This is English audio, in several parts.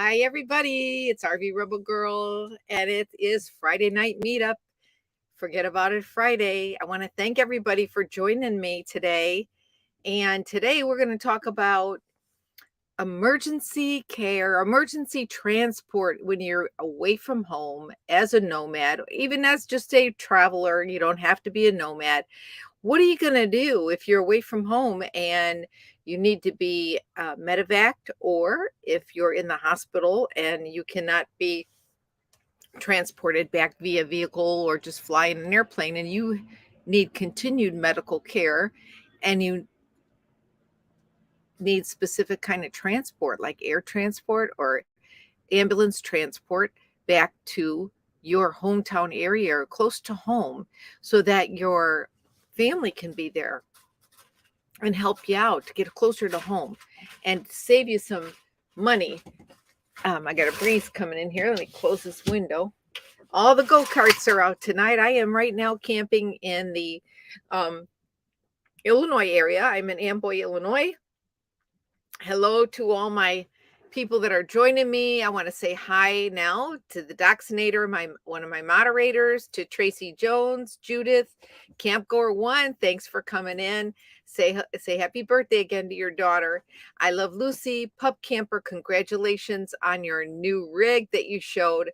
Hi, everybody. It's RV Rebel Girl, and it is Friday night meetup. Forget about it Friday. I want to thank everybody for joining me today. And today we're going to talk about emergency care, emergency transport when you're away from home as a nomad, even as just a traveler. You don't have to be a nomad. What are you going to do if you're away from home and you need to be medevaced, or if you're in the hospital and you cannot be transported back via vehicle or just fly in an airplane and you need continued medical care and you need specific kind of transport like air transport or ambulance transport back to your hometown area or close to home so that your family can be there and help you out to get closer to home and save you some money. I got a breeze coming in here. Let me close this window. All the go-karts are out tonight. I am right now camping in the Illinois area. I'm in Amboy, Illinois. Hello to all my people that are joining me. I want to say hi now to the Doxinator, one of my moderators, to Tracy Jones, Judith, Campgoer One. Thanks for coming in. Say happy birthday again to your daughter. I love Lucy, Pup Camper. Congratulations on your new rig that you showed.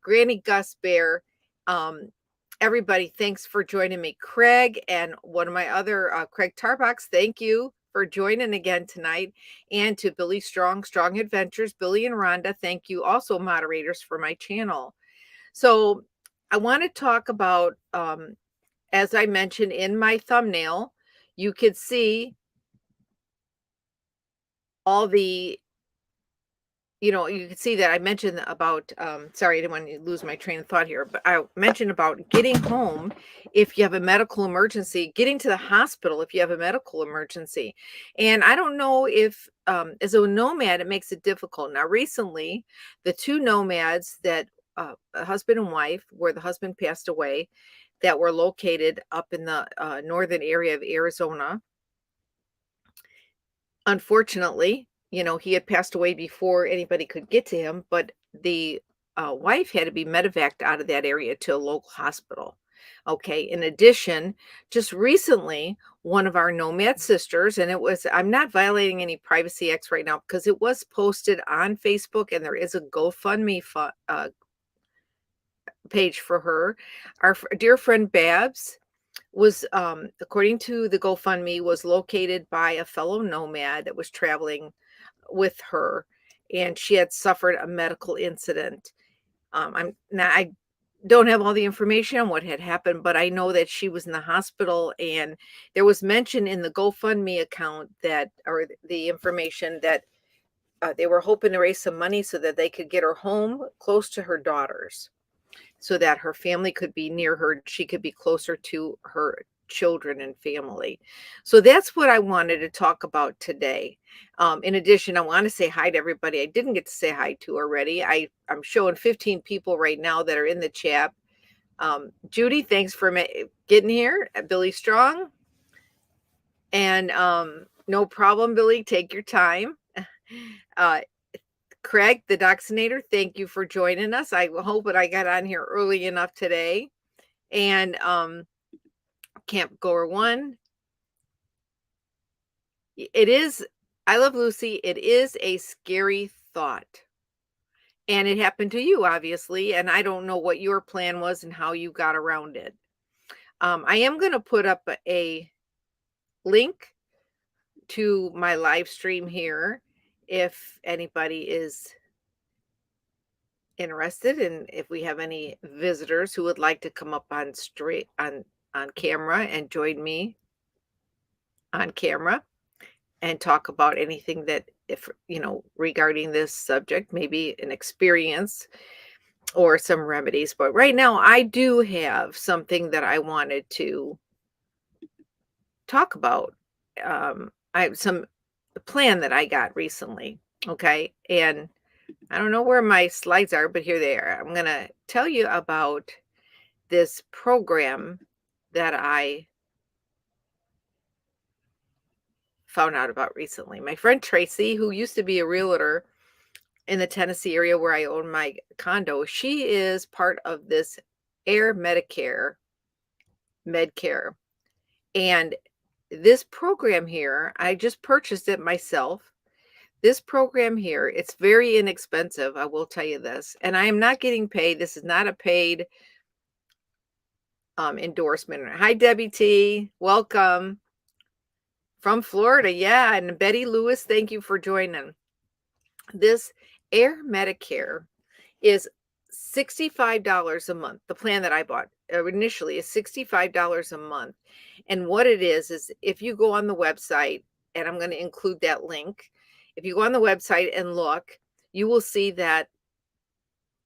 Granny Gus Bear. Everybody, thanks for joining me. Craig and one of my other Craig Tarbox, thank you for joining again tonight. And to Billy Strong Adventures, Billy and Rhonda, thank you, also moderators for my channel. So I want to talk about, as I mentioned in my thumbnail, you could see all the, you can see that I mentioned about, sorry, I didn't want to lose my train of thought here, but I mentioned about getting home if you have a medical emergency, getting to the hospital if you have a medical emergency. And I don't know if, as a nomad, it makes it difficult. Now, recently, the two nomads that, a husband and wife, where the husband passed away, that were located up in the northern area of Arizona, unfortunately, he had passed away before anybody could get to him, but the wife had to be medevaced out of that area to a local hospital. Okay. In addition, just recently, one of our nomad sisters, and I'm not violating any Privacy Acts right now because it was posted on Facebook and there is a GoFundMe page for her. Our dear friend Babs was, according to the GoFundMe, was located by a fellow nomad that was traveling with her, and she had suffered a medical incident. I don't have all the information on what had happened, but I know that she was in the hospital, and there was mention in the GoFundMe account that, or the information that they were hoping to raise some money so that they could get her home close to her daughters, so that her family could be near her, she could be closer to her children and family. So that's what I wanted to talk about today. In addition, I want to say hi to everybody I didn't get to say hi to already. I'm showing 15 people right now that are in the chat. Judy, thanks for getting here. Billy Strong. And no problem, Billy. Take your time. Craig, the Doxinator, thank you for joining us. I hope that I got on here early enough today. And Campgoer One. It is, I love Lucy. It is a scary thought. And it happened to you, obviously. And I don't know what your plan was and how you got around it. I am going to put up a link to my live stream here if anybody is interested, and if we have any visitors who would like to come up on camera and join me on camera and talk about anything that, if regarding this subject, maybe an experience or some remedies. But right now I do have something that I wanted to talk about. I have some plan that I got recently. Okay. And I don't know where my slides are, but here they are. I'm going to tell you about this program that I found out about recently. My friend Tracy, who used to be a realtor, in the Tennessee area where I own my condo. She is part of this Air Medcare. And this program here, I just purchased it myself. This program here, it's very inexpensive, I will tell you this. And I am not getting paid. This is not a paid endorsement. Hi, Debbie T. Welcome from Florida. Yeah. And Betty Lewis, thank you for joining. This Air Medicare is $65 a month. The plan that I bought initially is $65 a month. And what it is if you go on the website, and I'm going to include that link, if you go on the website and look, you will see that,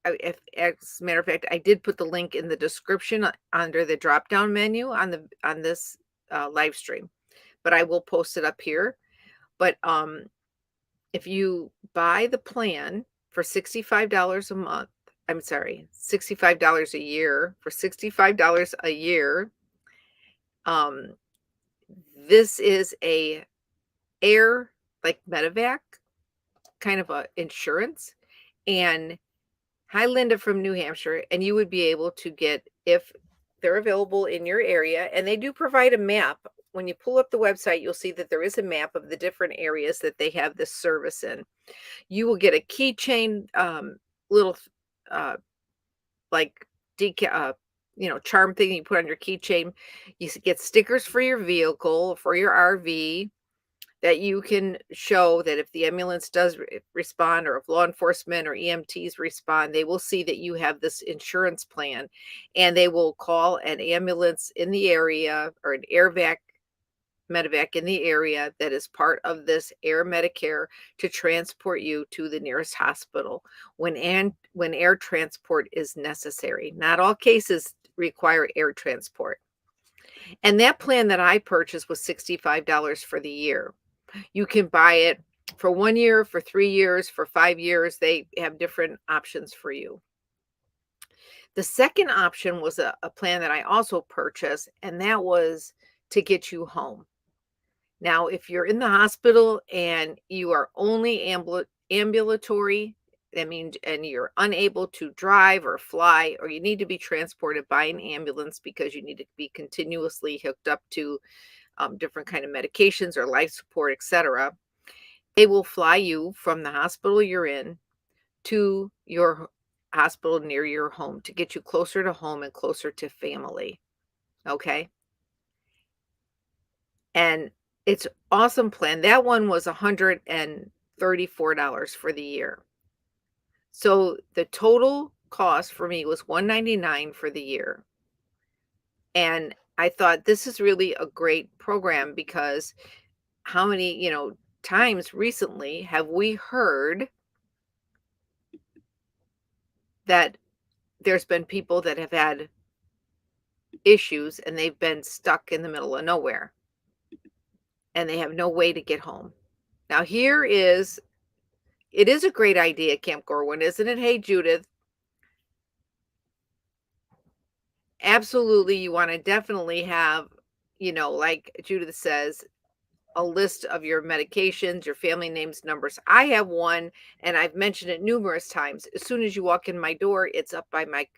if, as a matter of fact, I did put the link in the description under the drop down menu on this live stream, but I will post it up here. But if you buy the plan for $65 a month, I'm sorry, $65 a year, for $65 a year, um, this is a air, like Medivac, kind of a insurance. And hi, Linda from New Hampshire. And you would be able to get, if they're available in your area, and they do provide a map. When you pull up the website, you'll see that there is a map of the different areas that they have this service in. You will get a keychain, little, like charm thing you put on your keychain. You get stickers for your vehicle, for your RV, that you can show that if the ambulance does respond, or if law enforcement or EMTs respond, they will see that you have this insurance plan, and they will call an ambulance in the area, or an Medivac in the area that is part of this Air Medicare, to transport you to the nearest hospital when air transport is necessary. Not all cases require air transport. And that plan that I purchased was $65 for the year. You can buy it for 1 year, for 3 years, for 5 years. They have different options for you. The second option was a plan that I also purchased, and that was to get you home. Now, if you're in the hospital and you are only ambulatory, that means, and you're unable to drive or fly, or you need to be transported by an ambulance because you need to be continuously hooked up to different kind of medications or life support, etc., they will fly you from the hospital you're in to your hospital near your home, to get you closer to home and closer to family. Okay. And it's awesome plan. That one was $134 for the year. So the total cost for me was $199 for the year. And I thought this is really a great program, because how many, times recently have we heard that there's been people that have had issues and they've been stuck in the middle of nowhere and they have no way to get home. Now, it is a great idea, Camp Gorwin, isn't it? Hey, Judith. Absolutely. You want to definitely have, like Judith says, a list of your medications, your family names, numbers. I have one, and I've mentioned it numerous times. As soon as you walk in my door, it's up by my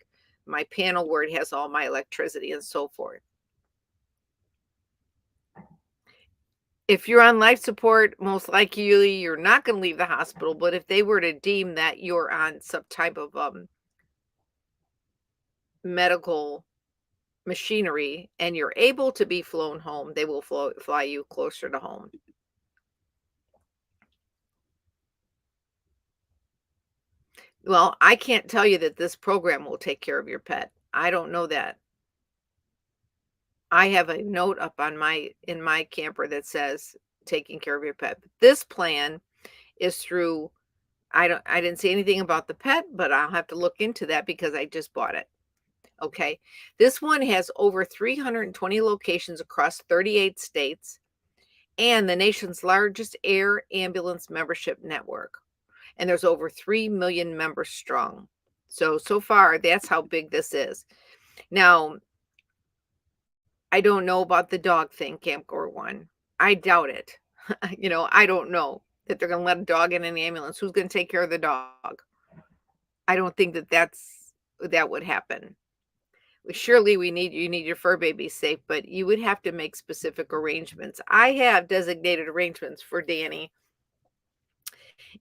panel where it has all my electricity and so forth. If you're on life support, most likely you're not going to leave the hospital. But if they were to deem that you're on some type of medical machinery and you're able to be flown home, they will fly you closer to home. Well, I can't tell you that this program will take care of your pet. I don't know that. I have a note up in my camper that says taking care of your pet. This plan is through, I didn't see anything about the pet, but I'll have to look into that because I just bought it. Okay. This one has over 320 locations across 38 states and the nation's largest air ambulance membership network. And there's over 3 million members strong. So far, that's how big this is. Now, I don't know about the dog thing, Camp Gore one. I doubt it. I don't know. that they're gonna let a dog in an ambulance. Who's gonna take care of the dog? I don't think that would happen. Surely you need your fur baby safe, but you would have to make specific arrangements. I have designated arrangements for Danny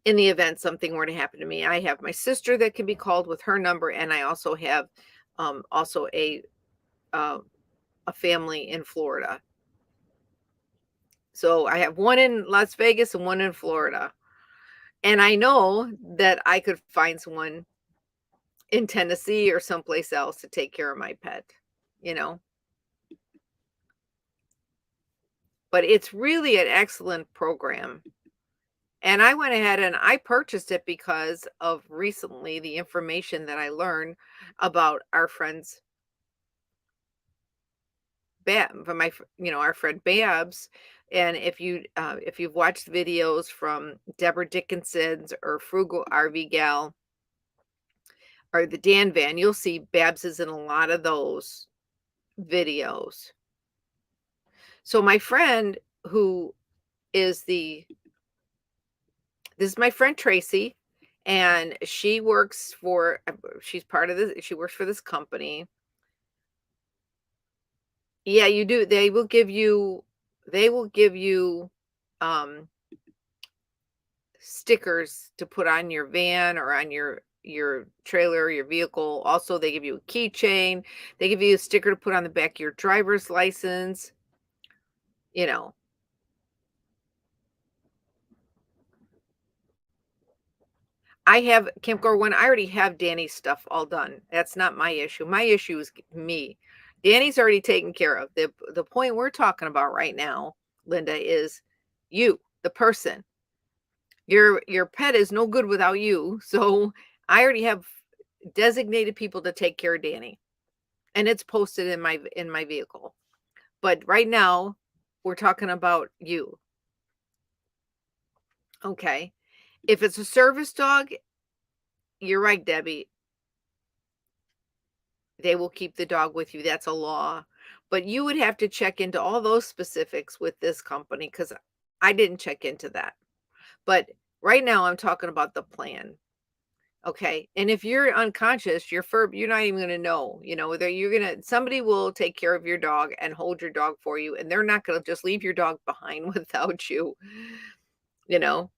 in the event something were to happen to me. I have my sister that can be called with her number, and I also have also uh, a family in Florida. So I have one in Las Vegas and one in Florida. And I know that I could find someone in Tennessee or someplace else to take care of my pet, you know. But it's really an excellent program. And I went ahead and I purchased it because of recently the information that I learned about our friends from our friend Babs. And if you've watched videos from Deborah Dickinson's or Frugal RV Gal or the Dan Van, you'll see Babs is in a lot of those videos. So my friend who is the this is my friend Tracy, and she's part of this, she works for this company. Yeah, you do. They will give you um stickers to put on your van or on your trailer, your vehicle. Also, they give you a keychain. They give you a sticker to put on the back of your driver's license, you know. I have Camp Gore one. I already have Danny's stuff all done. That's not my issue. My issue is me. Danny's already taken care of. The point we're talking about right now, Linda, is you, the person. Your pet is no good without you. So I already have designated people to take care of Danny. And it's posted in my vehicle. But right now, we're talking about you. Okay. If it's a service dog, you're right, Debbie. They will keep the dog with you. That's a law. But you would have to check into all those specifics with this company because I didn't check into that. But right now, I'm talking about the plan. Okay. And if you're unconscious, you're not even going to know, that somebody will take care of your dog and hold your dog for you. And they're not going to just leave your dog behind without you. You know,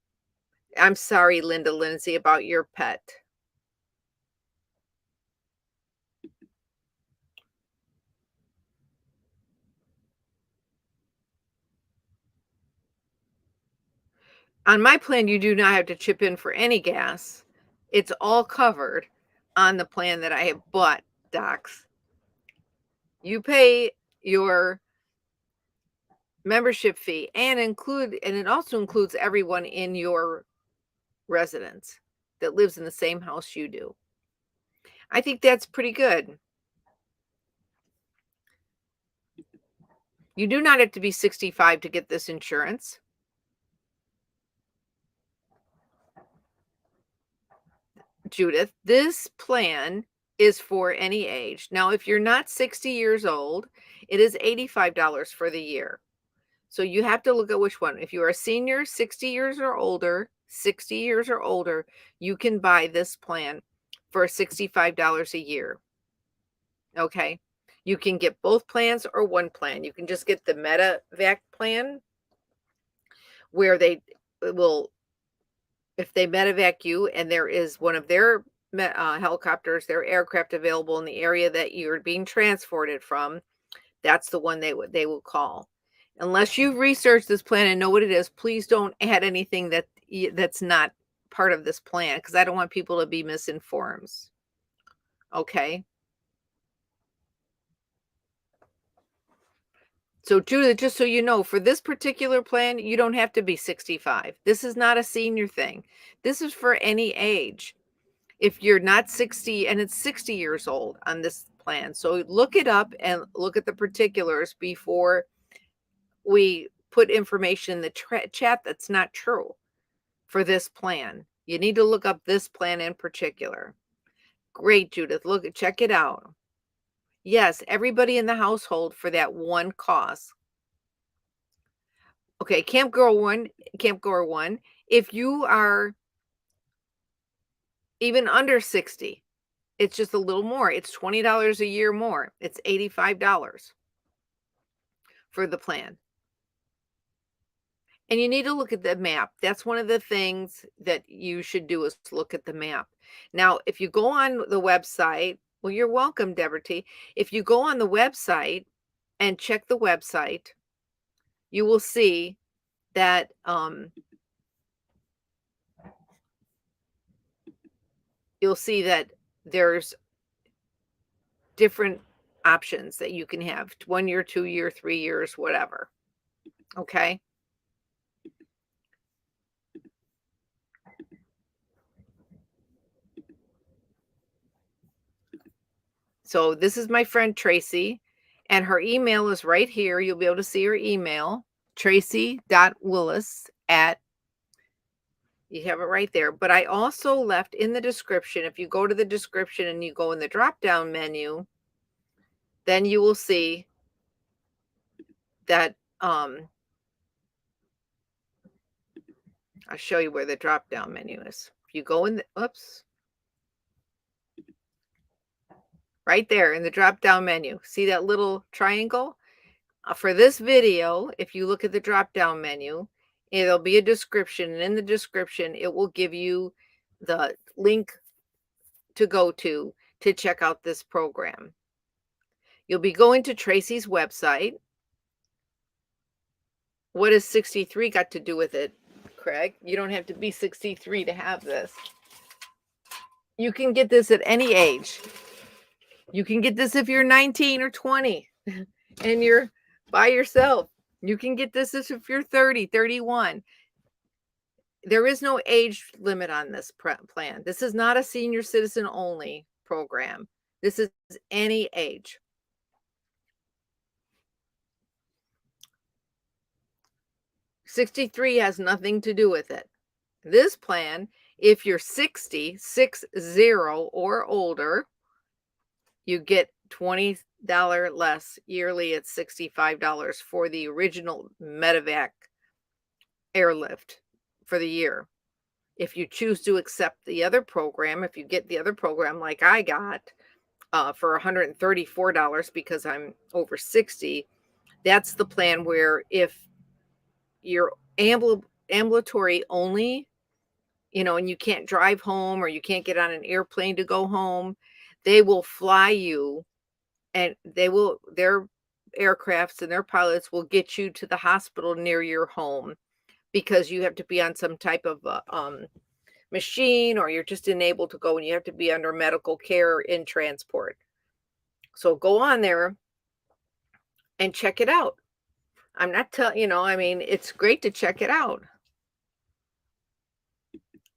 I'm sorry, Linda Lindsay, about your pet. On my plan, you do not have to chip in for any gas. It's all covered on the plan that I have bought, Docs. You pay your membership fee and it also includes everyone in your residence that lives in the same house you do. I think that's pretty good. You do not have to be 65 to get this insurance. Judith, this plan is for any age. Now, if you're not 60 years old, it is $85 for the year. So you have to look at which one. If you are a senior, 60 years or older, you can buy this plan for $65 a year. Okay. You can get both plans or one plan. You can just get the Medivac plan where they will, if they medevac you and there is one of their helicopters, their aircraft available in the area that you're being transported from, that's the one they will call. Unless you've researched this plan and know what it is, please don't add anything that's not part of this plan because I don't want people to be misinformed. Okay. So, Judith, just so you know, for this particular plan, you don't have to be 65. This is not a senior thing. This is for any age. If you're not 60 and it's 60 years old on this plan. So look it up and look at the particulars before we put information in the chat that's not true for this plan. You need to look up this plan in particular. Great, Judith. Check it out. Yes, everybody in the household for that one cost. Okay, Camp Girl 1 If you are even under 60, it's just a little more. It's $20 a year more. It's $85 for the plan. And you need to look at the map. That's one of the things that you should do is look at the map. Now, if you go on the website, well, you're welcome, Deborah T. If you go on the website and check the website, you will see that there's different options that you can have 1 year, 2 year, 3 years, whatever. Okay. So this is my friend Tracy, and her email is right here. You'll be able to see her email, tracy.willis at, you have it right there. But I also left in the description, if you go to the description and you go in the drop down menu, then you will see that I'll show you where the drop down menu is. If you go in the, oops, right there in the drop down menu, see that little triangle? For this video, if you look at the drop down menu, it'll be a description, and in the description, it will give you the link to go to check out this program. You'll be going to Tracy's website. What has 63 got to do with it, Craig? You don't have to be 63 to have this. You can get this at any age. You can get this if you're 19 or 20 and you're by yourself. You can get this if you're 30, 31. There is no age limit on this plan. This is not a senior citizen only program. This is any age. $63 has nothing to do with it. This plan, if you're 60 or older, you get $20 less yearly at $65 for the original Medivac airlift for the year. If you choose to accept the other program, if you get the other program like I got for $134 because I'm over 60, that's the plan where if you're ambulatory only, and you can't drive home or you can't get on an airplane to go home, they will fly you, and their aircrafts and their pilots will get you to the hospital near your home because you have to be on some type of machine, or you're just unable to go and you have to be under medical care in transport. So go on there and check it out. I'm not telling, it's great to check it out.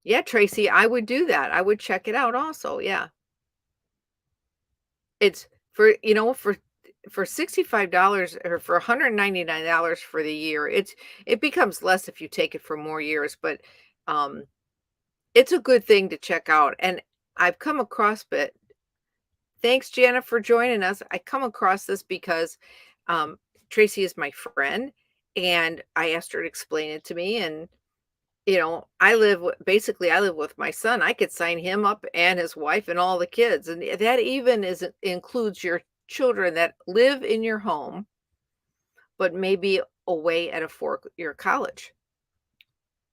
Yeah, Tracy, I would do that. I would check it out also. Yeah. It's for $65 or for $199 for the year. It becomes less if you take it for more years, but it's a good thing to check out. And I've come across it. Thanks, Jana, for joining us. I come across this because Tracy is my friend, and I asked her to explain it to me. And I live with my son. I could sign him up and his wife and all the kids, and that even includes your children that live in your home, but maybe away at a 4-year college.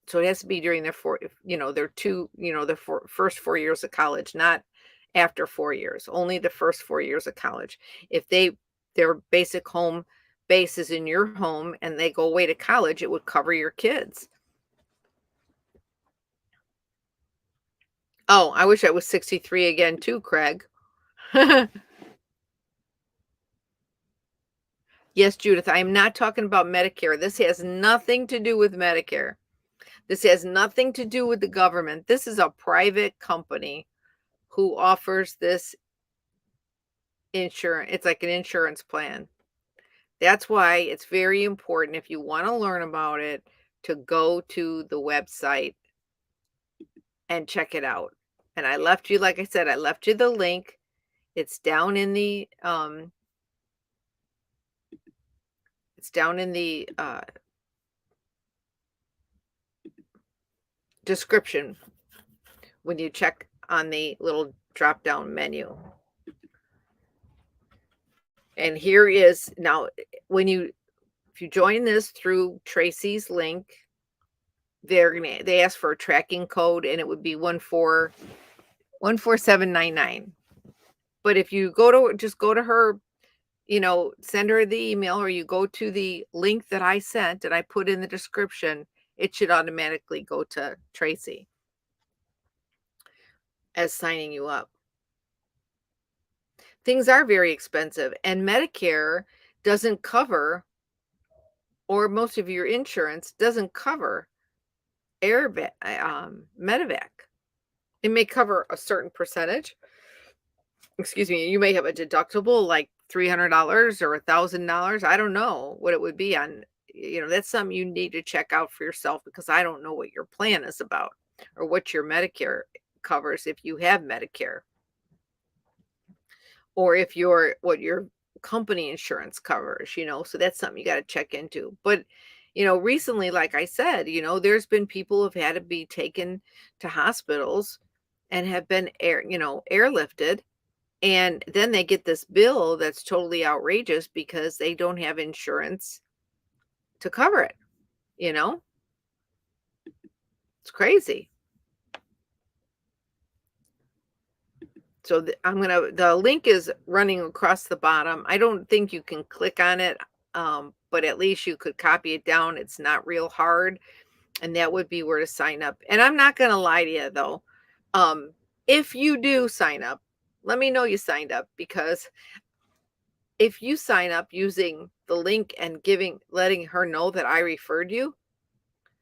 So it has to be during their first 4 years of college, not after 4 years, only the first 4 years of college. If their basic home base is in your home and they go away to college, it would cover your kids. Oh, I wish I was 63 again too, Craig. Yes, Judith, I am not talking about Medicare. This has nothing to do with Medicare. This has nothing to do with the government. This is a private company who offers this insurance. It's like an insurance plan. That's why it's very important, if you want to learn about it, to go to the website and check it out. And I left you, like I said, I left you the link. It's down in the description when you check on the little drop down menu. And here is now when you if you join this through Tracy's link, they ask for a tracking code and it would be 14799. But if you go to her, send her the email or you go to the link that I sent and I put in the description, it should automatically go to Tracy as signing you up. Things are very expensive and Medicare doesn't cover, or most of your insurance doesn't cover Medivac. It may cover a certain percentage. Excuse me, you may have a deductible like $300 or $1,000. I don't know what it would be on, that's something you need to check out for yourself because I don't know what your plan is about or what your Medicare covers if you have Medicare or if what your company insurance covers, so that's something you got to check into. But, recently, like I said, there's been people who've had to be taken to hospitals and have been airlifted. And then they get this bill that's totally outrageous because they don't have insurance to cover it, you know? It's crazy. So the link is running across the bottom. I don't think you can click on it, but at least you could copy it down. It's not real hard, and that would be where to sign up. And I'm not going to lie to you though. If you do sign up, let me know you signed up because if you sign up using the link and letting her know that I referred you,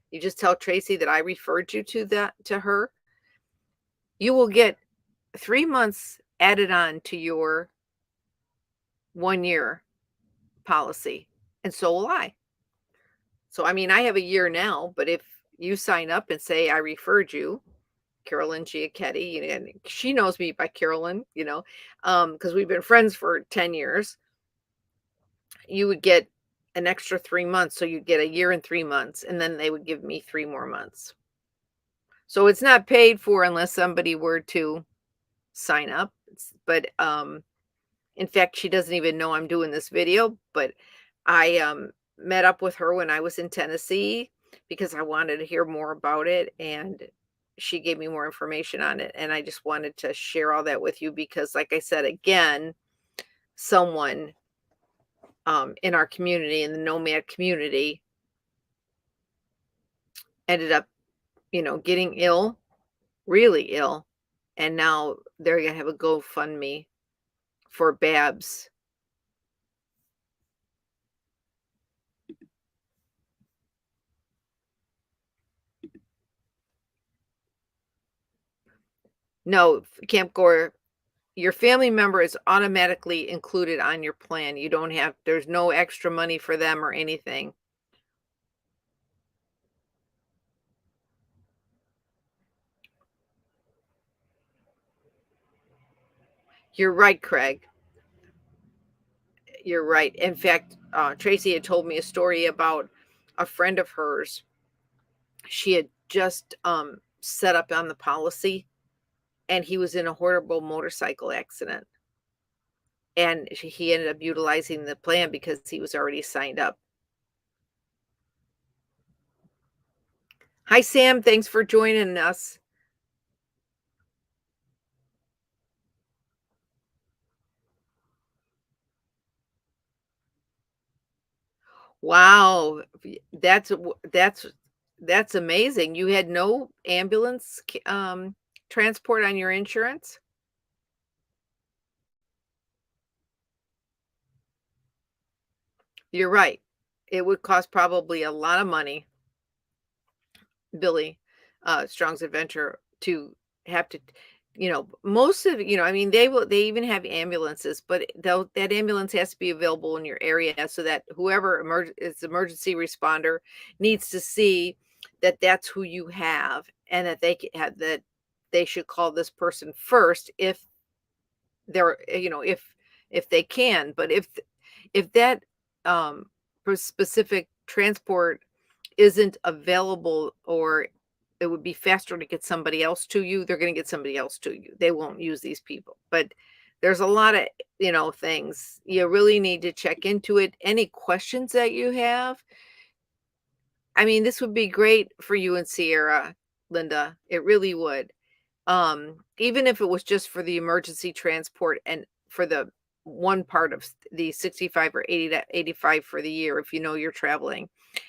you just tell Tracy that I referred you to her, you will get 3 months added on to your 1 year policy, and so will I. So, I mean, I have a year now, but if you sign up and say I referred you, Carolyn Giacchetti, and she knows me by Carolyn, because we've been friends for 10 years, you would get an extra 3 months. So you'd get a year and 3 months, and then they would give me 3 more months. So it's not paid for unless somebody were to sign up. But in fact, she doesn't even know I'm doing this video, but I met up with her when I was in Tennessee because I wanted to hear more about it, and she gave me more information on it, and I just wanted to share all that with you because, like I said, again, someone in our community, in the Nomad community, ended up, getting ill, really ill, and now they're gonna have a GoFundMe for Babs. No, Camp Gore, your family member is automatically included on your plan. You don't have there's no extra money for them or anything. You're right, Craig. You're right. In fact, Tracy had told me a story about a friend of hers. She had just set up on the policy, and he was in a horrible motorcycle accident. And he ended up utilizing the plan because he was already signed up. Hi, Sam. Thanks for joining us. Wow. That's amazing. You had no ambulance transport on your insurance? You're right. It would cost probably a lot of money, Billy, Strong's Adventure, to have to, most of, I mean, they even have ambulances, but that ambulance has to be available in your area so that whoever is emergency responder needs to see that that's who you have and that that they should call this person first if they're, if they can. But if that specific transport isn't available or it would be faster to get somebody else to you, they're gonna get somebody else to you. They won't use these people. But there's a lot of, things. You really need to check into it. Any questions that you have, I mean, this would be great for you and Sierra, Linda. It really would. Even if it was just for the emergency transport and for the one part of the 65 or 80 to 85 for the year, if you know you're traveling,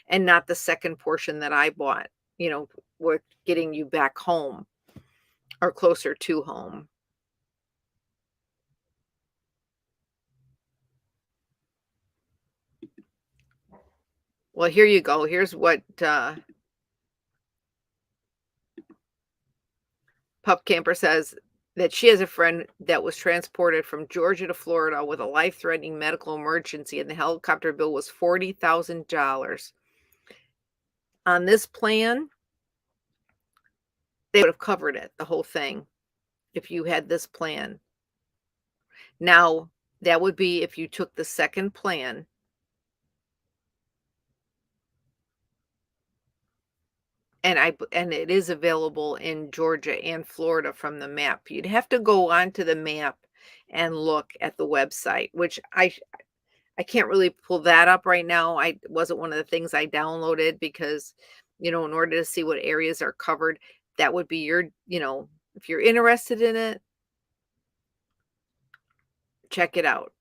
and not the second portion that I bought, with getting you back home or closer to home. Well, here you go. Here's what Pup Camper says, that she has a friend that was transported from Georgia to Florida with a life-threatening medical emergency, and the helicopter bill was $40,000. On this plan, they would have covered it, the whole thing, if you had this plan. Now, that would be if you took the second plan, and it is available in Georgia and Florida from the map. You'd have to go onto the map and look at the website, which I can't really pull that up right now. I wasn't one of the things I downloaded because, in order to see what areas are covered, that would be if you're interested in it, check it out.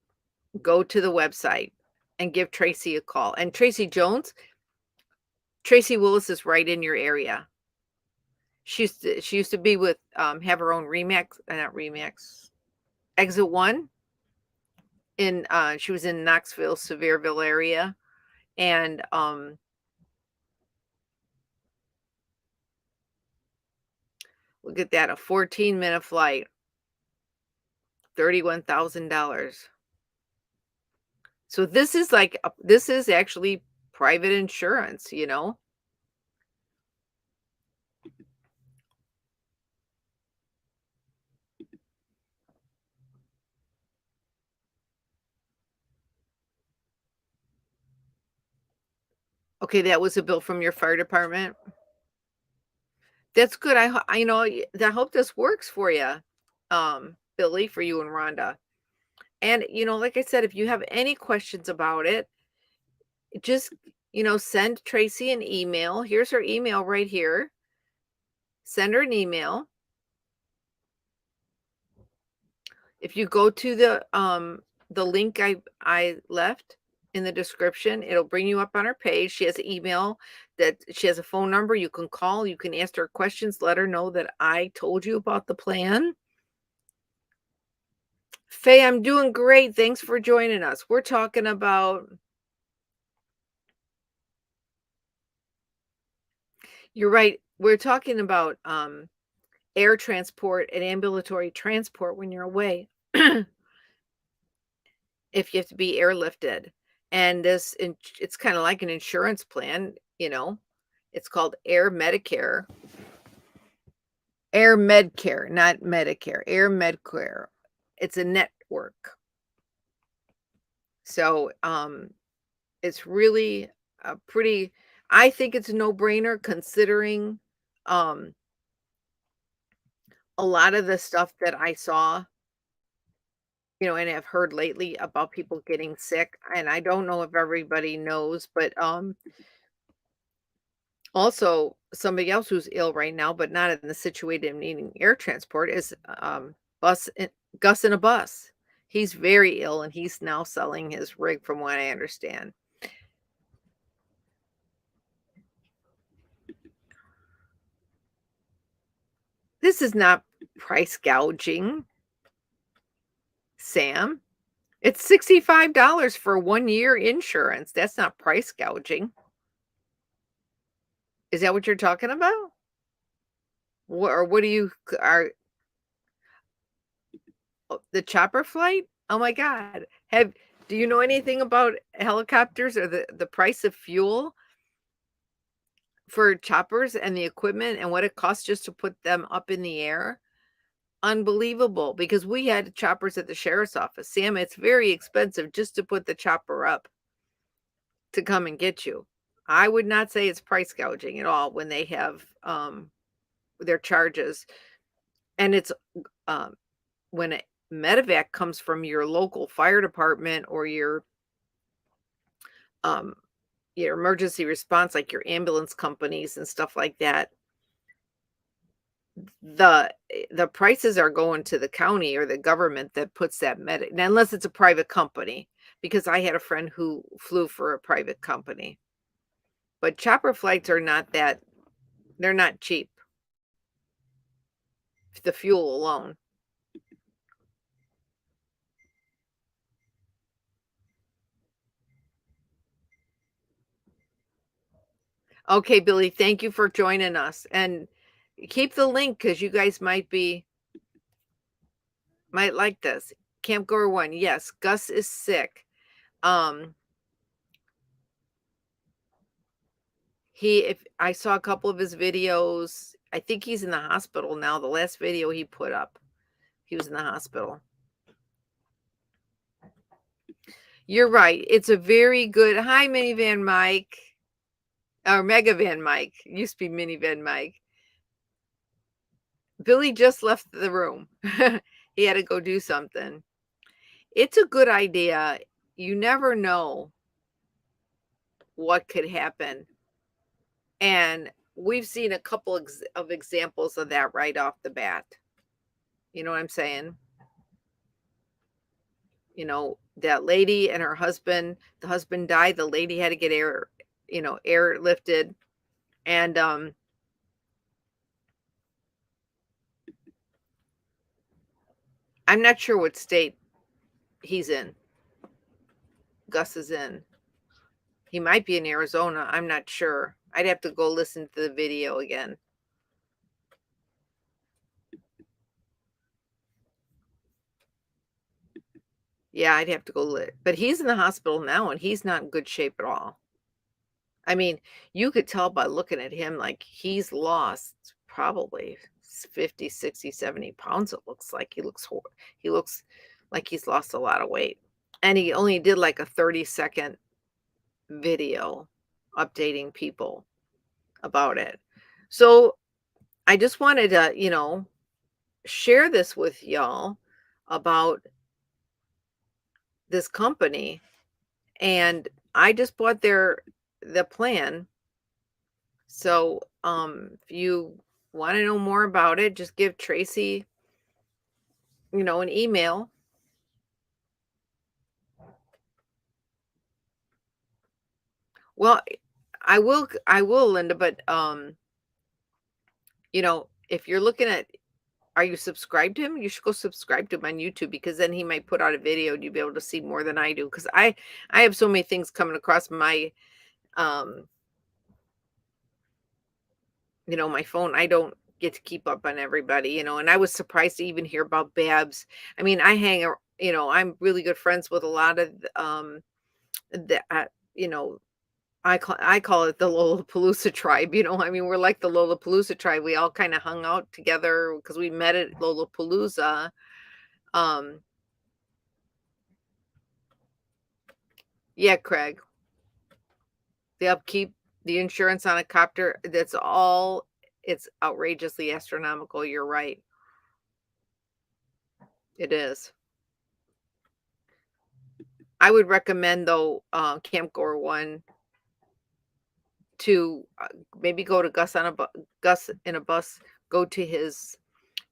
Go to the website and give Tracy a call. And Tracy Willis is right in your area. She used to be with have her own Remax, not Remax, Exit One in she was in Knoxville, Sevierville area, and look at that, a 14-minute flight, $31,000. So this is actually private insurance. Okay, that was a bill from your fire department. That's good. I hope this works for you, Billy, for you and Rhonda. And like I said, if you have any questions about it, just send Tracy an email. Here's her email right here. Send her an email. If you go to the link I left in the description, it'll bring you up on her page. She has an email, that she has a phone number you can call. You can ask her questions, let her know that I told you about the plan. Faye, I'm doing great. Thanks for joining us. We're talking about, you're right. We're talking about air transport and ambulatory transport when you're away. If you have to be airlifted. And it's kind of like an insurance plan. It's called Air Medcare, not Medicare, Air Medcare. It's a network. So it's really a pretty, I think it's a no-brainer, considering um a lot of the stuff that I saw, and have heard lately about people getting sick. And I don't know if everybody knows, but also somebody else who's ill right now, but not in the situation of needing air transport, is bus Gus in a bus. He's very ill, and he's now selling his rig, from what I understand. This is not price gouging, Sam. It's $65 for 1 year insurance. That's not price gouging. Is that what you're talking about? What do you are the chopper flight? Oh my God. Do you know anything about helicopters, or the price of fuel for choppers and the equipment and what it costs just to put them up in the air? Unbelievable, because we had choppers at the sheriff's office. Sam, it's very expensive just to put the chopper up to come and get you. I would not say it's price gouging at all when they have their charges. And it's um, when a Medivac comes from your local fire department or um, your emergency response, like your ambulance companies and stuff like that, the prices are going to the county or the government that puts that medic, now, unless it's a private company, because I had a friend who flew for a private company. But chopper flights are not that, they're not cheap. The fuel alone. Okay, Billy, thank you for joining us. And keep the link because you guys might like this. Camp Goer One. Yes, Gus is sick. Um, if I saw a couple of his videos, I think he's in the hospital now. The last video he put up, he was in the hospital. You're right. It's a very good. Hi, Minivan Mike. Or Megavan Mike. Used to be Minivan Mike. Billy just left the room. He had to go do something. It's a good idea. You never know what could happen. And we've seen a couple of examples of that right off the bat. You know what I'm saying? You know, that lady and her husband, the husband died, the lady had to get airlifted. And I'm not sure what state he's in. Gus is in. He might be in Arizona. I'm not sure. I'd have to go listen to the video again. Yeah, I'd have to go but he's in the hospital now and he's not in good shape at all. I mean, you could tell by looking at him like he's lost probably 50, 60, 70 pounds, it looks like. He looks like he's lost a lot of weight. And he only did like a 30-second video updating people about it. So I just wanted to, share this with y'all about this company. And I just bought the plan. So if you want to know more about it, just give Tracy, an email. Well, I will, Linda, but if you're looking at, are you subscribed to him? You should go subscribe to him on YouTube because then he might put out a video and you'll be able to see more than I do. Because I have so many things coming across my um my phone. I don't get to keep up on everybody, and I was surprised to even hear about Babs. I mean, I'm really good friends with a lot of the I call it the Lollapalooza tribe. I mean, we're like the Lollapalooza tribe. We all kind of hung out together because we met at Lollapalooza. Yeah, Craig, the upkeep, the insurance on a copter, it's outrageously astronomical. You're right. It is. I would recommend though, Camp Gore One to maybe go to Gus in a bus, go to his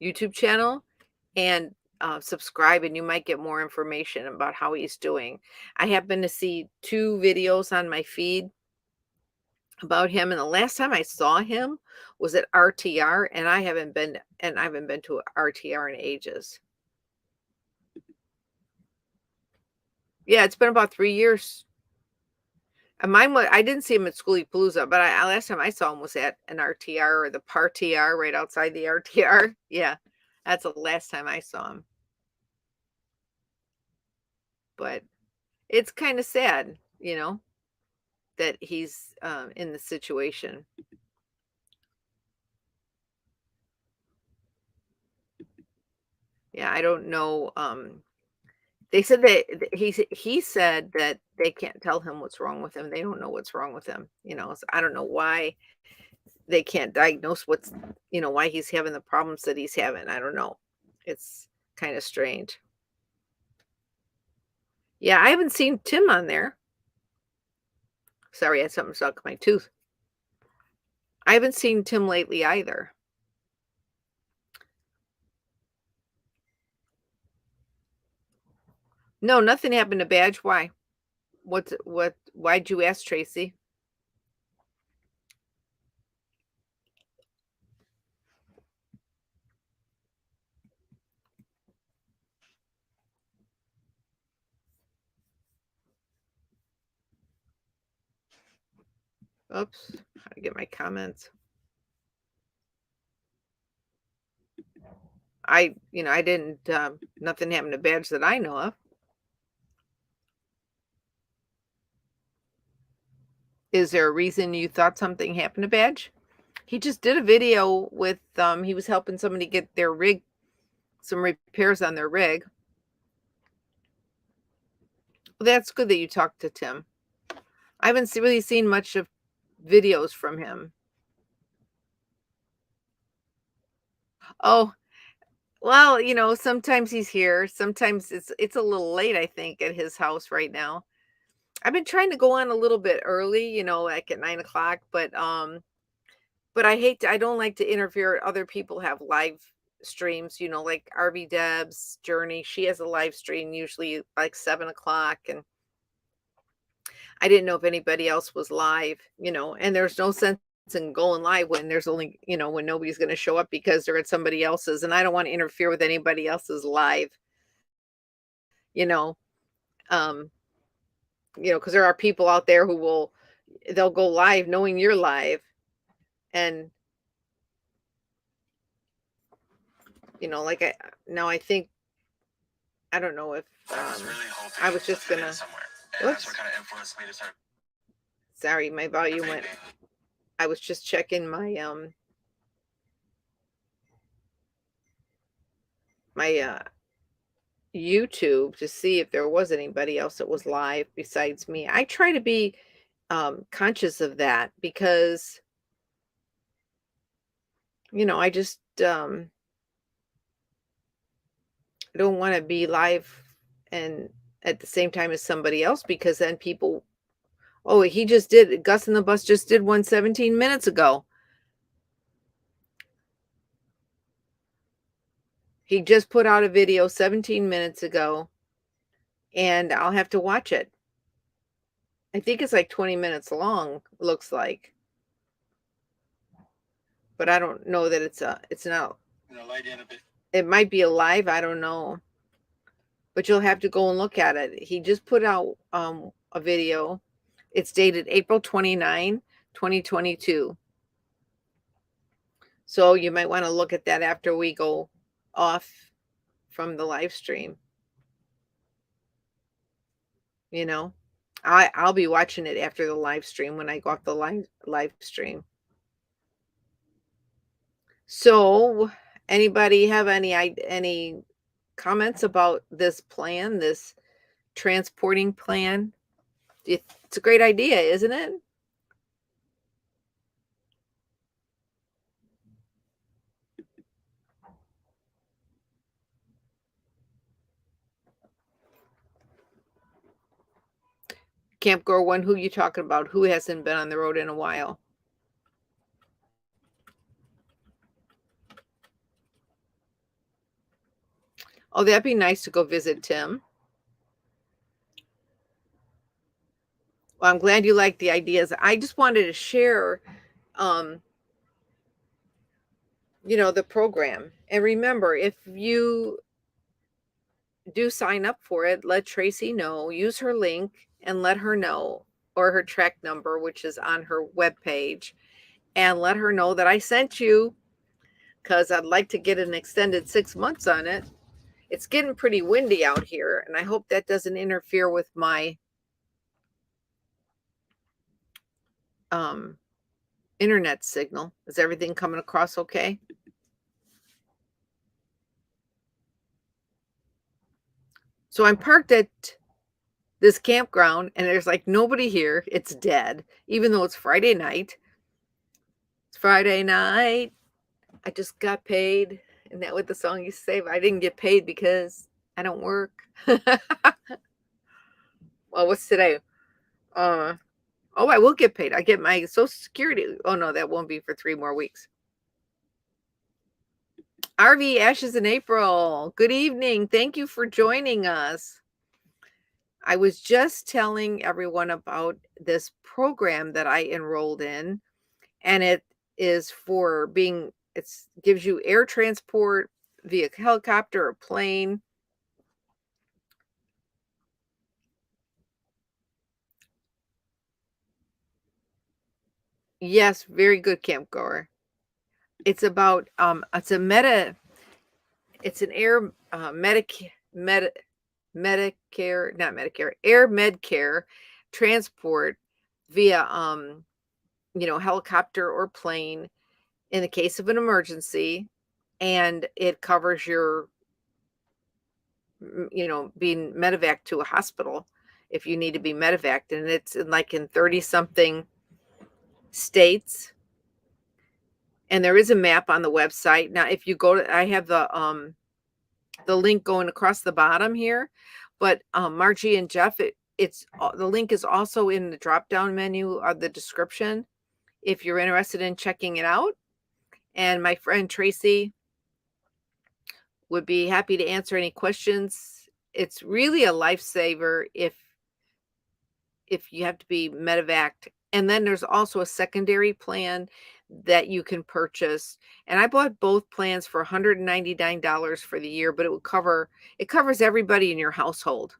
YouTube channel and subscribe, and you might get more information about how he's doing. I happen to see 2 videos on my feed about him, and the last time I saw him was at RTR, and I haven't been to RTR in ages. Yeah, it's been about 3 years. And I didn't see him at Schoolie Palooza, but last time I saw him was at an RTR or the PAR-TR right outside the RTR. Yeah, that's the last time I saw him. But it's kind of sad, that he's in the situation. Yeah, I don't know. They said that he said that they can't tell him what's wrong with him. They don't know what's wrong with him. So I don't know why they can't diagnose what's, why he's having the problems that he's having. I don't know. It's kind of strange. Yeah, I haven't seen Tim on there. Sorry, I had something stuck in my tooth. I haven't seen Tim lately either. No, nothing happened to Badge. Why? Why'd you ask, Tracy? Oops, how to get my comments. I didn't, nothing happened to Badge that I know of. Is there a reason you thought something happened to Badge? He just did a video with, he was helping somebody get their rig, some repairs on their rig. Well, that's good that you talked to Tim. I haven't really seen much of videos from him. Oh, well, sometimes he's here. Sometimes it's a little late, I think, at his house right now. I've been trying to go on a little bit early, like at 9 o'clock, but I don't like to interfere. Other people have live streams, like RV Deb's Journey. She has a live stream usually like 7 o'clock, and I didn't know if anybody else was live, and there's no sense in going live when there's only, when nobody's going to show up because they're at somebody else's, and I don't want to interfere with anybody else's live, you know, um, because there are people out there they'll go live knowing you're live, and like I think I don't know if I was just gonna. Oops. What kind of influenced me to start. Sorry, my volume went. I was just checking my YouTube to see if there was anybody else that was live besides me. I try to be conscious of that because I just don't want to be live and at the same time as somebody else, because then people, oh, Gus in the Bus just did one 17 minutes ago. He just put out a video 17 minutes ago, and I'll have to watch it. I think it's like 20 minutes long, looks like. But I don't know that it's not. It might be a live, I don't know. But you'll have to go and look at it. He just put out a video. It's dated April 29, 2022. So you might want to look at that after we go off from the live stream. I'll be watching it after the live stream when I go off the live stream. So, anybody have any comments about this plan, this transporting plan? It's a great idea, isn't it? Camp Grow One, who you talking about? Who hasn't been on the road in a while? Oh, that'd be nice to go visit Tim. Well, I'm glad you like the ideas. I just wanted to share, the program. And remember, if you do sign up for it, let Tracy know. Use her link and let her know, or her track number, which is on her webpage, and let her know that I sent you, because I'd like to get an extended 6 months on it. It's getting pretty windy out here, and I hope that doesn't interfere with my internet signal. Is everything coming across okay? So I'm parked at this campground, and there's like nobody here. It's dead, even though it's Friday night. It's Friday night. I just got paid. Isn't that what the song used to say? But I didn't get paid because I don't work. Well, what's today? Uh, oh, I will get paid. I get my Social Security. Oh, no, that won't be for 3 more weeks. RV Ashes in April. Good evening. Thank you for joining us. I was just telling everyone about this program that I enrolled in, and it is for it's gives you air transport via helicopter or plane. Yes, very good, camp goer. It's about it's an air Medicare, not Medicare, air Medcare transport via helicopter or plane in the case of an emergency, and it covers your being medevac to a hospital if you need to be medevaced, and it's in 30 something states. And there is a map on the website. Now, if you go to, I have the link going across the bottom here, but Margie and Jeff, the link is also in the drop down menu of the description if you're interested in checking it out. And my friend Tracy would be happy to answer any questions. It's really a lifesaver if you have to be medevaced. And then there's also a secondary plan that you can purchase. And I bought both plans for $199 for the year, but it covers everybody in your household,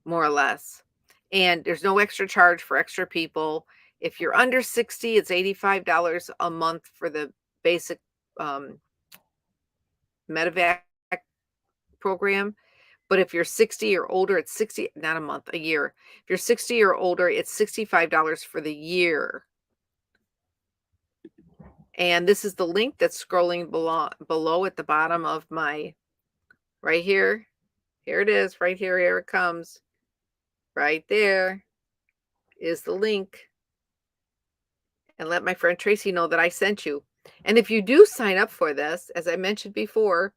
more or less. And there's no extra charge for extra people. If you're under 60, it's $85 a month for the basic medevac program. But if you're 60 or older, it's 60, not a month, a year. If you're 60 or older, it's $65 for the year. And this is the link that's scrolling below at the bottom of my, right here. Here it is, right here. Here it comes. Right there is the link. And let my friend Tracy know that I sent you. And if you do sign up for this, as I mentioned before,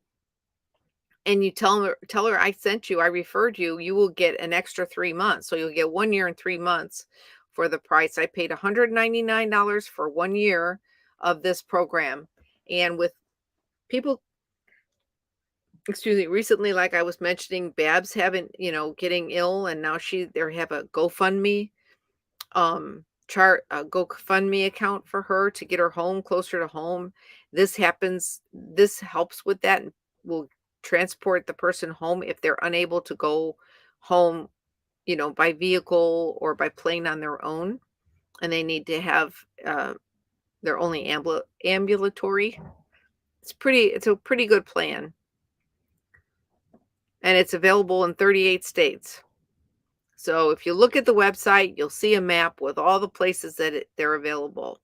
and you tell her I sent you, I referred you, you will get an extra 3 months. So you'll get 1 year and 3 months for the price. I paid $199 for 1 year of this program. And with people, excuse me, recently, like I was mentioning, Babs getting ill, and now they have a GoFundMe chart, a GoFundMe account for her to get her home closer to home. This helps with that and will transport the person home if they're unable to go home, by vehicle or by plane on their own, and they need to have their only ambulatory. It's a pretty good plan, and it's available in 38 states. So if you look at the website, you'll see a map with all the places that they're available.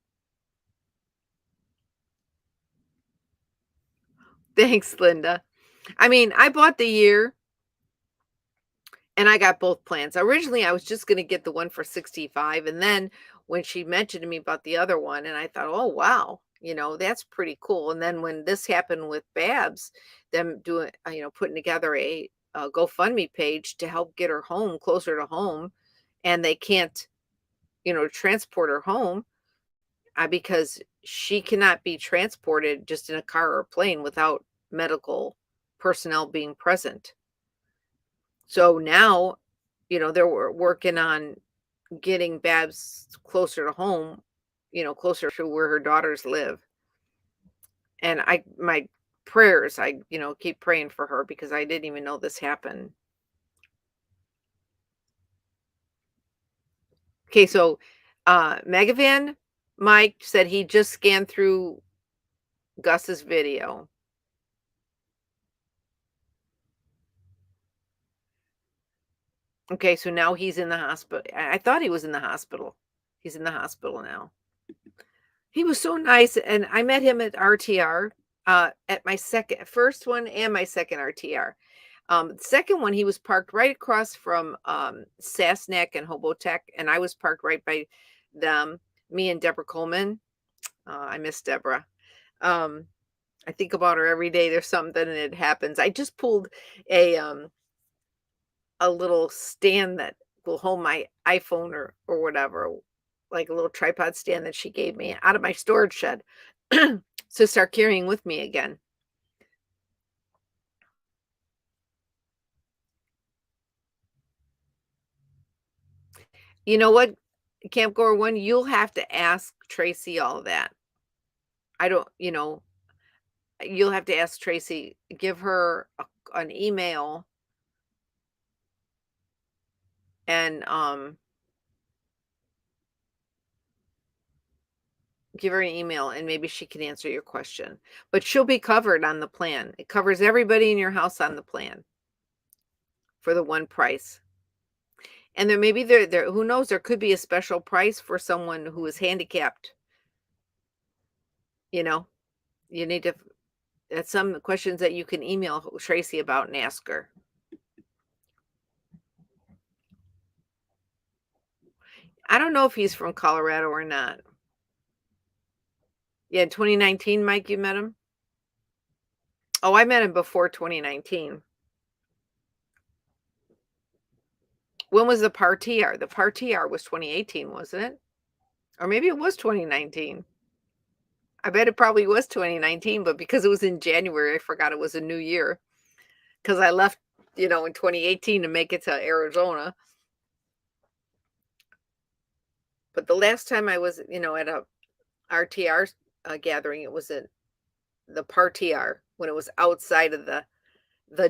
Thanks, Linda. I mean, I bought the year and I got both plans. Originally, I was just going to get the one for 65. And then when she mentioned to me about the other one, and I thought, oh, wow, that's pretty cool. And then when this happened with Babs, them doing, putting together a GoFundMe page to help get her home closer to home, and they can't, transport her home because she cannot be transported just in a car or a plane without medical personnel being present. So now, they're working on getting Babs closer to home, closer to where her daughters live. And my prayers, keep praying for her because I didn't even know this happened. Okay, so Megavan Mike said he just scanned through Gus's video. Okay, so now he's in the hospital. I thought he was in the hospital. He's in the hospital now. He was so nice, and I met him at RTR, at my first one and my second RTR. The second one, he was parked right across from Sassneck and Hobotech, and I was parked right by them. me and Deborah Coleman. I miss Deborah. Um, I think about her every day. There's something and it happens. I just pulled a um a little stand that will hold my iPhone or whatever, like a little tripod stand that she gave me out of my storage shed to start carrying with me again. You know what, Camp Goer One, you'll have to ask Tracy all that. I don't, you'll have to ask Tracy, give her an email and give her an email and maybe she can answer your question. But she'll be covered on the plan. It covers everybody in your house on the plan for the one price. And there maybe there who knows, there could be a special price for someone who is handicapped, you know? You need to that's some questions that you can email Tracy about and ask her. I don't know if he's from Colorado or not. Yeah, in 2019, Mike, you met him? Oh, I met him before 2019. When was the partier? The partier was 2018, wasn't it? Or maybe it was 2019. I bet it probably was 2019, but because it was in January, I forgot it was a new year. Because I left, in 2018 to make it to Arizona. But the last time I was, at a RTR gathering, it was at the partier when it was outside of the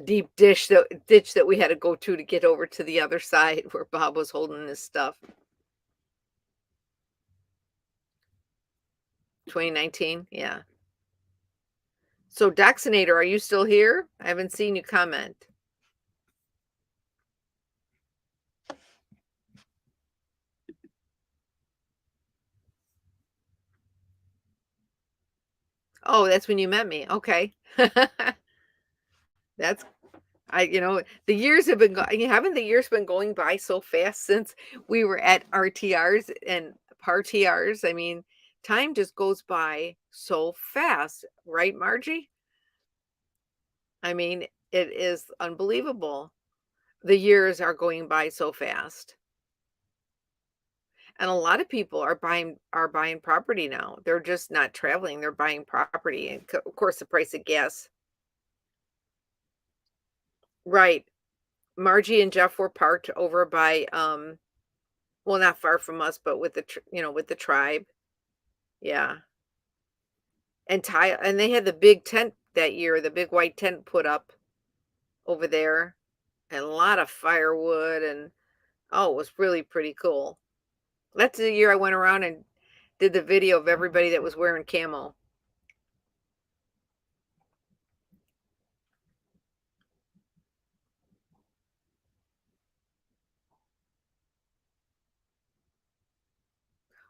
deep ditch that we had to go to get over to the other side where Bob was holding his stuff. 2019, yeah. So Doxinator, are you still here? I haven't seen you comment. Oh, that's when you met me. Okay. That's the years have been haven't the years been going by so fast since we were at RTRs and partrs? I mean, time just goes by so fast, right, Margie? I mean, it is unbelievable. The years are going by so fast. And a lot of people are buying property now. They're just not traveling, they're buying property. And of course the price of gas. Right. Margie and Jeff were parked over by well, not far from us, but with with the tribe. Yeah. And they had the big tent that year, the big white tent put up over there and a lot of firewood and oh, it was really pretty cool. That's the year I went around and did the video of everybody that was wearing camo.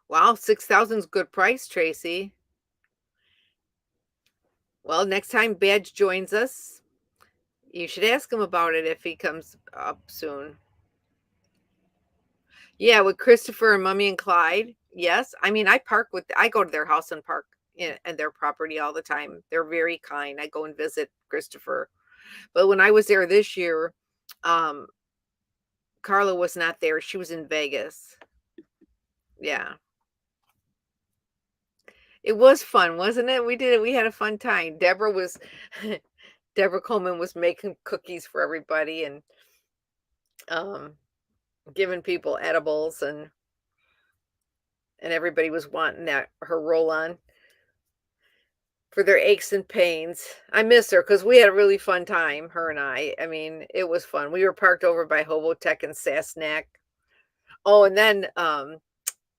Wow, 6,000's good price, Tracy. Well, next time Badge joins us, you should ask him about it if he comes up soon. Yeah, with Christopher and Mummy and Clyde. Yes. I mean, I go to their house and park and their property all the time. They're very kind. I go and visit Christopher. But when I was there this year, um, Carla was not there. She was in Vegas. Yeah. It was fun, wasn't it? We did it. We had a fun time. Deborah Coleman was making cookies for everybody and um giving people edibles and everybody was wanting that her roll on for their aches and pains. I miss her because we had a really fun time, her and I. I mean, it was fun. We were parked over by Hobotech and Sassnack. Oh, and then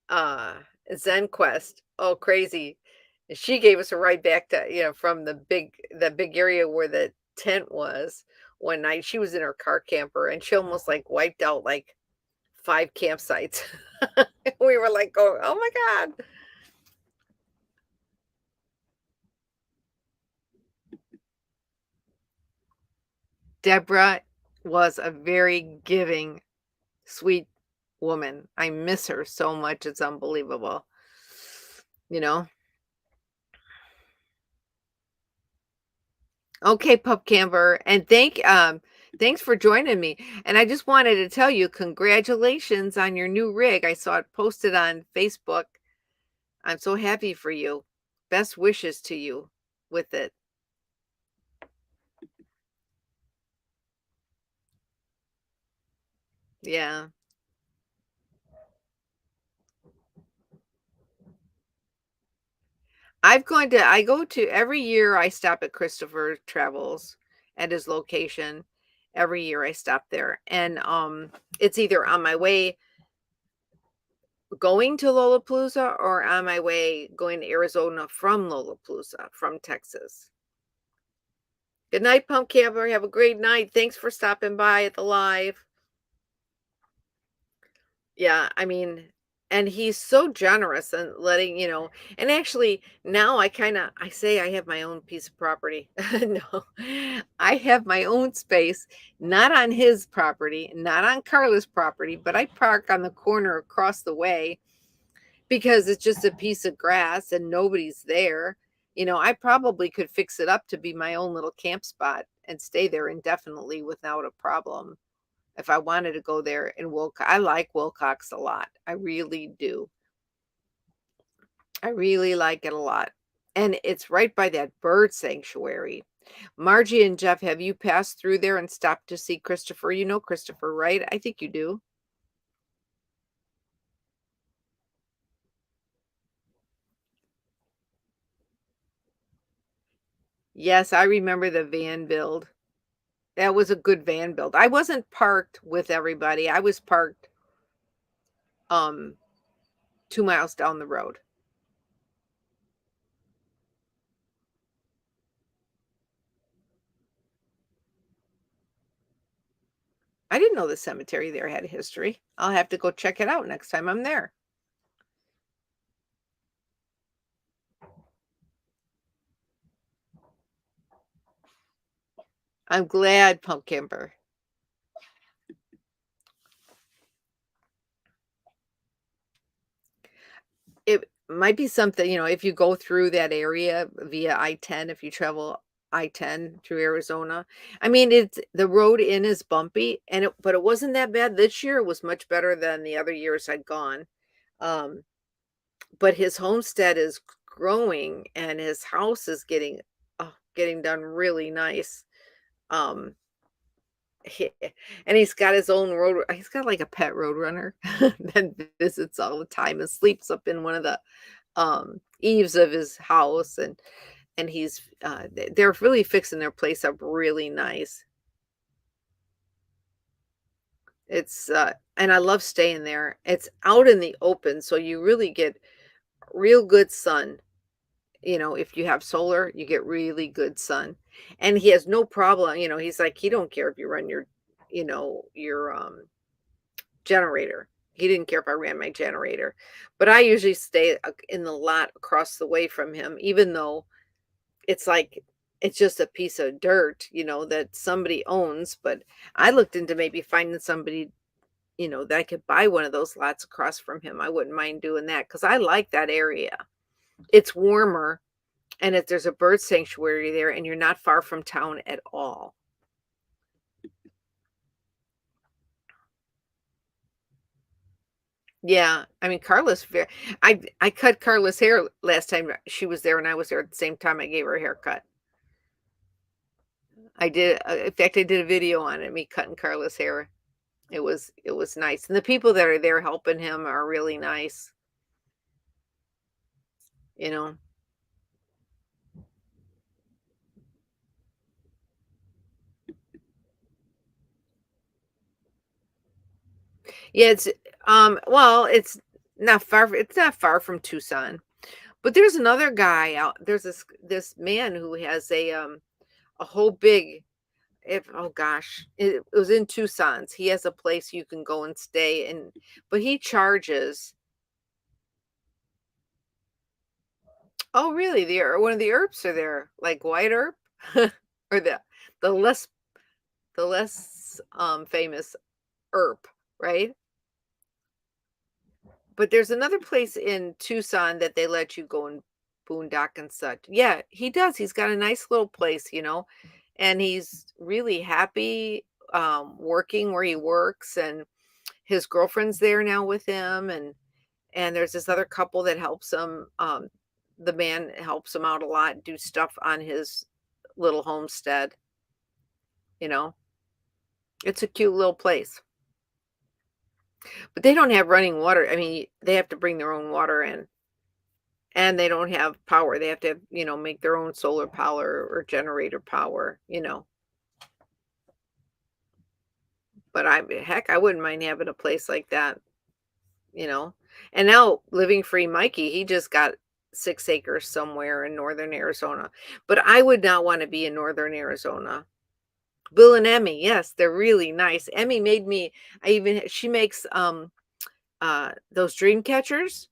uh Zen Quest. Oh, crazy. She gave us a ride back to, from the big area where the tent was one night. She was in her car camper and she almost like wiped out like 5 campsites. We were like going, "Oh my god." Deborah was a very giving, sweet woman. I miss her so much, it's unbelievable. you know? Okay, Pup Camper, and thanks for joining me. And I just wanted to tell you congratulations on your new rig. I saw it posted on Facebook. I'm so happy for you. Best wishes to you with it. Yeah. I go to every year I stop at Christopher Travels at his location. Every year I stop there. And it's either on my way going to Lollapalooza or on my way going to Arizona from Lollapalooza from Texas. Good night, Pump Camper. Have a great night. Thanks for stopping by at the live. Yeah, I mean, and he's so generous and letting, and actually now I say I have my own piece of property. No. I have my own space, not on his property, not on Carla's property, but I park on the corner across the way because it's just a piece of grass and nobody's there. I probably could fix it up to be my own little camp spot and stay there indefinitely without a problem if I wanted to go there in Wilcox. I like Wilcox a lot. I really do. I really like it a lot. And it's right by that bird sanctuary. Margie and Jeff, have you passed through there and stopped to see Christopher? You know Christopher, right? I think you do. Yes, I remember the van build. That was a good van build. I wasn't parked with everybody. I was parked um 2 miles down the road. I didn't know the cemetery there had a history. I'll have to go check it out next time I'm there. I'm glad, Pumpkimper. It might be something, if you go through that area via I-10, if you travel I-10 through Arizona. I mean, it's the road in is bumpy but it wasn't that bad this year. It was much better than the other years I'd gone. Um, but his homestead is growing and his house is getting done really nice. Um, he, and he's got his own road. He's got like a pet road runner that visits all the time and sleeps up in one of the eaves of his house, and they're really fixing their place up really nice. And I love staying there. It's out in the open, so you really get real good sun. If you have solar, you get really good sun. And he has no problem, he's like, he don't care if you run your generator. He didn't care if I ran my generator. But I usually stay in the lot across the way from him, even though it's like it's just a piece of dirt, that somebody owns. But I looked into maybe finding somebody, that I could buy one of those lots across from him. I wouldn't mind doing that because I like that area. It's warmer, and if there's a bird sanctuary there, and you're not far from town at all. Yeah, I mean, I cut Carla's hair last time she was there, and I was there at the same time I gave her a haircut. In fact, I did a video on it, me cutting Carla's hair. It was nice, and the people that are there helping him are really nice, you know? Yeah, well, it's not far from Tucson, but there's another guy out there's this man who has a whole big if oh gosh, it was in Tucson's. He has a place you can go and stay but he charges. Oh, really? One of the herbs are there, like white herb or the less famous herb, right? But there's another place in Tucson that they let you go and boondock and such. Yeah, he does. He's got a nice little place, and he's really happy working where he works, and his girlfriend's there now with him, and there's this other couple that helps him. The man helps him out a lot, do stuff on his little homestead, you know. It's a cute little place. But they don't have running water. I mean, they have to bring their own water in. And they don't have power. They have to, make their own solar power or generator power. But heck, I wouldn't mind having a place like that, you know. And now living free Mikey, he just got 6 acres somewhere in northern Arizona. But I would not want to be in northern Arizona. Bill and Emmy, yes, they're really nice. Emmy made me, she makes those dream catchers.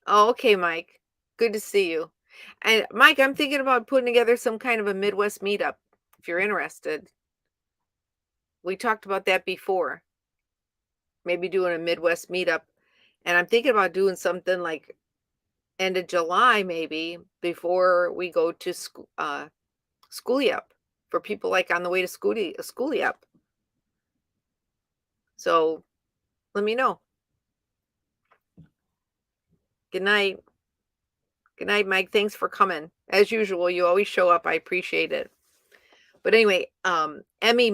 Oh, okay, Mike. Good to see you. And Mike, I'm thinking about putting together some kind of a Midwest meetup if you're interested. We talked about that before. Maybe doing a Midwest meetup. And I'm thinking about doing something like end of July, maybe before we go to schoolie up for people like on the way to schoolie up. So let me know. Good night. Good night, Mike. Thanks for coming. As usual, you always show up. I appreciate it. But anyway, Emmy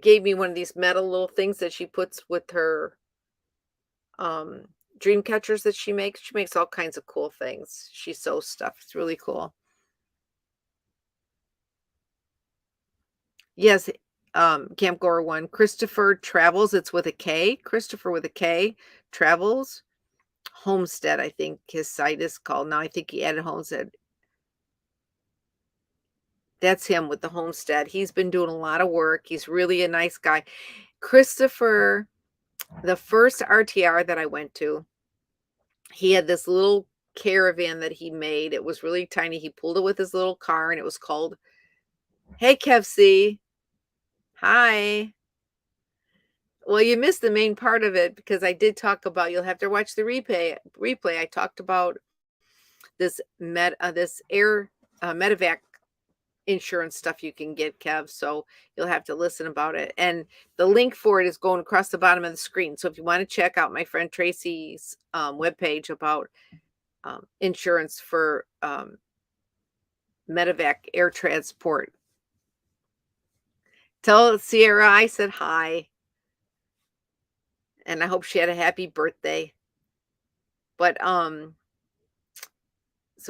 gave me one of these metal little things that she puts with her um dream catchers that she makes. She makes all kinds of cool things. She sews stuff. It's really cool. Yes, Camp Gore one. Christopher Travels. It's with a K. Christopher with a K. Travels. Homestead, I think his site is called. Now I think he added Homestead. That's him with the homestead. He's been doing a lot of work. He's really a nice guy. Christopher, the first RTR that I went to, he had this little caravan that he made. It was really tiny. He pulled it with his little car and it was called Hey Kevsey. Hi. Well, you missed the main part of it because I did talk about, you'll have to watch the replay. I talked about this air Medivac insurance stuff you can get, Kev. So you'll have to listen about it. And the link for it is going across the bottom of the screen. So if you want to check out my friend Tracy's webpage about insurance for Medivac air transport, tell Sierra I said hi. And I hope she had a happy birthday. But so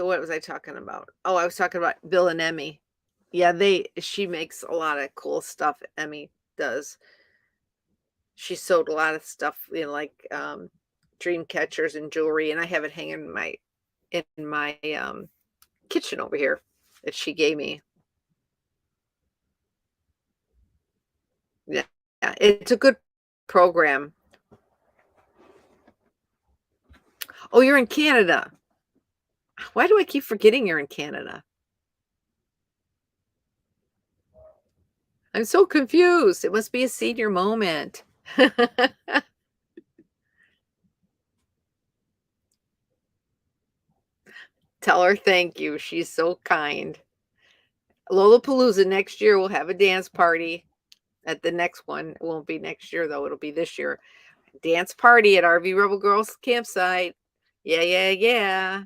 what was I talking about? Oh, I was talking about Bill and Emmy. Yeah, she makes a lot of cool stuff. Emmy does. She sewed a lot of stuff, like dream catchers and jewelry, and I have it hanging in my kitchen over here that she gave me. Yeah, it's a good program. Oh, you're in Canada. Why do I keep forgetting you're in Canada? I'm so confused. It must be a senior moment. Tell her thank you. She's so kind. Lollapalooza next year, we'll have a dance party. At the next one, it won't be next year though. It'll be this year. Dance party at RV Rebel Girls campsite. Yeah, yeah, yeah.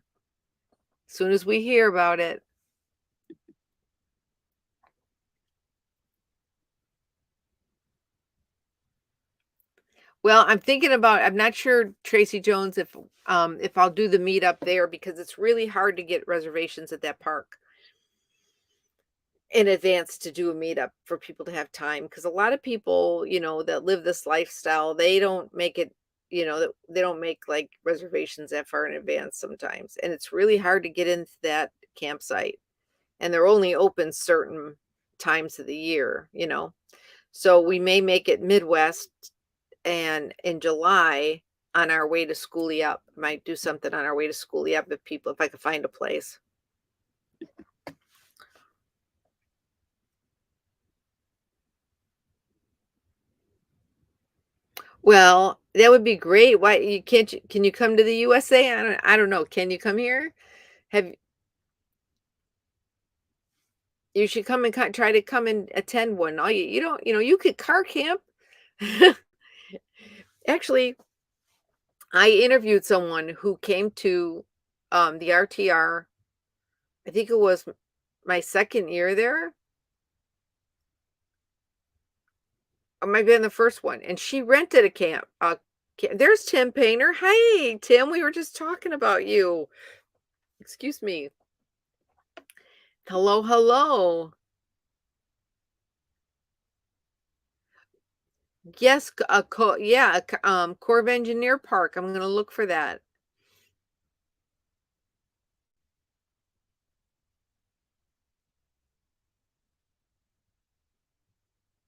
As soon as we hear about it. Well, I'm not sure, Tracy Jones, if I'll do the meetup there because it's really hard to get reservations at that park in advance to do a meetup for people to have time, because a lot of people, that live this lifestyle, they don't make it, they don't make like reservations that far in advance sometimes, and it's really hard to get into that campsite, and they're only open certain times of the year. So we may make it Midwest, and in July on our way to Schoolie Up, might do something on our way to Schoolie Up if I could find a place. Well, that would be great. Why you can't you can you come to the USA? I don't know. Can you come here? Have You should come and try to come and attend one. All you don't you could car camp. Actually, I interviewed someone who came to the RTR. I think it was my second year there. Or might have been the first one, and she rented a camp. There's Tim Painter. Hey, Tim, we were just talking about you. Excuse me. Hello, hello. Yes, yeah, Corps of Engineer Park. I'm gonna look for that.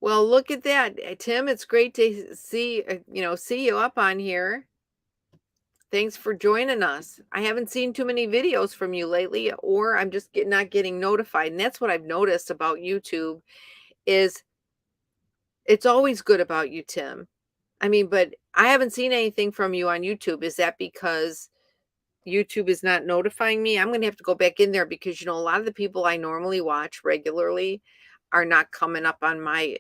Well, look at that, Tim. It's great to see you up on here. Thanks for joining us. I haven't seen too many videos from you lately, or I'm just not getting notified. And that's what I've noticed about YouTube is it's always good about you, Tim. I mean, but I haven't seen anything from you on YouTube. Is that because YouTube is not notifying me? I'm gonna have to go back in there because a lot of the people I normally watch regularly are not coming up on my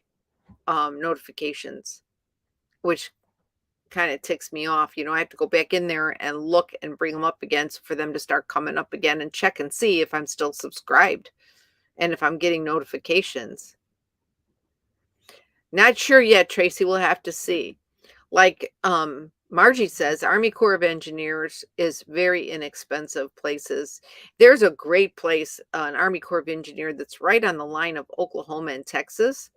notifications, which kind of ticks me off. I have to go back in there and look and bring them up again for them to start coming up again and check and see if I'm still subscribed and if I'm getting notifications. Not sure yet, Tracy. We'll have to see. Like Margie says, Army Corps of Engineers is very inexpensive places. There's a great place, an Army Corps of Engineer that's right on the line of Oklahoma and Texas.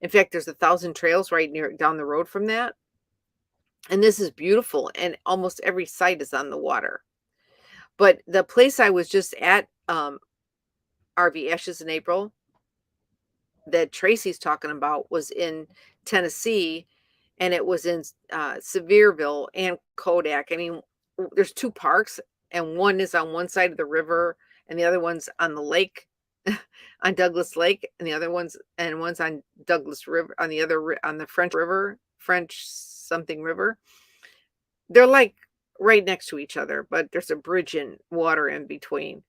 In fact, there's 1,000 trails right near down the road from that. And this is beautiful, and almost every site is on the water. But the place I was just at, RV Ashes in April, that Tracy's talking about was in Tennessee, and it was in Sevierville and Kodak. I mean, there's two parks, and one is on one side of the river, and the other one's on the lake, on Douglas Lake, and one's on Douglas River on the other on the French River, French something river. They're like right next to each other, but there's a bridge and water in between.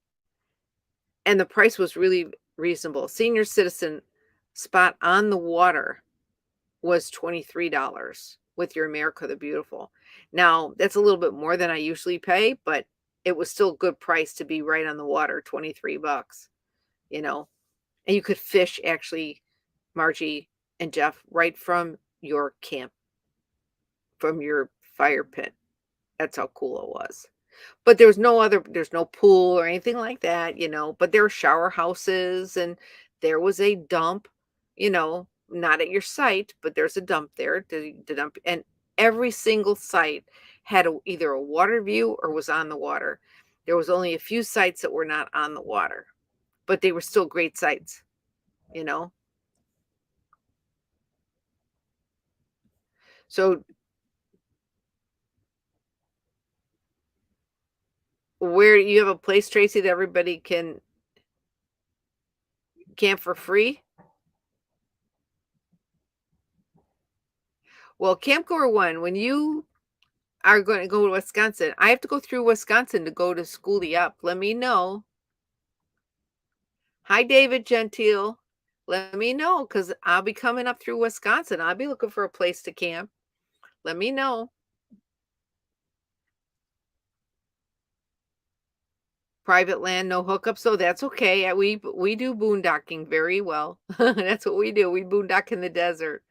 And the price was really reasonable. Senior citizen spot on the water was $23 with your America the Beautiful. Now, that's a little bit more than I usually pay, but it was still a good price to be right on the water, 23 bucks, you know. And you could fish actually, Margie and Jeff, right from your camp, from your fire pit. That's how cool it was. But there's no pool or anything like that, but there were shower houses and there was a dump, not at your site, but there's a dump there to dump. And every single site had either a water view or was on the water. There was only a few sites that were not on the water, but they were still great sites, you know. So where you have a place, Tracy, that everybody can camp for free? Well, Camp Goer One, when you are going to go to Wisconsin. I have to go through Wisconsin to go to Schoolie Up. Let me know. Hi, David Gentile. Let me know because I'll be coming up through Wisconsin. I'll be looking for a place to camp. Let me know. Private land, no hookups, so that's okay. We do boondocking very well. That's what we do. We boondock in the desert.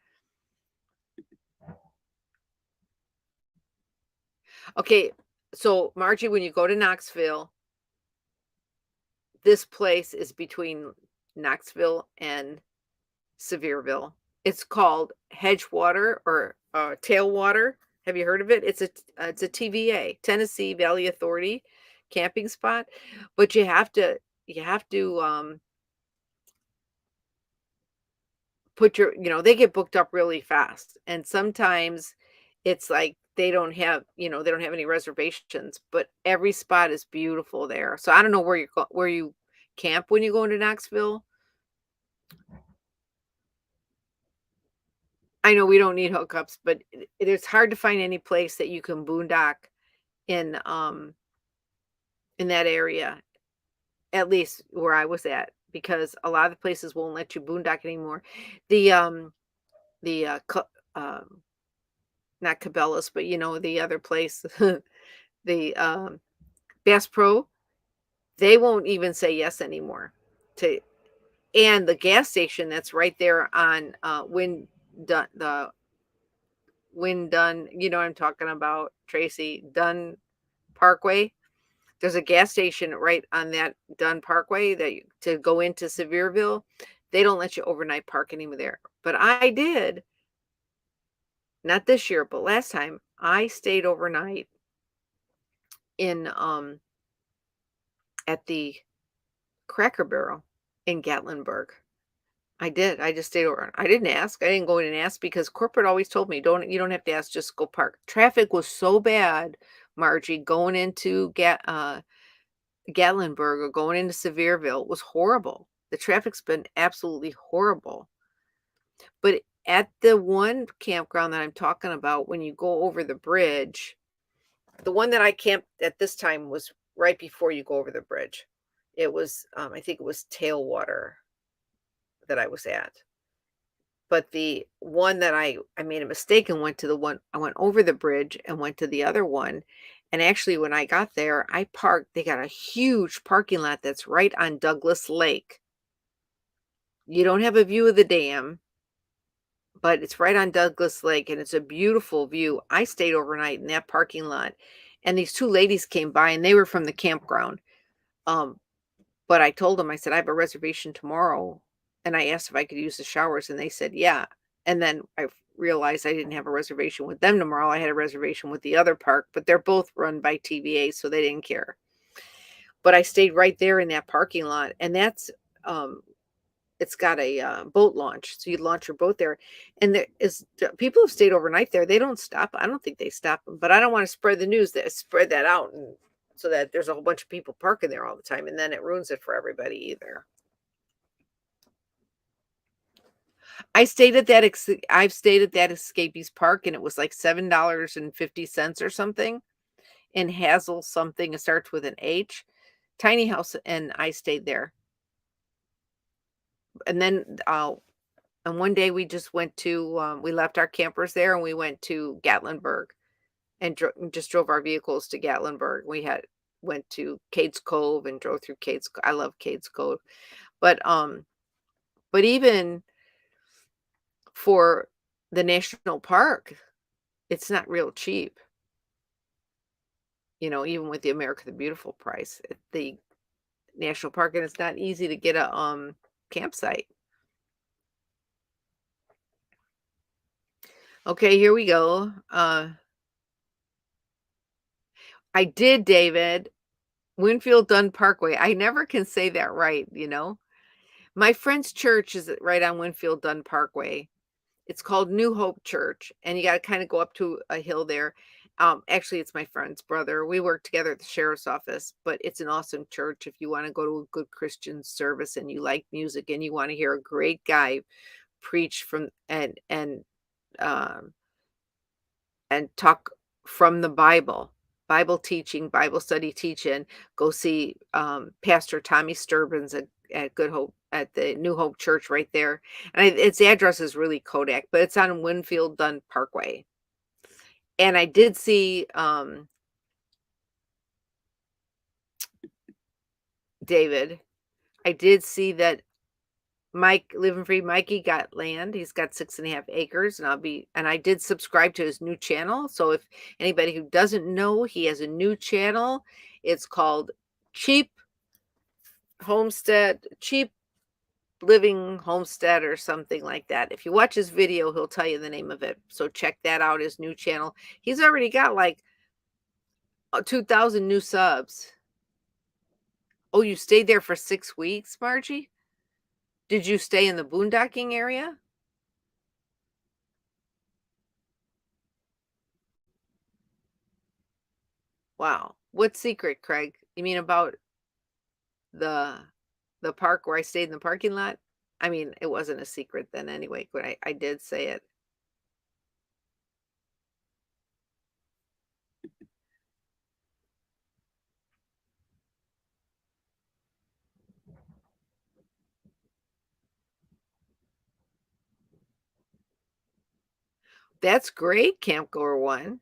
Okay, so Margie, when you go to Knoxville, this place is between Knoxville and Sevierville. It's called Hedgewater or Tailwater. Have you heard of it? It's a TVA, Tennessee Valley Authority camping spot, but you have to put they get booked up really fast, and sometimes it's like they don't have any reservations, but every spot is beautiful there. So I don't know where you camp when you go into Knoxville. I know we don't need hookups, but it's hard to find any place that you can boondock in, in that area, at least where I was at, because a lot of the places won't let you boondock anymore. The, the, co not Cabela's, but, the other place, the, Bass Pro, they won't even say yes anymore to and the gas station that's right there on, Dunn, you know what I'm talking about, Tracy, Dunn Parkway. There's a gas station right on that Dunn Parkway that to go into Sevierville. They don't let you overnight park anymore there. But I did, not this year, but last time I stayed overnight in at the Cracker Barrel in Gatlinburg. I did. I just stayed over. I didn't ask. I didn't go in and ask because corporate always told me, you don't have to ask, just go park. Traffic was so bad, Margie, going into Gatlinburg or going into Sevierville was horrible. The traffic's been absolutely horrible. But at the one campground that I'm talking about, when you go over the bridge, the one that I camped at this time was right before you go over the bridge. It was, I think it was Tailwater that I was at. But the one that I made a mistake and went to the one I went over the bridge and went to the other one, and actually, when I got there, I parked they got a huge parking lot that's right on Douglas Lake. You don't have a view of the dam, but it's right on Douglas Lake, and it's a beautiful view. I stayed overnight in that parking lot, and these 2 ladies came by, and they were from the campground. Um, but I told them, I said, "I have a reservation tomorrow," and I asked if I could use the showers, and they said, "Yeah." And then I realized I didn't have a reservation with them tomorrow. I had a reservation with the other park, but they're both run by TVA, so they didn't care. But I stayed right there in that parking lot, and um, it's got a, boat launch, so you launch your boat there, and there is people have stayed overnight there. They don't stop. I don't think they stop, but I don't wanna spread the news that spread that out and so that there's a whole bunch of people parking there all the time, and then it ruins it for everybody either. I've stayed at that Escapees Park, and it was like $7.50 or something in Hazel something, it starts with an H, tiny house, and I stayed there. And then, and one day we just went to, we left our campers there and we went to Gatlinburg and just drove our vehicles to Gatlinburg. We had went to Cades Cove and drove through I love Cades Cove. But, but even for the national park, it's not real cheap, even with the America the Beautiful price at the national park, and it's not easy to get a, campsite. Okay, here we go. I did, David. Winfield Dunn Parkway. I never can say that right. My friend's church is right on Winfield Dunn Parkway. It's called New Hope Church, and you gotta kinda go up to a hill there. Actually, it's my friend's brother. We work together at the sheriff's office, but it's an awesome church if you wanna go to a good Christian service and you like music and you wanna hear a great guy preach from um, and talk from the Bible teaching, Bible study teaching. Go see, Pastor Tommy Sturbins at Good Hope at the New Hope Church right there, and its address is really Kodak, but it's on Winfield Dunn Parkway. And I did see, David, I did see that Mike Living Free Mikey got land. He's got 6.5 acres, and I did subscribe to his new channel. So if anybody who doesn't know, he has a new channel. It's called Cheap Cheap Living Homestead or something like that. If you watch his video, he'll tell you the name of it. So check that out, his new channel. He's already got like 2,000 new subs. Oh, you stayed there for 6 weeks, Margie? Did you stay in the boondocking area? Wow. What secret, Craig? You mean about the the park where I stayed in the parking lot? I mean, it wasn't a secret then anyway, but I did say it. That's great, Camp Gore One.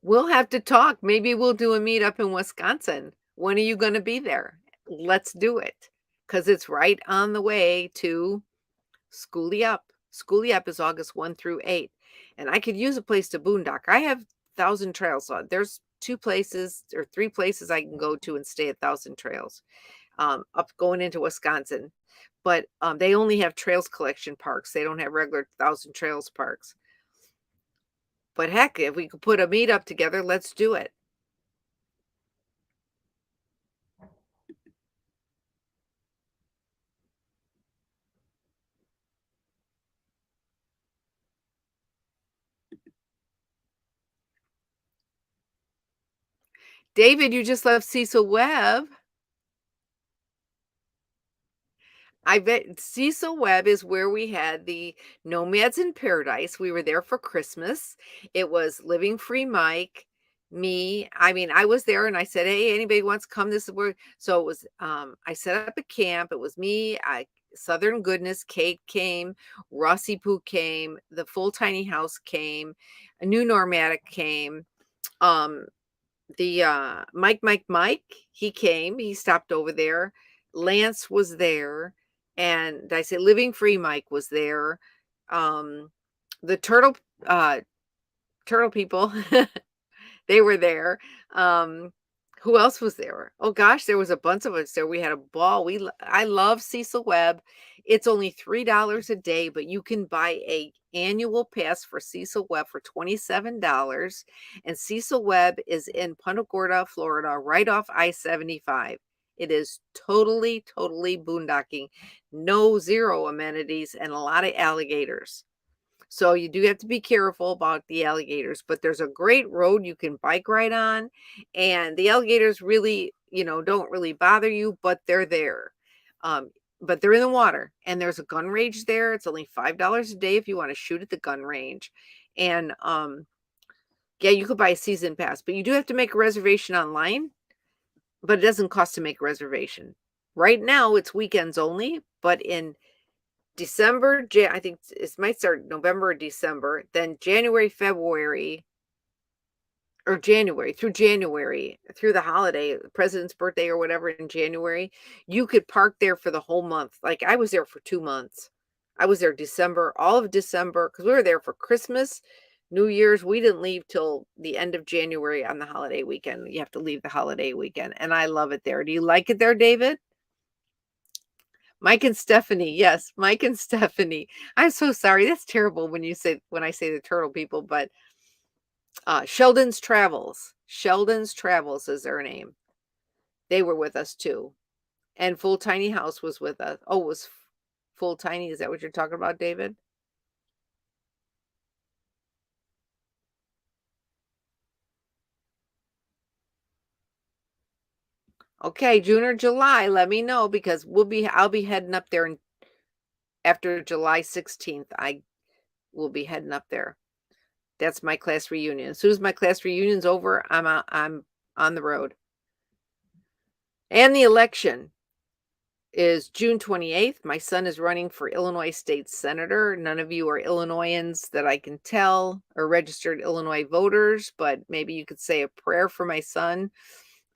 We'll have to talk. Maybe we'll do a meetup in Wisconsin. When are you gonna be there? Let's do it, cause it's right on the way to Schoolie Up. Schoolie Up is August 1 through 8, and I could use a place to boondock. I have Thousand Trails, so there's 2 places or 3 places I can go to and stay at Thousand Trails, up going into Wisconsin, but, they only have trails collection parks. They don't have regular Thousand Trails parks. But heck, if we could put a meetup together, let's do it. David, you just left Cecil Webb. I bet Cecil Webb is where we had the Nomads in Paradise. We were there for Christmas. It was Living Free Mike, me. I mean, I was there and I said, "Hey, anybody wants to come? This is where." So it was. I set up a camp. It was me. Southern Goodness, Kate came, Rossi Poo came, the Full Tiny House came, a new Normatic came. Um, the, Mike, he came, he stopped over there. Lance was there, and I say Living Free Mike was there. Um, the uh, turtle people, they were there. Um, who else was there? Oh gosh, there was a bunch of us there. We had a ball. I love Cecil Webb. It's only $3 a day, but you can buy a annual pass for Cecil Webb for $27. And Cecil Webb is in Punta Gorda, Florida, right off I-75. It is totally, totally boondocking. No zero amenities and a lot of alligators. So you do have to be careful about the alligators, but there's a great road you can bike ride on, and the alligators really, don't really bother you, but they're there. But they're in the water, and there's a gun range there. It's only $5 a day if you want to shoot at the gun range. And yeah, you could buy a season pass, but you do have to make a reservation online, but it doesn't cost to make a reservation. Right now, it's weekends only, but in I think it might start November or December, then January, February, or January, through the holiday, President's birthday or whatever in January, you could park there for the whole month. Like I was there for 2 months. I was there December, all of December, because we were there for Christmas, New Year's. We didn't leave till the end of January on the holiday weekend. You have to leave the holiday weekend, and I love it there. Do you like it there, David? Mike and Stephanie, yes, Mike and Stephanie. I'm so sorry, that's terrible when I say the turtle people, but, Sheldon's Travels is their name. They were with us too, and Full Tiny House was with us. Oh, it was Full Tiny, is that what you're talking about, David? Okay, June or July, let me know because I'll be heading up there after July 16th. I will be heading up there. That's my class reunion. As soon as my class reunion's over, I'm on the road. And the election is June 28th. My son is running for Illinois State Senator. None of you are Illinoisans that I can tell or registered Illinois voters, but maybe you could say a prayer for my son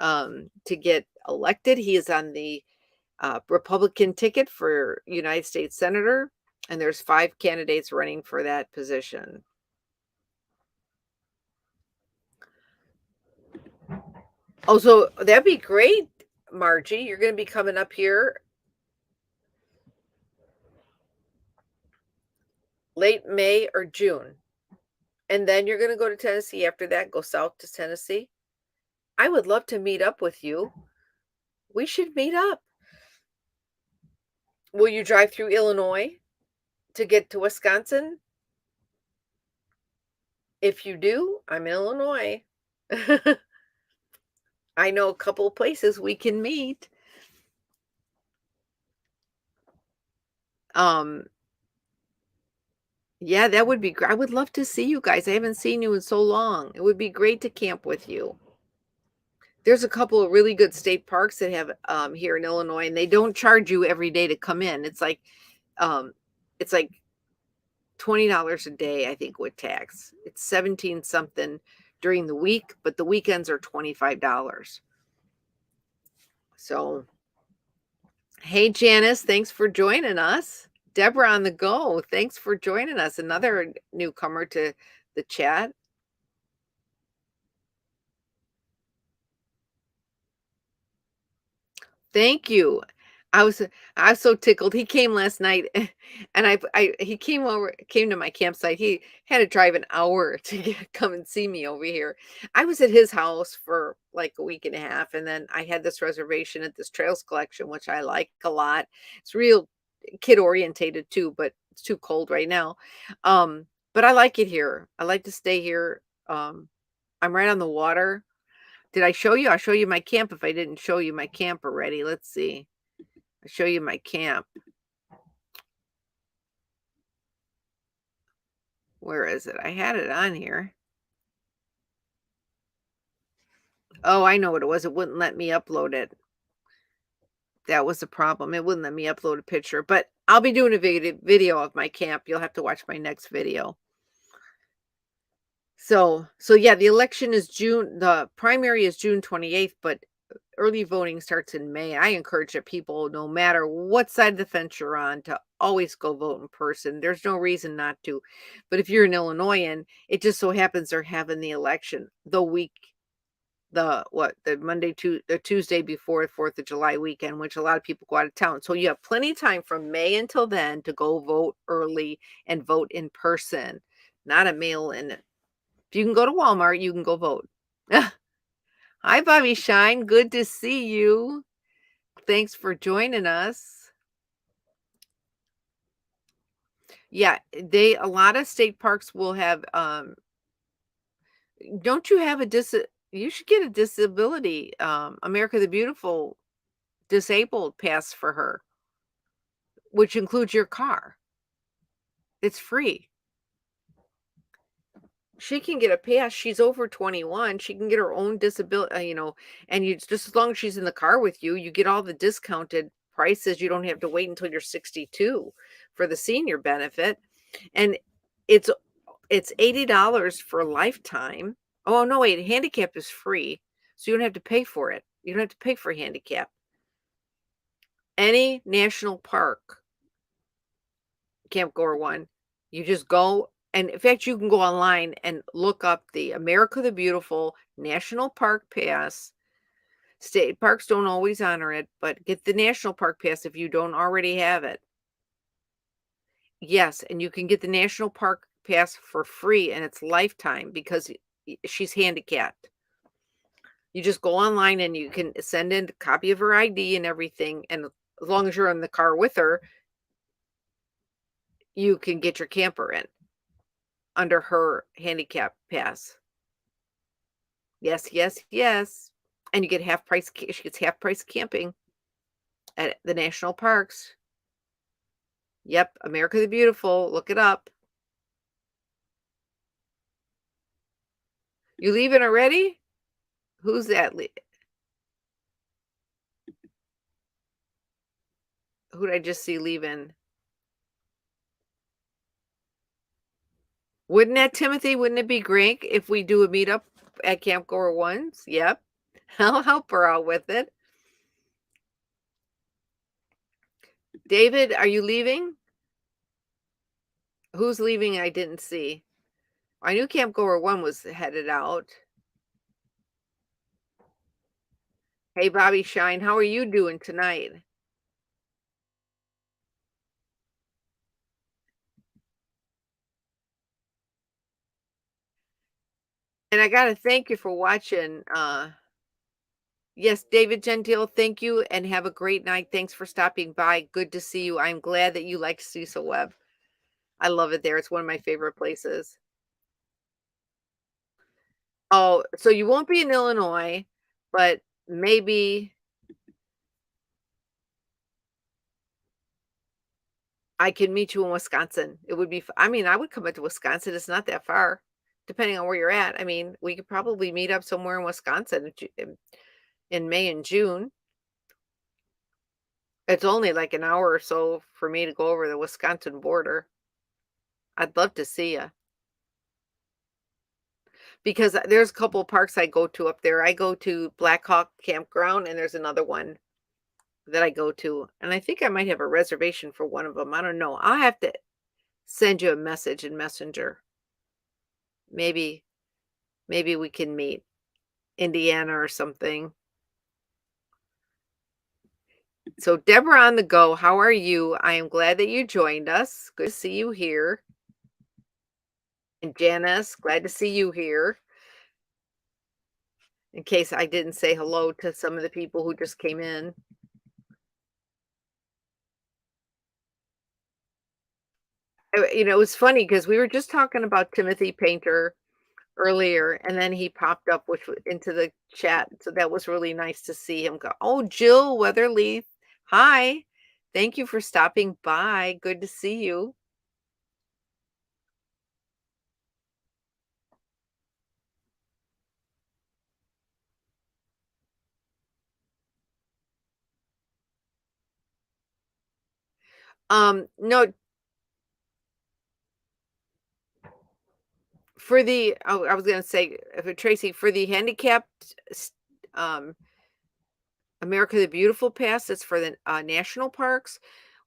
to get elected. He is on the Republican ticket for United States Senator, and there's 5 candidates running for that position. Oh, so that'd be great, Margie. You're going to be coming up here late May or June. And then you're going to go to Tennessee after that, go south to Tennessee. I would love to meet up with you. We should meet up. Will you drive through Illinois to get to Wisconsin? If you do, I'm in Illinois. I know a couple of places we can meet. Um, yeah, that would be great. I would love to see you guys. I haven't seen you in so long. It would be great to camp with you. There's a couple of really good state parks that have here in Illinois, and they don't charge you every day to come in. Um, it's like $20 a day, I think, with tax. It's 17 something during the week, but the weekends are $25. So, hey, Janice, thanks for joining us. Deborah on the go, thanks for joining us. Another newcomer to the chat. Thank you. I was I was so tickled. He came last night and I he came to my campsite. He had to drive an hour to come and see me over here. I was at his house for like a week and a half, and then I had this reservation at this trails collection, which I like a lot. It's real kid orientated too, but it's too cold right now. But I like it here. I like to stay here. I'm right on the water. Did I show you? I'll show you my camp if I didn't show you my camp already. Let's see. I'll show you my camp. Where is it? I had it on here. Oh, I know what it was. It wouldn't let me upload it. That was the problem. It wouldn't let me upload a picture, but I'll be doing a video of my camp. You'll have to watch my next video. So yeah, the election is the primary is June 28th, but early voting starts in May. I encourage that people, no matter what side of the fence you're on, to always go vote in person. There's no reason not to. But if you're an Illinoisan, it just so happens they're having the election the Tuesday before the 4th of July weekend, which a lot of people go out of town. So you have plenty of time from May until then to go vote early and vote in person, not a mail in. If you can go to Walmart, you can go vote. Hi, Bobby Shine. Good to see you. Thanks for joining us. Yeah, a lot of state parks will have don't you have you should get a disability America the Beautiful disabled pass for her, which includes your car. It's free. She can get a pass. She's over 21. She can get her own disability, and you just as long as she's in the car with you, you get all the discounted prices. You don't have to wait until you're 62 for the senior benefit. And it's it's $80 for a lifetime. Oh no, wait, handicap is free. So you don't have to pay for it. You don't have to pay for handicap. Any national park, Camp Gore one, you just go, and in fact, you can go online and look up the America the Beautiful National Park Pass. State parks don't always honor it, but get the National Park Pass if you don't already have it. Yes, and you can get the National Park Pass for free, and it's lifetime because she's handicapped. You just go online and you can send in a copy of her ID and everything, and as long as you're in the car with her, you can get your camper in under her handicap pass. Yes, yes, yes. And you get half price. She gets half price camping at the national parks. Yep, America the Beautiful. Look it up. You leaving already? Who's that? Who did I just see leaving? Wouldn't that, Timothy? Wouldn't it be great if we do a meetup at Camp Gore once? Yep. I'll help her out with it. David, are you leaving? Who's leaving? I didn't see. I knew Camp Goer 1 was headed out. Hey, Bobby Shine, how are you doing tonight? And I gotta thank you for watching. Yes, David Gentile, thank you and have a great night. Thanks for stopping by. Good to see you. I'm glad that you like Cecil Webb. I love it there. It's one of my favorite places. Oh, so you won't be in Illinois, but maybe I can meet you in Wisconsin. It would be I mean, I would come into Wisconsin, it's not that far, depending on where you're at. I mean, we could probably meet up somewhere in Wisconsin in May and June. It's only like an hour or so for me to go over the Wisconsin border. I'd love to see you because there's a couple of parks I go to up there. I go to Black Hawk Campground, and there's another one that I go to, and I think I might have a reservation for one of them. I don't know. I'll have to send you a message in Messenger. Maybe maybe we can meet. Indiana or something. So Deborah on the go, how are you? I am glad that you joined us. Good to see you here. And Janice, glad to see you here. In case I didn't say hello to some of the people who just came in. It was funny because we were just talking about Timothy Painter earlier, and then he popped up into the chat. So that was really nice to see him go. Oh, Jill Weatherly. Hi. Thank you for stopping by. Good to see you. No, for the oh, I was gonna say, for Tracy, for the handicapped, um, America the Beautiful pass, it's for the, national parks.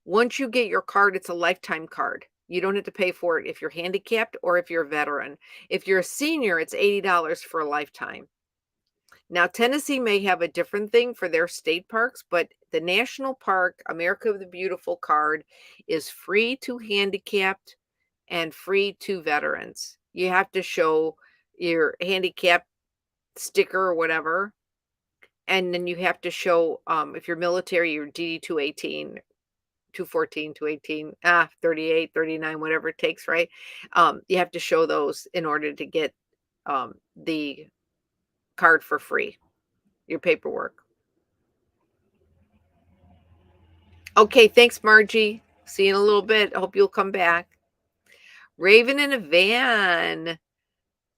Once you get your card, it's a lifetime card. You don't have to pay for it if you're handicapped or if you're a veteran. If you're a senior, it's $80 for a lifetime. Now, Tennessee may have a different thing for their state parks, but the national park, America the Beautiful card is free to handicapped and free to veterans. You have to show your handicap sticker or whatever, and then you have to show, if you're military, your DD 218, 214, 218, 38, 39, whatever it takes, right? You have to show those in order to get the card for free, your paperwork. Okay, thanks, Margie. See you in a little bit. I hope you'll come back. Raven in a van.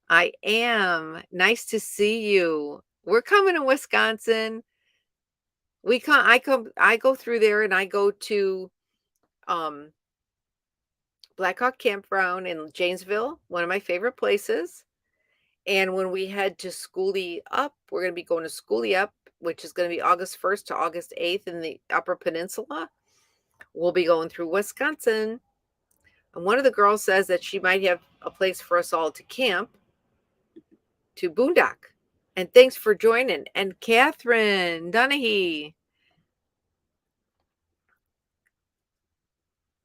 I am. Nice to see you. We're coming to Wisconsin. I go through there and I go to um Black Hawk Campground in Janesville, one of my favorite places. And when we head to Schoolie Up, we're going to be going to Schoolie Up, which is going to be August 1st to August 8th in the Upper Peninsula. We'll be going through Wisconsin. And one of the girls says that she might have a place for us all to camp, to boondock. And thanks for joining. And Catherine Donahue,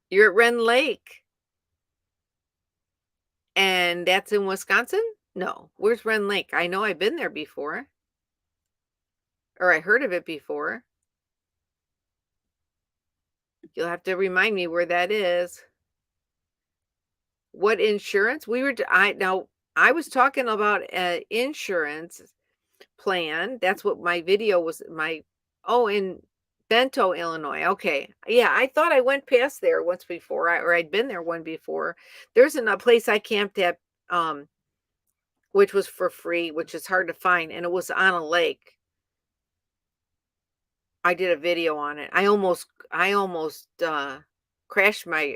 you're at Ren Lake. And that's in Wisconsin? No. Where's Ren Lake? I know I've been there before. Or I heard of it before. You'll have to remind me where that is. What insurance? I was talking about an insurance plan. That's what my video was in Bento, Illinois. Okay. Yeah, I thought I went past there once before, or I'd been there one before. There's a place I camped at, which was for free, which is hard to find, and it was on a lake. I did a video on it. I almost crashed my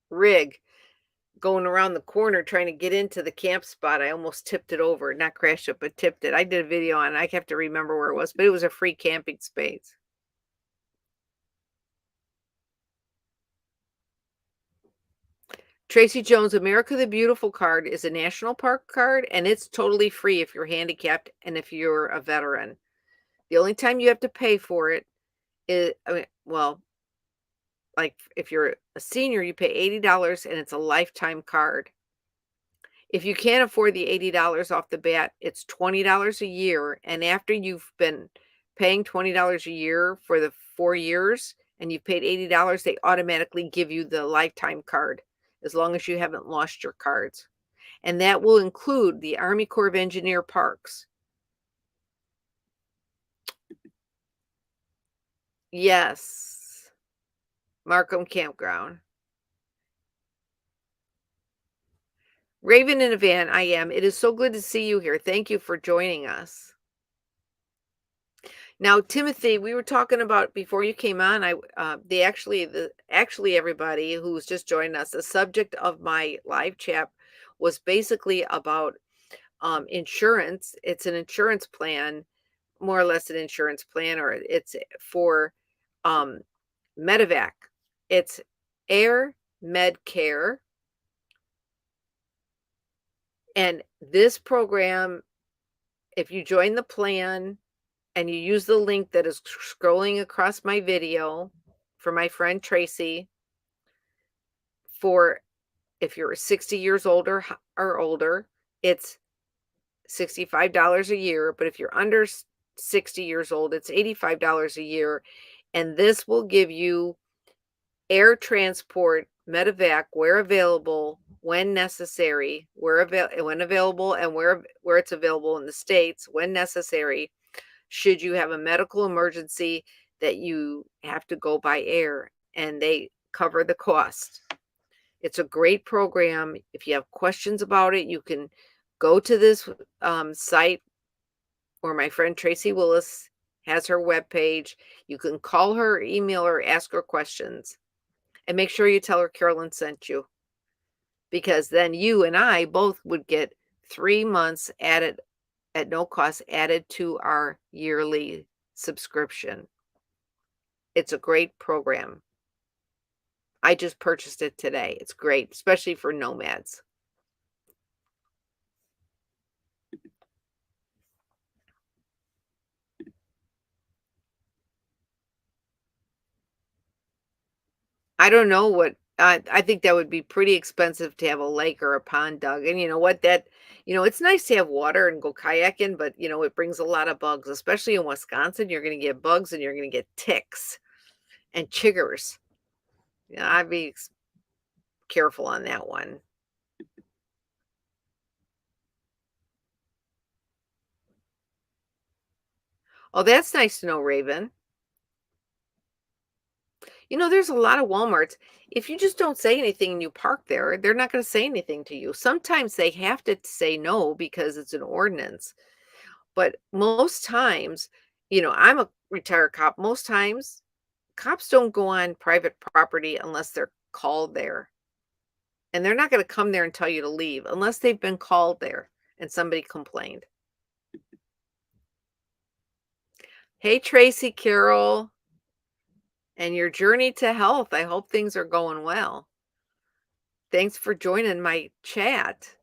rig going around the corner trying to get into the camp spot. I almost tipped it over, not crashed it, but tipped it. I did a video on it. I have to remember where it was, but it was a free camping space. Tracy Jones, America the Beautiful card is a national park card, and it's totally free if you're handicapped and if you're a veteran. The only time you have to pay for it is, like if you're a senior, you pay $80 and it's a lifetime card. If you can't afford the $80 off the bat, it's $20 a year. And after you've been paying $20 a year for the 4 years and you've paid $80, they automatically give you the lifetime card as long as you haven't lost your cards. And that will include the Army Corps of Engineer parks. Yes. Markham Campground. Raven in a van, I am. It is so good to see you here. Thank you for joining us. Now, Timothy, we were talking about before you came on. Actually everybody who's just joined us, the subject of my live chat was basically about insurance. It's an insurance plan, more or less an insurance plan, or it's for um, Medivac. It's Air Medcare, and this program, if you join the plan and you use the link that is scrolling across my video for my friend Tracy, for if you're 60 years or older, it's $65 a year, but if you're under 60 years old, it's $85 a year, and this will give you air transport, Medivac, where available, when necessary, when available, and where it's available in the states when necessary, should you have a medical emergency that you have to go by air, and they cover the cost. It's a great program. If you have questions about it, you can go to this site where my friend Tracy Willis has her webpage. You can call her, email her, ask her questions, and make sure you tell her Carolyn sent you, because then you and I both would get 3 months added at no cost added to our yearly subscription. It's a great program. I just purchased it today. It's great, especially for nomads. I don't know what I think that would be pretty expensive to have a lake or a pond dug. And you know what? It's nice to have water and go kayaking, but it brings a lot of bugs, especially in Wisconsin. You're going to get bugs and you're going to get ticks and chiggers. Yeah, I'd be careful on that one. Oh, that's nice to know, Raven. There's a lot of Walmarts. If you just don't say anything and you park there, they're not going to say anything to you. Sometimes they have to say no because it's an ordinance. But most times, I'm a retired cop. Most times, cops don't go on private property unless they're called there. And they're not going to come there and tell you to leave unless they've been called there and somebody complained. Hey, Tracy, Carol, and your journey to health. I hope things are going well. Thanks for joining my chat.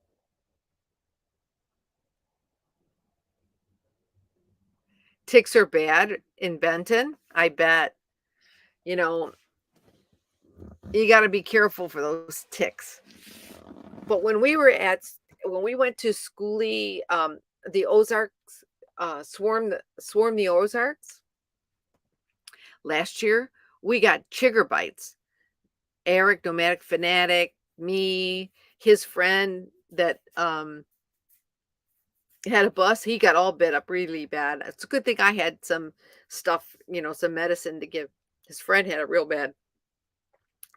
Ticks are bad in Benton, I bet. You know, you gotta be careful for those ticks. But when we went to schoolie, the Ozarks, swarm the Ozarks last year, we got chigger bites. Eric, Nomadic Fanatic, me, his friend that had a bus, he got all bit up really bad. It's a good thing I had some stuff, some medicine to give. His friend had it real bad.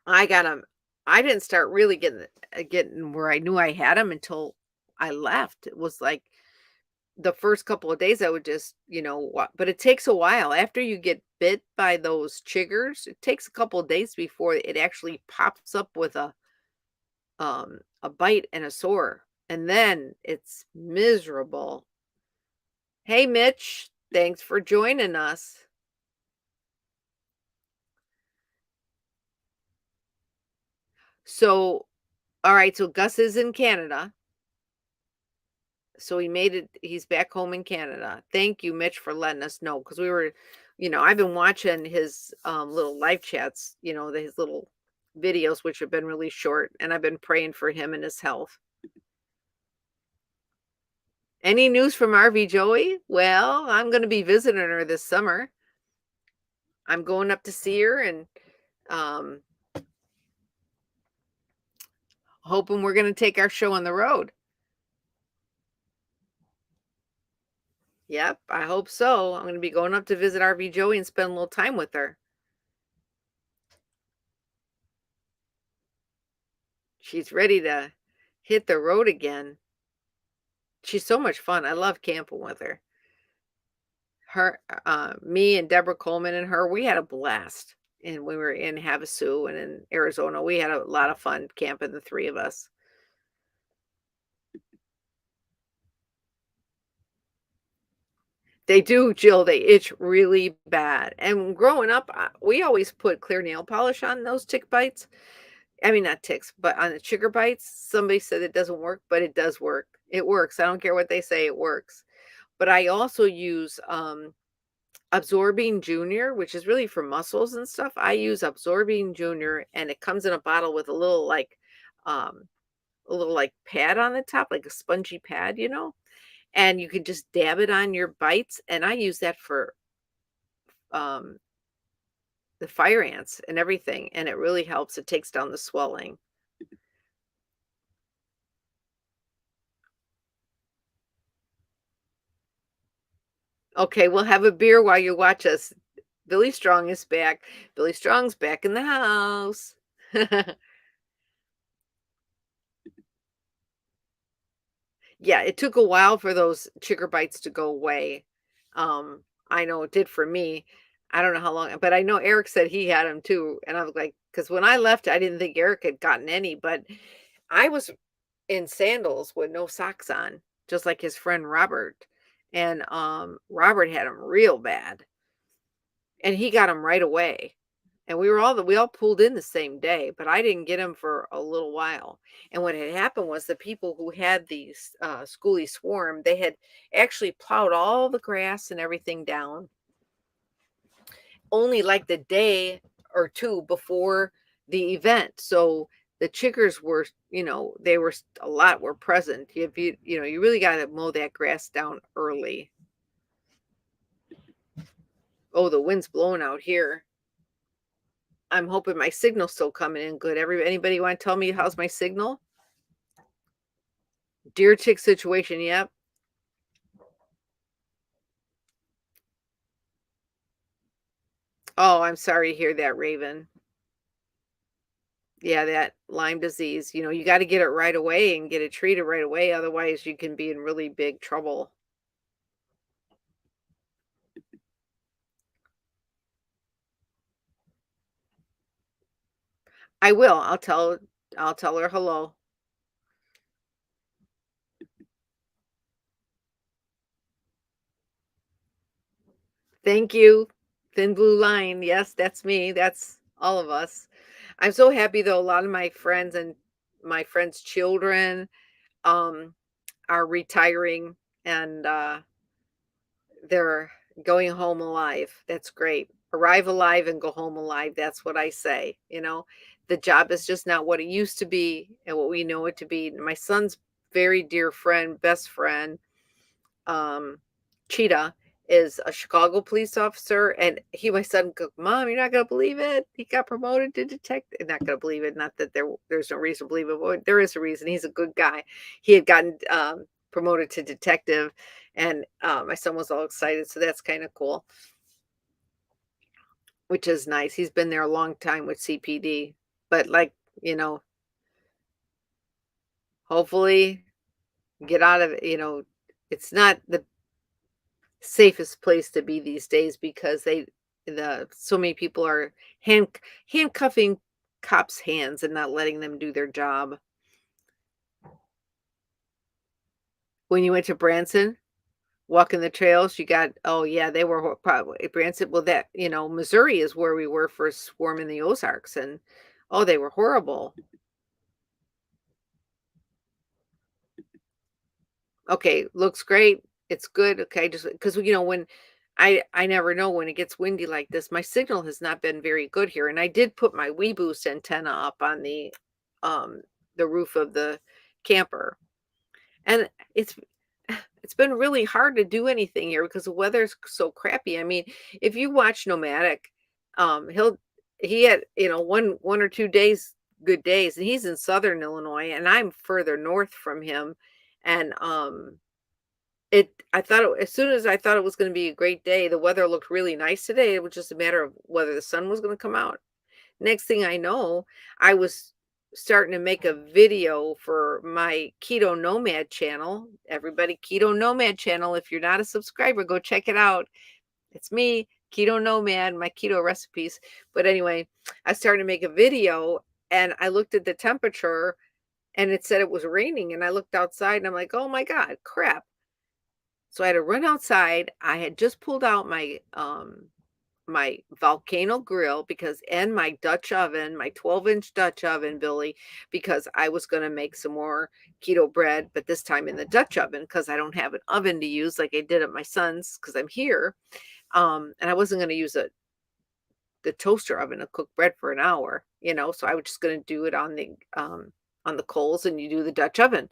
I got him. I didn't start really getting where I knew I had him until I left. It was like the first couple of days I would just, but it takes a while after you get bit by those chiggers. It takes a couple of days before it actually pops up with a bite and a sore, and then it's miserable. Hey, Mitch, thanks for joining us. So, all right, so Gus is in Canada. So he made it, he's back home in Canada. Thank you, Mitch, for letting us know, because I've been watching his little live chats, his little videos, which have been really short, and I've been praying for him and his health. Any news from RV Joey? Well, I'm going to be visiting her this summer. I'm going up to see her, and um, hoping we're going to take our show on the road. Yep, I hope so. I'm going to be going up to visit RV Joey and spend a little time with her. She's ready to hit the road again. She's so much fun. I love camping with her. Her me and Deborah Coleman and her, we had a blast. And we were in Havasu and in Arizona. We had a lot of fun camping, the 3 of us. They do, Jill, they itch really bad. And growing up, we always put clear nail polish on those tick bites. I mean, not ticks, but on the sugar bites. Somebody said it doesn't work, but it does work. It works. I don't care what they say, it works. But I also use Absorbing Junior, which is really for muscles and stuff. I use Absorbing Junior, and it comes in a bottle with um, a little like pad on the top, like a spongy pad, and you can just dab it on your bites. And I use that for um, the fire ants and everything, and it really helps. It takes down the swelling. Okay, we'll have a beer while you watch us. Billy Strong is back. Billy Strong's back in the house. Yeah, it took a while for those chigger bites to go away. I know it did for me. I don't know how long, but I know Eric said he had them too. And I was like, because when I left, I didn't think Eric had gotten any, but I was in sandals with no socks on, just like his friend Robert. And Robert had them real bad, and he got them right away. And we all pulled in the same day, but I didn't get them for a little while. And what had happened was the people who had these schoolie swarm, they had actually plowed all the grass and everything down only like the day or two before the event. So the chickers were, they were a lot were present. You really got to mow that grass down early. Oh, the wind's blowing out here. I'm hoping my signal's still coming in good. Anybody want to tell me how's my signal? Deer tick situation, yep. Oh, I'm sorry to hear that, Raven. Yeah, that Lyme disease, you got to get it right away and get it treated right away. Otherwise, you can be in really big trouble. I will. I'll tell her hello. Thank you. Thin blue line. Yes, that's me. That's all of us. I'm so happy though. A lot of my friends and my friends' children um are retiring, and they're going home alive. That's great. Arrive alive and go home alive. That's what I say. The job is just not what it used to be and what we know it to be. My son's very dear friend, best friend, um, Cheetah, is a Chicago police officer. And my son, go, Mom, you're not going to believe it. He got promoted to detective. Not going to believe it. Not that there's no reason to believe it. But there is a reason. He's a good guy. He had gotten promoted to detective, and my son was all excited. So that's kind of cool, which is nice. He's been there a long time with CPD, but you know, hopefully get out of it. It's not the safest place to be these days because the so many people are handcuffing cops' hands and not letting them do their job. When you went to Branson, walking the trails, you got oh yeah, they were probably Branson. Well, that Missouri is where we were for Swarm in the Ozarks, and oh, they were horrible. Okay, looks great. It's good. Okay, just because when I never know when it gets windy like this. My signal has not been very good here, and I did put my WeBoost antenna up on um the roof of the camper, and it's been really hard to do anything here because the weather's so crappy. I mean, if you watch Nomadic, he had one or 2 days good days, and he's in Southern Illinois, and I'm further north from him, and I thought as soon as I thought it was going to be a great day, the weather looked really nice today. It was just a matter of whether the sun was going to come out. Next thing I know, I was starting to make a video for my Keto Nomad channel. Everybody, Keto Nomad channel. If you're not a subscriber, go check it out. It's me, Keto Nomad, my keto recipes. But anyway, I started to make a video and I looked at the temperature and it said it was raining. And I looked outside and I'm like, oh my God, crap. So I had to run outside. I had just pulled out my volcano grill because and my Dutch oven, my 12-inch Dutch oven, Billy, because I was going to make some more keto bread, but this time in the Dutch oven because I don't have an oven to use like I did at my son's because I'm here. And I wasn't going to use the toaster oven to cook bread for an hour, so I was just going to do it on the coals and you do the Dutch oven.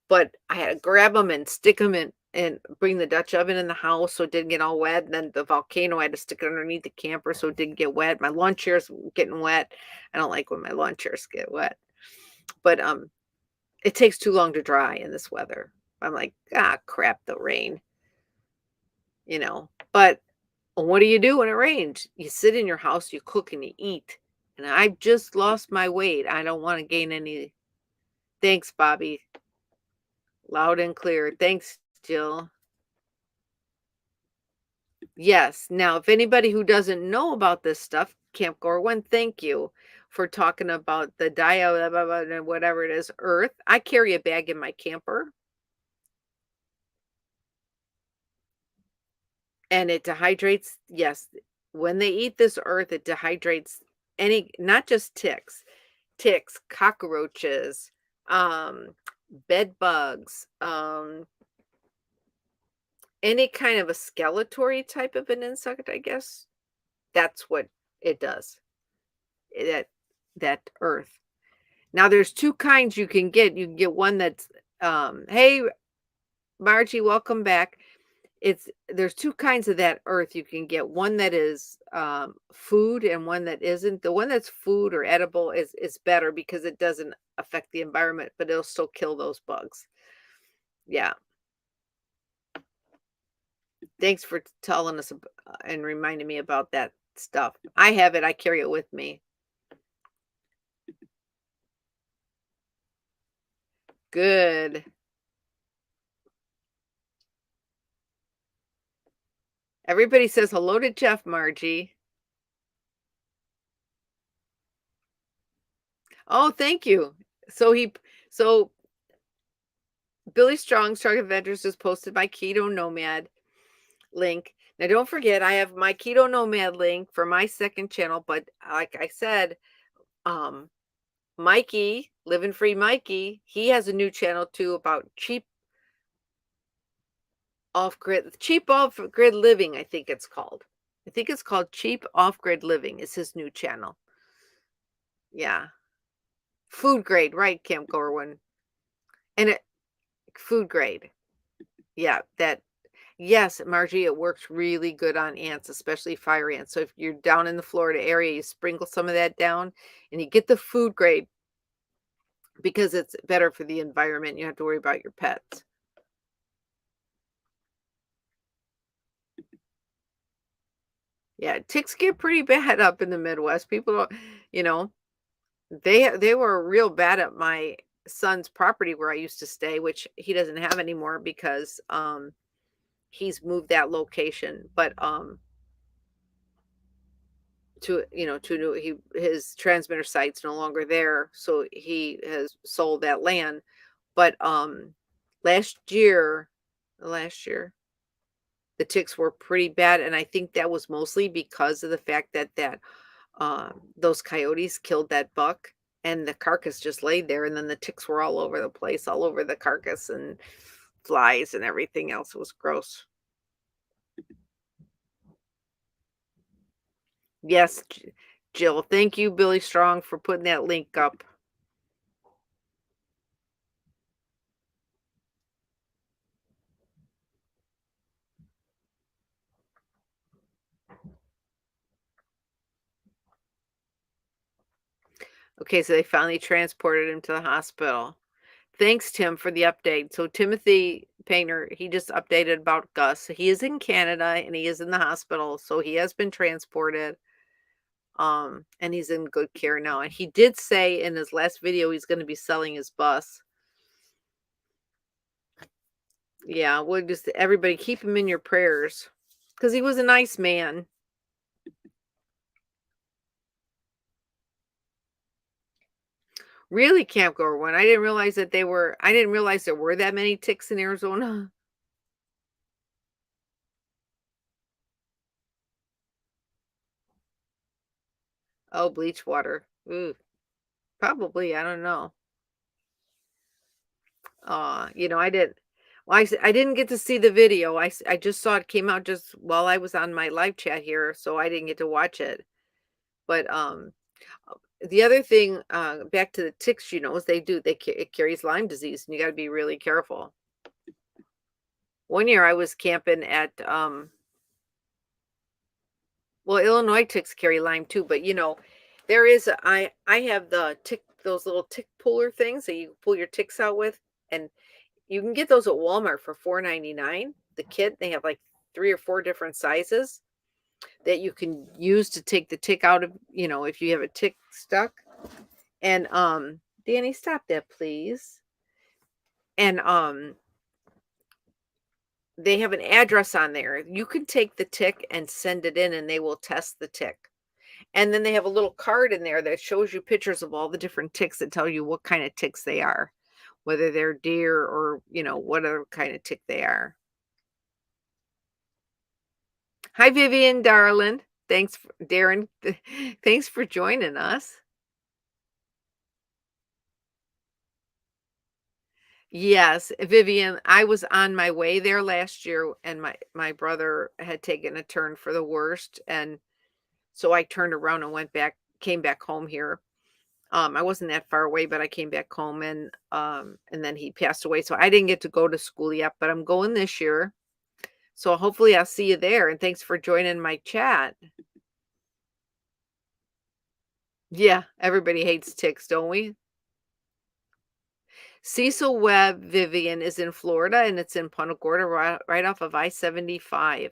But I had to grab them and stick them in and bring the Dutch oven in the house so it didn't get all wet, and then the volcano, I had to stick it underneath the camper so it didn't get wet. My lawn chair's getting wet. I don't like when my lawn chairs get wet. But, it takes too long to dry in this weather. I'm like, "Ah, crap, the rain," But what do you do when it rains? You sit in your house, you cook, and you eat, and I've just lost my weight. I don't wanna gain any. Thanks, Bobby. Loud and clear. Thanks, Jill. Yes. Now, if anybody who doesn't know about this stuff, Camp Gorwin, thank you for talking about the whatever it is, earth. I carry a bag in my camper and it dehydrates. Yes. When they eat this earth, it dehydrates not just ticks, cockroaches, um, bed bugs, any kind of a skeletori type of an insect, I guess. That's what it does. That that earth. Now there's 2 kinds you can get. You can get one that's, hey, Margie, welcome back. There's 2 kinds of that earth you can get. One that is, food and one that isn't. The one that's food or edible is better because it doesn't affect the environment, but it'll still kill those bugs. Yeah. Thanks for telling us and reminding me about that stuff. I have it. I carry it with me. Good. Everybody says hello to Jeff, Margie. Oh, thank you. So so Billy Strong's Truck Adventures just posted my Keto Nomad link. Now, don't forget, I have my Keto Nomad link for my second channel, but like I said, um, Mikey, Living Free Mikey, he has a new channel too about cheap off grid living, I think it's called. I think it's called Cheap Off Grid Living is his new channel. Yeah. Food grade, right, Kim Gorwin. And food grade. Yeah, yes, Margie, it works really good on ants, especially fire ants. So if you're down in the Florida area, you sprinkle some of that down and you get the food grade because it's better for the environment. You don't have to worry about your pets. Yeah, ticks get pretty bad up in the Midwest. People don't, you know, they were real bad at my son's property where I used to stay, which he doesn't have anymore because he's moved that location. But to to new his transmitter site's no longer there, so he has sold that land. But last year last year the ticks were pretty bad, and I think that was mostly because of the fact that those coyotes killed that buck and the carcass just laid there, and then the ticks were all over the place, all over the carcass, and flies and everything else. It was gross. Yes, Jill, thank you, Billy Strong, for putting that link up. Okay, so they finally transported him to the hospital. Thanks, Tim, for the update. So Timothy Painter, he just updated about Gus. He is in Canada and he is in the hospital, so he has been transported. And he's in good care now. And he did say in his last video he's going to be selling his bus. Yeah, we'll just everybody keep him in your prayers. because he was a nice man. Really, campgrower one. I didn't realize there were that many ticks in Arizona. Oh, bleach water. Ooh, probably, I don't know. I did well, I didn't get to see the video. I just saw it came out just while I was on my live chat here, so I didn't get to watch it. But, the other thing, back to the ticks, is it carries Lyme disease, and you gotta be really careful. One year I was camping at, well, Illinois ticks carry Lyme too, but, I have those little tick puller things that you pull your ticks out with, and you can get those at Walmart for 4.99. The kit, they have like 3 or 4 different sizes that you can use to take the tick out of, if you have a tick stuck. And, Danny, stop that, please. And, they have an address on there. You can take the tick and send it in, and they will test the tick. And then they have a little card in there that shows you pictures of all the different ticks that tell you what kind of ticks they are, whether they're deer or, what other kind of tick they are. Hi, Vivian, darling. Darren. Thanks for joining us. Yes, Vivian, I was on my way there last year, and my brother had taken a turn for the worst, and so I turned around and came back home here. I wasn't that far away, but I came back home, and then he passed away, so I didn't get to go to school yet, but I'm going this year. So hopefully I'll see you there, and thanks for joining my chat. Yeah, everybody hates ticks, don't we? Cecil Webb Vivian is in Florida, and it's in Punta Gorda, right off of I-75.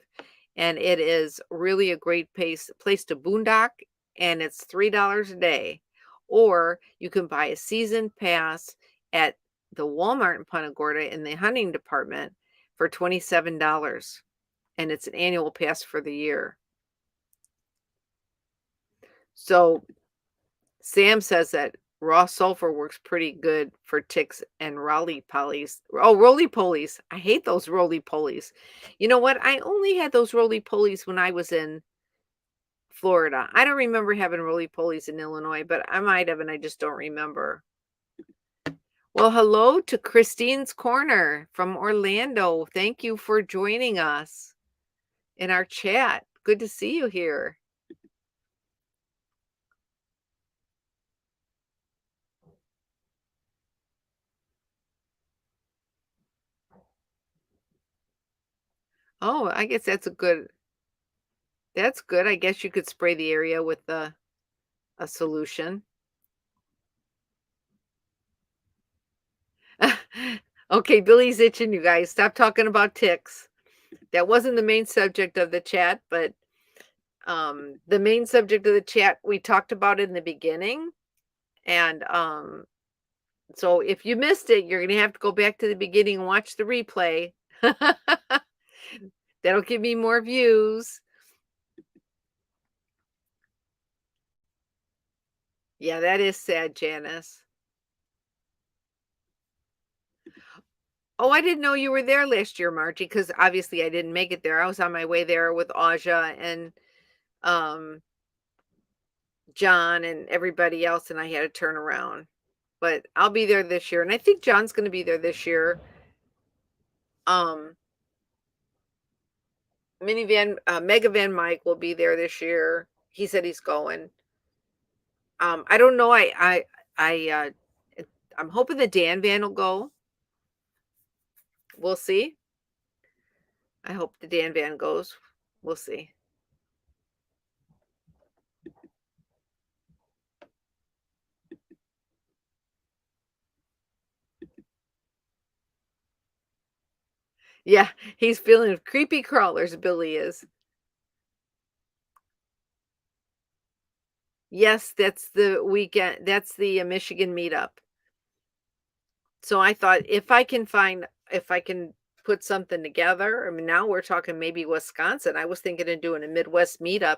And it is really a great place to boondock, and it's $3 a day. Or you can buy a season pass at the Walmart in Punta Gorda in the hunting department for $27. And it's an annual pass for the year. So Sam says that raw sulfur works pretty good for ticks and roly-polies. Oh, roly-polies. I hate those roly-polies. You know what? I only had those roly-polies when I was in Florida. I don't remember having roly-polies in Illinois, but I might have, and I just don't remember. Well, hello to Christine's Corner from Orlando. Thank you for joining us in our chat. Good to see you here. Oh, I guess that's good. I guess you could spray the area with a solution. Okay, Billy's itching, you guys. Stop talking about ticks. That wasn't the main subject of the chat, but the main subject of the chat we talked about in the beginning. And so if you missed it, you're gonna have to go back to the beginning and watch the replay. That'll give me more views. Yeah, that is sad, Janice. Oh, I didn't know you were there last year, Margie, because obviously I didn't make it there. I was on my way there with Aja and um John and everybody else, and I had to turn around. But I'll be there this year, and I think John's gonna be there this year. Um, Megavan Mike will be there this year. He said he's going. I don't know. I'm hoping the Dan van will go. We'll see. I hope the Dan van goes. We'll see. Yeah, he's feeling creepy crawlers, Billy is. Yes, that's the weekend. That's the Michigan meetup. So I thought if I can put something together. I mean, now we're talking maybe Wisconsin. I was thinking of doing a Midwest meetup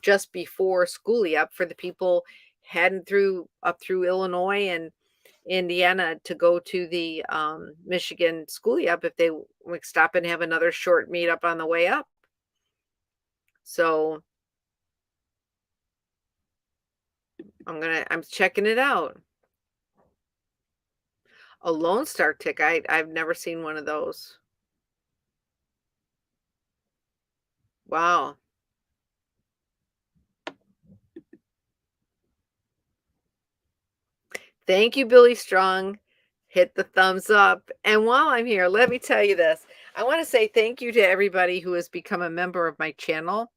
just before schooly up for the people heading through up through Illinois and Indiana to go to the Michigan schooly up if they would stop and have another short meetup on the way up. So I'm checking it out. A Lone Star tick. I've never seen one of those. Wow. Thank you, Billy Strong. Hit the thumbs up. And while I'm here, let me tell you this. I want to say thank you to everybody who has become a member of my channel.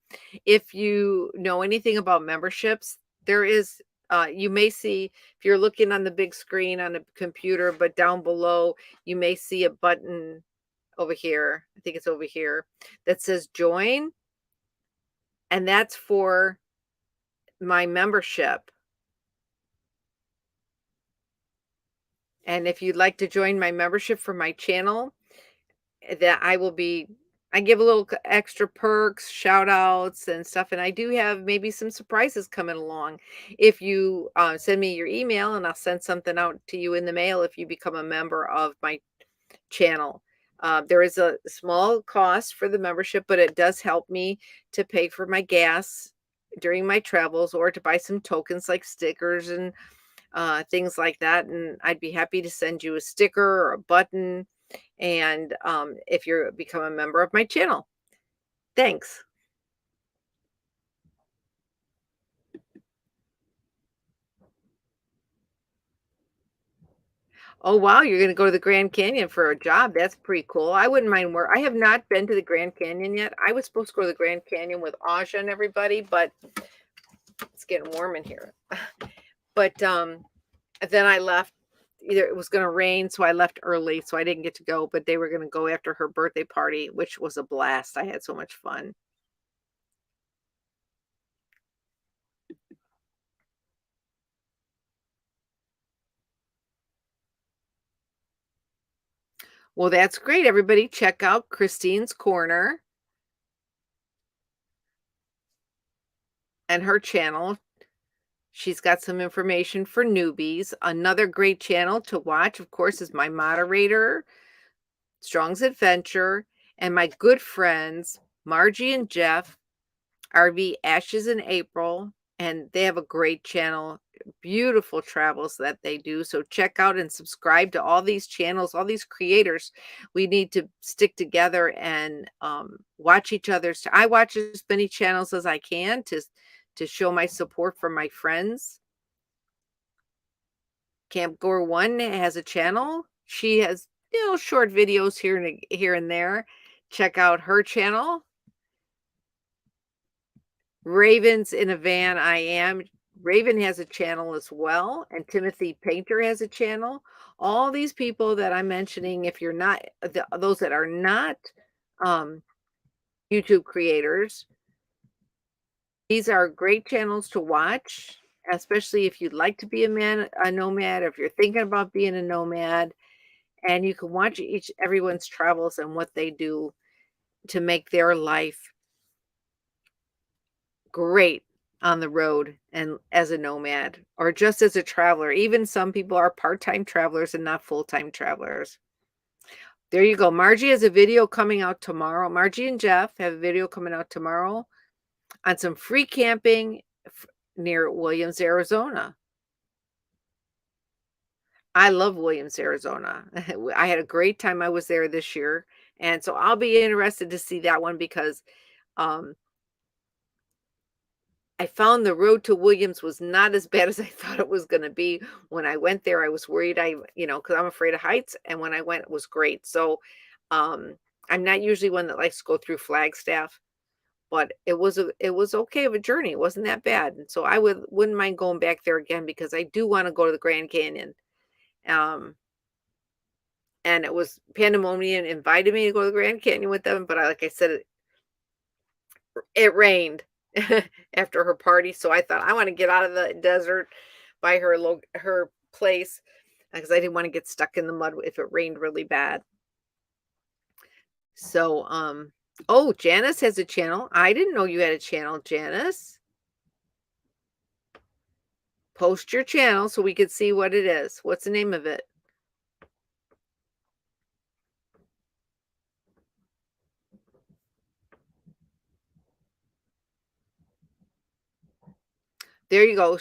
If you know anything about memberships, there is, you may see, if you're looking on the big screen on a computer, but down below, you may see a button over here. I think it's over here that says join. And that's for my membership. And if you'd like to join my membership for my channel, that I give a little extra perks, shout outs and stuff. And I do have maybe some surprises coming along. If you send me your email and I'll send something out to you in the mail if you become a member of my channel. There is a small cost for the membership, but it does help me to pay for my gas during my travels or to buy some tokens like stickers and things like that. And I'd be happy to send you a sticker or a button. And if you're become a member of my channel, thanks. Oh wow, you're going to go to the Grand Canyon for a job. That's pretty cool. I wouldn't mind work. I have not been to the Grand Canyon yet. I was supposed to go to the Grand Canyon with Aja and everybody, but it's getting warm in here. But then I left. Either it was going to rain, so I left early, so I didn't get to go. But they were going to go after her birthday party, which was a blast. I had so much fun. Well, that's great. Everybody, check out Christine's Corner and her channel. She's got some information for newbies. Another great channel to watch, of course, is my moderator, Strong's Adventure, and my good friends, Margie and Jeff, RV Ashes in April, and they have a great channel, beautiful travels that they do. So check out and subscribe to all these channels, all these creators. We need to stick together and watch each other's. I watch as many channels as I can to show my support for my friends. Camp Gore One has a channel. She has short videos here and there. Check out her channel. Ravens in a Van I Am. Raven has a channel as well, and Timothy Painter has a channel. All these people that I'm mentioning, if you're not those that are not um, YouTube creators, these are great channels to watch, especially if you'd like to be a nomad, or if you're thinking about being a nomad, and you can watch everyone's travels and what they do to make their life great on the road and as a nomad or just as a traveler. Even some people are part-time travelers and not full-time travelers. There you go. Margie has a video coming out tomorrow. Margie and Jeff have a video coming out tomorrow on some free camping near Williams, Arizona. I love Williams, Arizona. I had a great time. I was there this year. And so I'll be interested to see that one because um, I found the road to Williams was not as bad as I thought it was going to be. When I went there, I was worried because I'm afraid of heights. And when I went, it was great. So um, I'm not usually one that likes to go through Flagstaff, but it was okay of a journey. It wasn't that bad. And so I wouldn't mind going back there again because I do want to go to the Grand Canyon. Um, and it was Pandemonium invited me to go to the Grand Canyon with them, but like I said, it rained after her party, so I thought I want to get out of the desert by her place because I didn't want to get stuck in the mud if it rained really bad. So, oh, Janice has a channel. I didn't know you had a channel, Janice. Post your channel so we could see what it is. What's the name of it? There you go.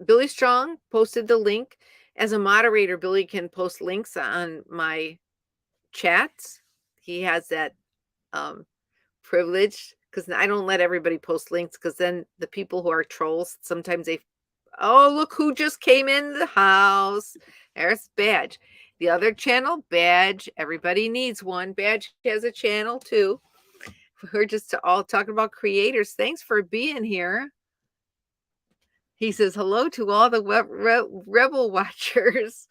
Billy Strong posted the link. As a moderator, Billy can post links on my chats. He has that um, privilege because I don't let everybody post links because then the people who are trolls sometimes they, oh, look who just came in the house. There's Badge. The other channel, Badge. Everybody needs one. Badge has a channel too. We're just all talking about creators. Thanks for being here. He says hello to all the rebel watchers.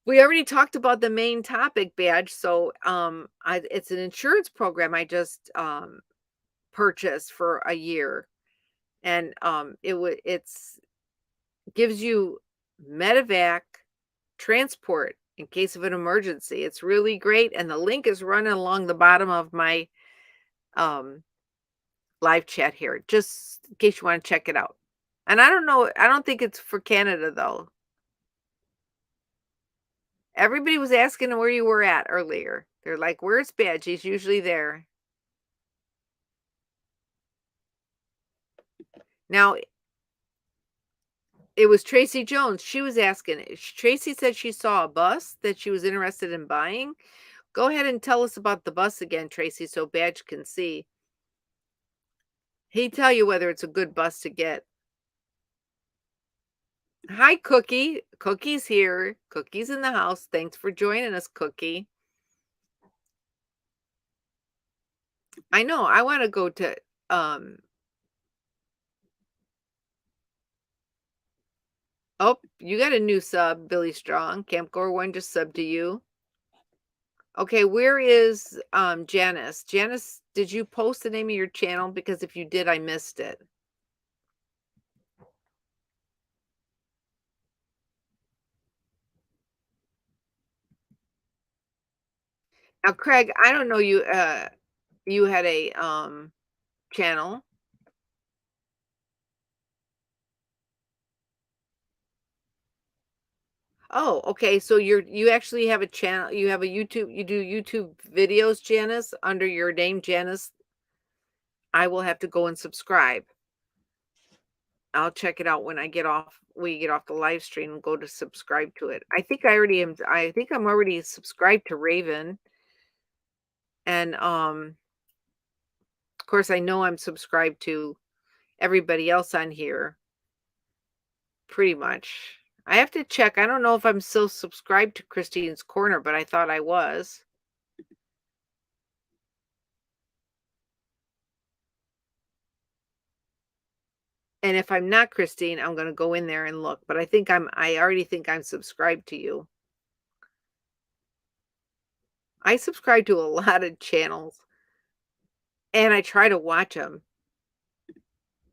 We already talked about the main topic, Badge. So it's an insurance program I just purchased for a year, and it's gives you Medivac transport in case of an emergency. It's really great, and the link is running along the bottom of my um live chat here, just in case you want to check it out. And I don't know, I don't think it's for Canada though. Everybody was asking where you were at earlier. They're like, "Where's Badge? He's usually there." Now, it was Tracy Jones. She was asking. Tracy said she saw a bus that she was interested in buying. Go ahead and tell us about the bus again, Tracy, so Badge can see. He'd tell you whether it's a good bus to get. Hi, Cookie. Cookie's here. Cookie's in the house. Thanks for joining us, Cookie. I know. I want to go to oh, you got a new sub, Billy Strong. Camp Gore one just subbed to you. Okay, where is Janice? Janice, did you post the name of your channel? Because if you did, I missed it. Now, Craig, I don't know you had a channel. Oh, okay. So you actually have a channel. You have a YouTube, you do YouTube videos, Janice, under your name, Janice. I will have to go and subscribe. I'll check it out when we get off the live stream and go to subscribe to it. I think I'm already subscribed to Raven. And of course I know I'm subscribed to everybody else on here pretty much. I have to check. I don't know if I'm still subscribed to Christine's Corner, but I thought I was. And if I'm not Christine, I'm going to go in there and look, but I already think I'm subscribed to you. I subscribe to a lot of channels and I try to watch them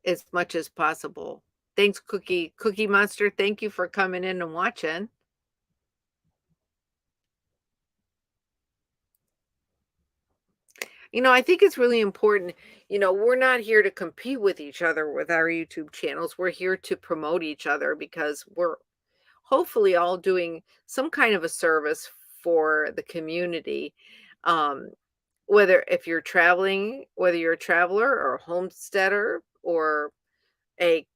as much as possible. Thanks, Cookie Monster. Thank you for coming in and watching. I think it's really important. We're not here to compete with each other with our YouTube channels. We're here to promote each other because we're hopefully all doing some kind of a service for the community. Um, whether you're a traveler or a homesteader or a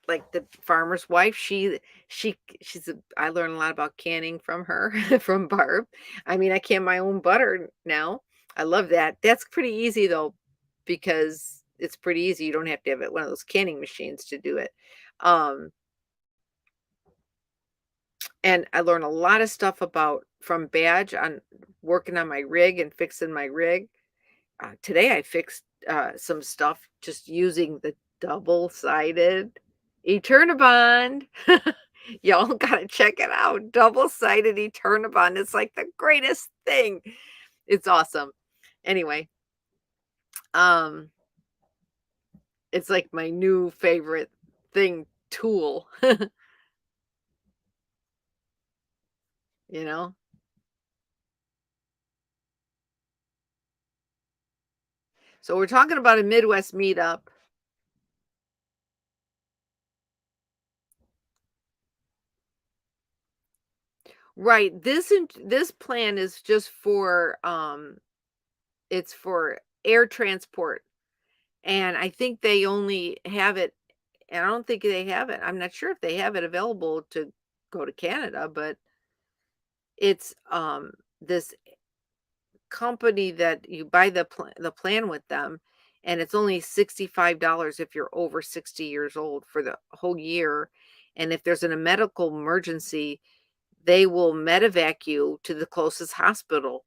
like the farmer's wife, I learned a lot about canning from her, from Barb. I mean, I can my own butter now. I love that. That's pretty easy though, because it's pretty easy. You don't have to have one of those canning machines to do it. Um, and I learned a lot of stuff about from Badge on working on my rig and fixing my rig. Today I fixed some stuff just using the double-sided Eternabond. Y'all gotta check it out. Double-sided Eternabond. It's like the greatest thing. It's awesome. Anyway, um, it's like my new favorite tool, you know? So we're talking about a Midwest meetup. Right. This plan is just for it's for air transport. And I think they only have it, and I don't think they have it. I'm not sure if they have it available to go to Canada, but it's this company that you buy the plan with them, and it's only $65 if you're over 60 years old for the whole year. And if there's a medical emergency, they will medevac you to the closest hospital.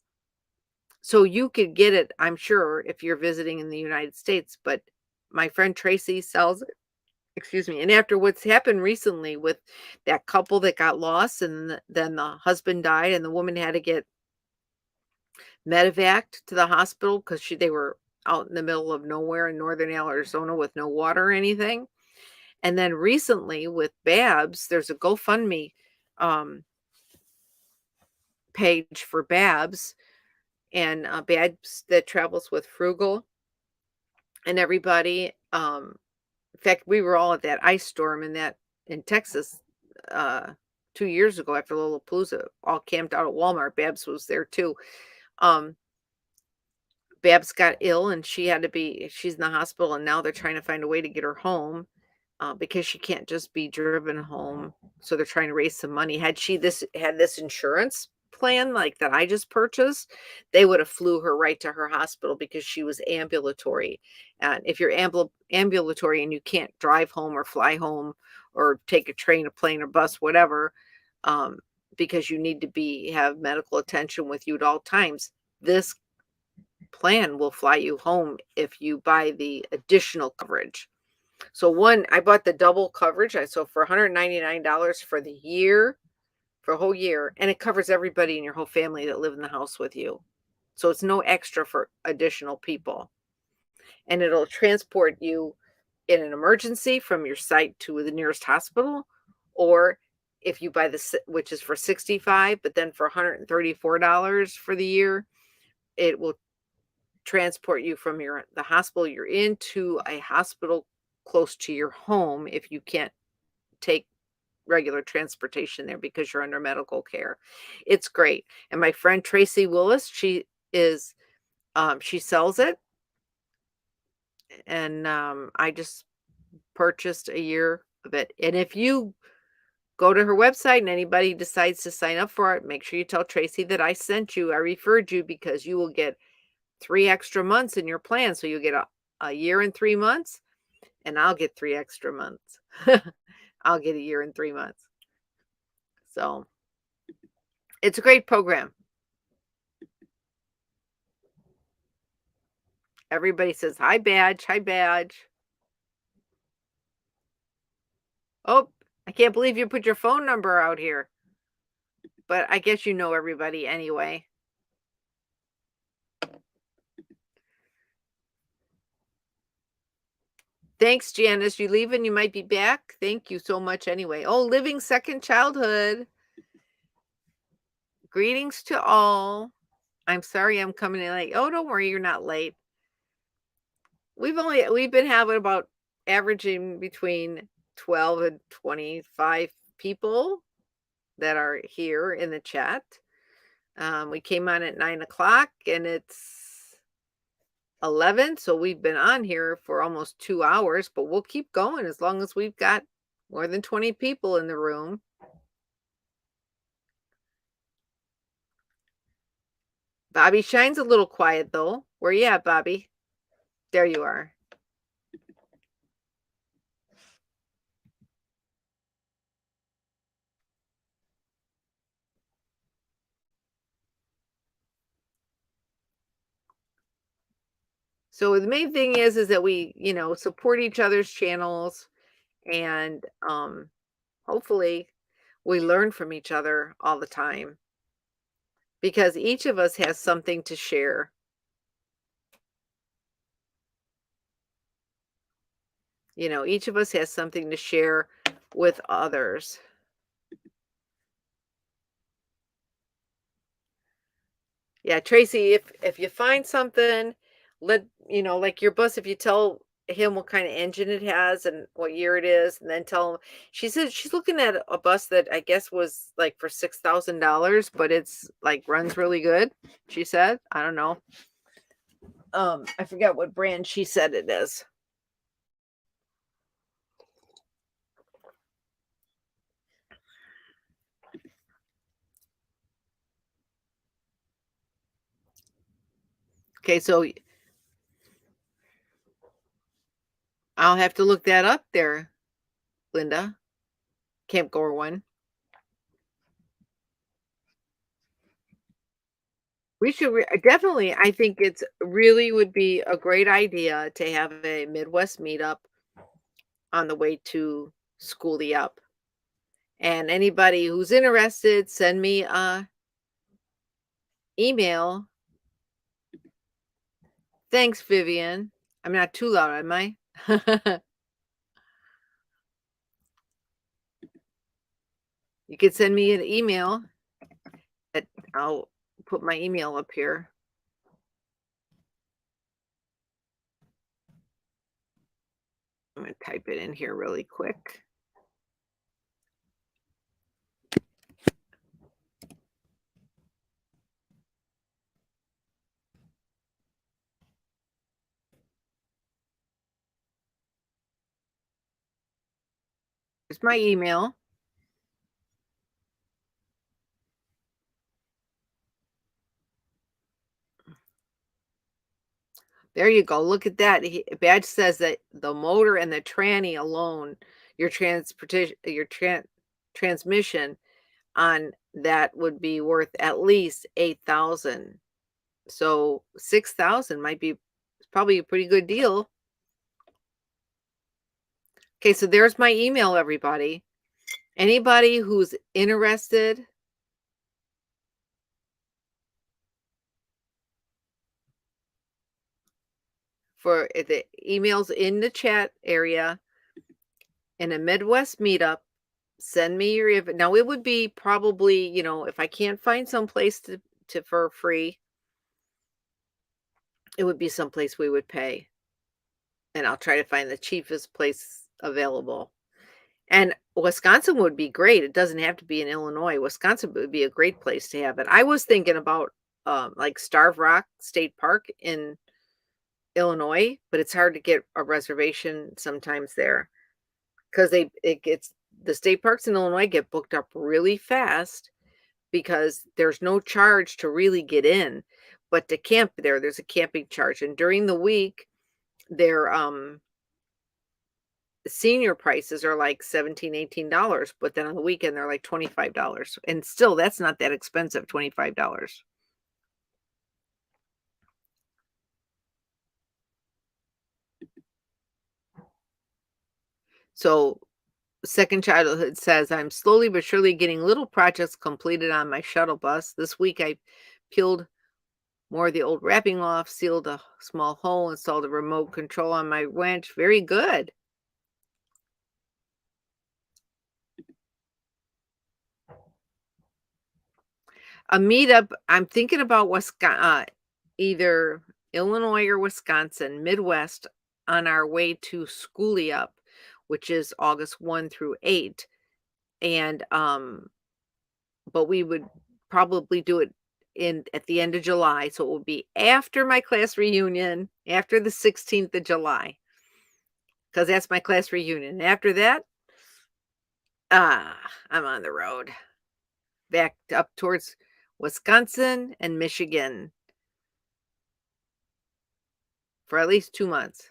So you could get it, I'm sure, if you're visiting in the United States, but my friend Tracy sells it. Excuse me. And after what's happened recently with that couple that got lost and then the husband died and the woman had to get medevaced to the hospital because they were out in the middle of nowhere in northern Arizona with no water or anything. And then recently with Babs, there's a GoFundMe um, page for Babs, and Babs that travels with Frugal and everybody. In fact, we were all at that ice storm in Texas uh, 2 years ago after Lollapalooza, all camped out at Walmart. Babs was there too. Um, Babs got ill and she's in the hospital, and now they're trying to find a way to get her home, because she can't just be driven home. So they're trying to raise some money. Had she this had this insurance plan like that I just purchased, they would have flew her right to her hospital because she was ambulatory. And if you're ambulatory and you can't drive home or fly home or take a train, a plane, or bus, whatever, um, because you need to have medical attention with you at all times, this plan will fly you home if you buy the additional coverage. So I bought the double coverage. So for $199 for the year, for a whole year, and it covers everybody in your whole family that live in the house with you. So it's no extra for additional people. And it'll transport you in an emergency from your site to the nearest hospital, or if you buy which is for 65, but then for $134 for the year, it will transport you from the hospital you're in to a hospital close to your home if you can't take regular transportation there because you're under medical care. It's great. And my friend Tracy Willis, is she sells it, and I just purchased a year of it. And if you go to her website and anybody decides to sign up for it, make sure you tell Tracy that I sent you. I referred you because you will get 3 extra months in your plan. So you get a year and 3 months, and I'll get 3 extra months. I'll get a year and 3 months. So it's a great program. Everybody says, "Hi, Badge. Hi, Badge." Oh, I can't believe you put your phone number out here. But I guess you know everybody anyway. Thanks, Janice. You leaving? You might be back. Thank you so much anyway. Oh, living second childhood. Greetings to all. I'm sorry I'm coming in late. Oh, don't worry, you're not late. We've been having about averaging between 12 and 25 people that are here in the chat. We came on at 9 o'clock and it's 11. So we've been on here for almost 2 hours, but we'll keep going as long as we've got more than 20 people in the room. Bobby Shine's a little quiet though. Where you at, Bobby? There you are. So the main thing is that we, support each other's channels, and hopefully we learn from each other all the time because each of us has something to share. Each of us has something to share with others. Yeah, Tracy, if you find something, like your bus, if you tell him what kind of engine it has and what year it is, and then tell him she said she's looking at a bus that I guess was like for $6,000, but it's like runs really good, she said. I don't know. I forget what brand she said it is. Okay, so I'll have to look that up there, Linda. Camp Gore one. We should definitely. I think it's really would be a great idea to have a Midwest meetup on the way to Schoolie Up. And anybody who's interested, send me a email. Thanks, Vivian. I'm not too loud, am I? You could send me an email. I'll put my email up here. I'm going to type it in here really quick. Here's my email. There you go. Look at that. Badge says that the motor and the tranny alone, your transportation, your transmission on that would be worth at least 8,000. So 6,000 might be probably a pretty good deal. Okay, so there's my email, everybody. Anybody who's interested, for the emails in the chat area, in a Midwest meetup, send me your now it would be probably, if I can't find some place to for free, it would be someplace we would pay. And I'll try to find the cheapest place available. And Wisconsin would be great. It doesn't have to be in Illinois. Wisconsin would be a great place to have it. I was thinking about like Starve Rock State Park in Illinois, but it's hard to get a reservation sometimes there because it gets the state parks in Illinois get booked up really fast because there's no charge to really get in, but to camp there's a camping charge, and during the week their senior prices are like 17, $18, but then on the weekend they're like $25, and still that's not that expensive, $25. So Second Childhood says, I'm slowly but surely getting little projects completed on my shuttle bus. This week I peeled more of the old wrapping off, sealed a small hole, installed a remote control on my winch. Very good. A meetup, I'm thinking about either Illinois or Wisconsin, Midwest, on our way to Schoolie Up, which is August 1 through 8. And but we would probably do it in at the end of July, so it will be after my class reunion, after the 16th of July, because that's my class reunion. After that, I'm on the road back up towards Wisconsin and Michigan for at least 2 months.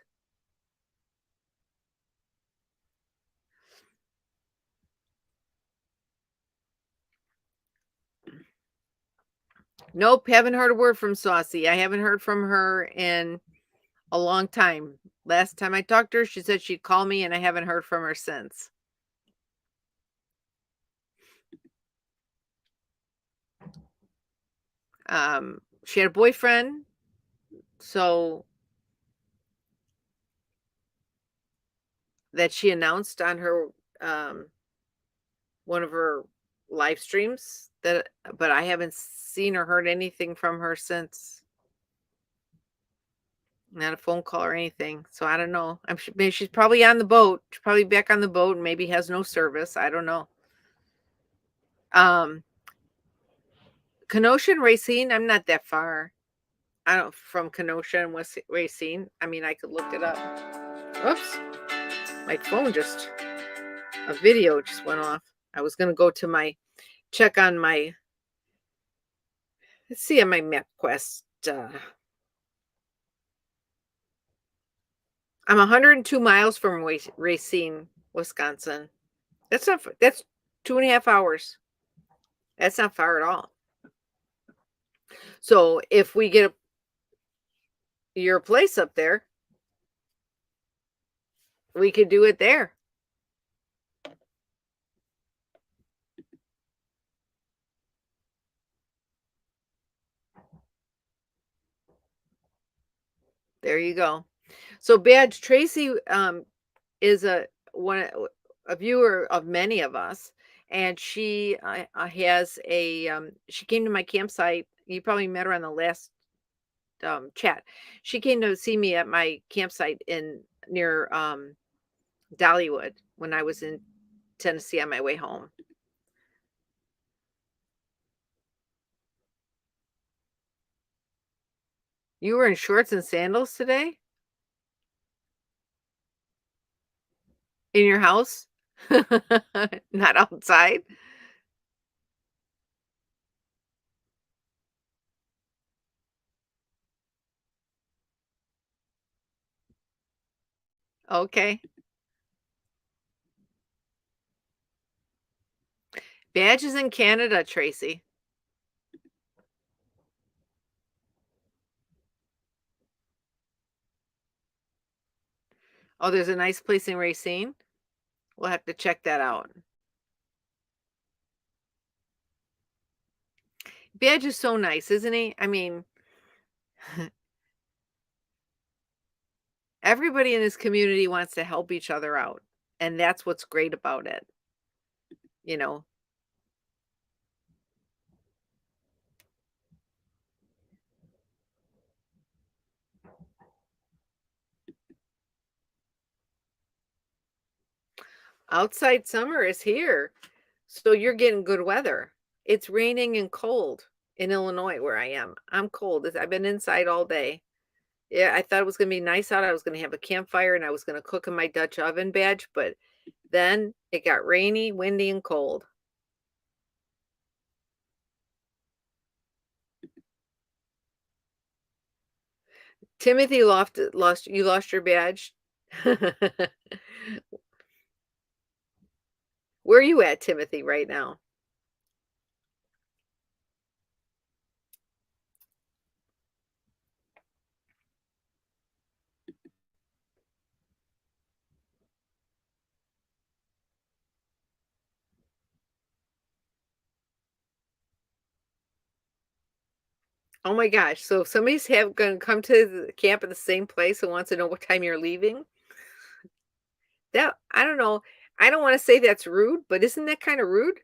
Nope, haven't heard a word from Saucy. I haven't heard from her in a long time. Last time I talked to her, she said she'd call me, and I haven't heard from her since. She had a boyfriend, so that she announced on her one of her live streams, but I haven't seen or heard anything from her since. Not a phone call or anything, so I don't know. Maybe she's probably on the boat. She's probably back on the boat and maybe has no service. I don't know. Um, Kenosha and Racine, I'm not that far. I don't from Kenosha and West Racine. I mean, I could look it up. Oops, my phone just a video just went off. I was gonna go to my check on my let's see on my MapQuest. I'm 102 miles from Racine, Wisconsin. That's 2.5 hours. That's not far at all. So if we get your place up there, we could do it there. There you go. So Badge Tracy is a viewer of many of us, and she has a she came to my campsite. You probably met her on the last chat. She came to see me at my campsite in near Dollywood when I was in Tennessee on my way home. You were in shorts and sandals today in your house, not outside. Okay. Badge is in Canada, Tracy. Oh, there's a nice place in Racine. We'll have to check that out. Badge is so nice, isn't he? I mean, everybody in this community wants to help each other out. And that's what's great about it. You know, outside summer is here. So you're getting good weather. It's raining and cold in Illinois where I am. I'm cold. I've been inside all day. Yeah, I thought it was gonna be nice out. I was gonna have a campfire and I was gonna cook in my Dutch oven Badge, but then it got rainy, windy, and cold. Timothy lost your badge? Where are you at, Timothy, right now? Oh my gosh, so if somebody's have gonna come to the camp at the same place and wants to know what time you're leaving? That I don't know. I don't wanna say that's rude, but isn't that kinda rude?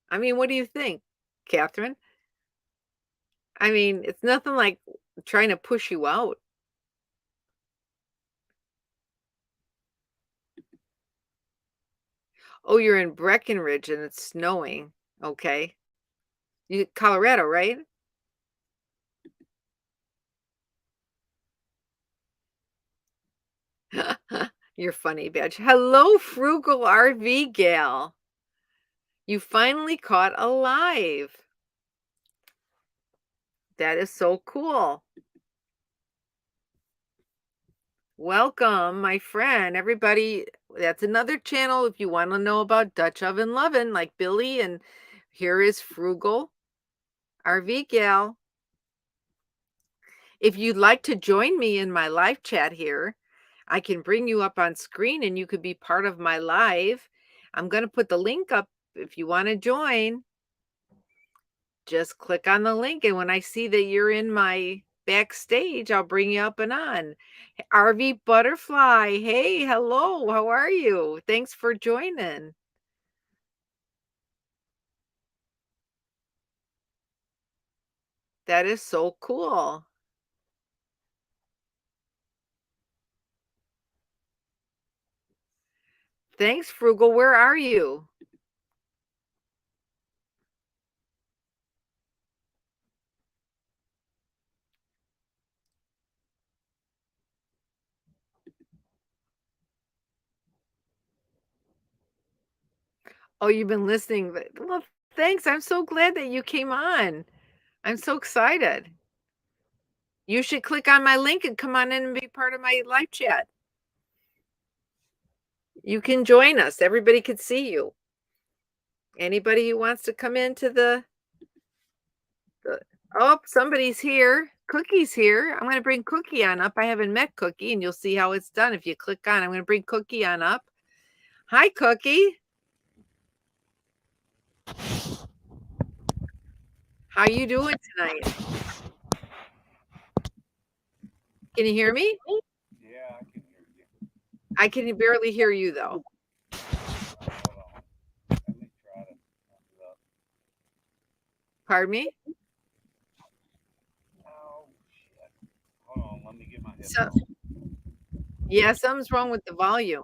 I mean, what do you think, Catherine? I mean, it's nothing like trying to push you out. Oh, you're in Breckenridge and it's snowing. Okay. You Colorado, right? You're funny, bitch. Hello, frugal RV gal. You finally caught alive. That is so cool. Welcome, my friend. Everybody, that's another channel if you want to know about Dutch oven lovin' like Billy. And here is frugal RV gal. If you'd like to join me in my live chat here, I can bring you up on screen and you could be part of my live. I'm going to put the link up if you want to join. Just click on the link, and when I see that you're in my backstage, I'll bring you up and on. RV Butterfly, hey, hello, how are you? Thanks for joining. That is so cool. Thanks, Frugal. Where are you? Oh, you've been listening. Well, thanks. I'm so glad that you came on. I'm so excited. You should click on my link and come on in and be part of my live chat. You can join us. Everybody could see you. Anybody who wants to come into the oh, somebody's here. Cookie's here. I'm going to bring Cookie on up. I haven't met Cookie, and you'll see how it's done if you click on. I'm going to bring Cookie on up. Hi, Cookie. How you doing tonight? Can you hear me? Yeah, I can hear you. I can barely hear you though. Hold on. Let me try to turn it up. Pardon me? Oh, shit. Hold on. Let me get my So, headphones. yeah, something's wrong with the volume.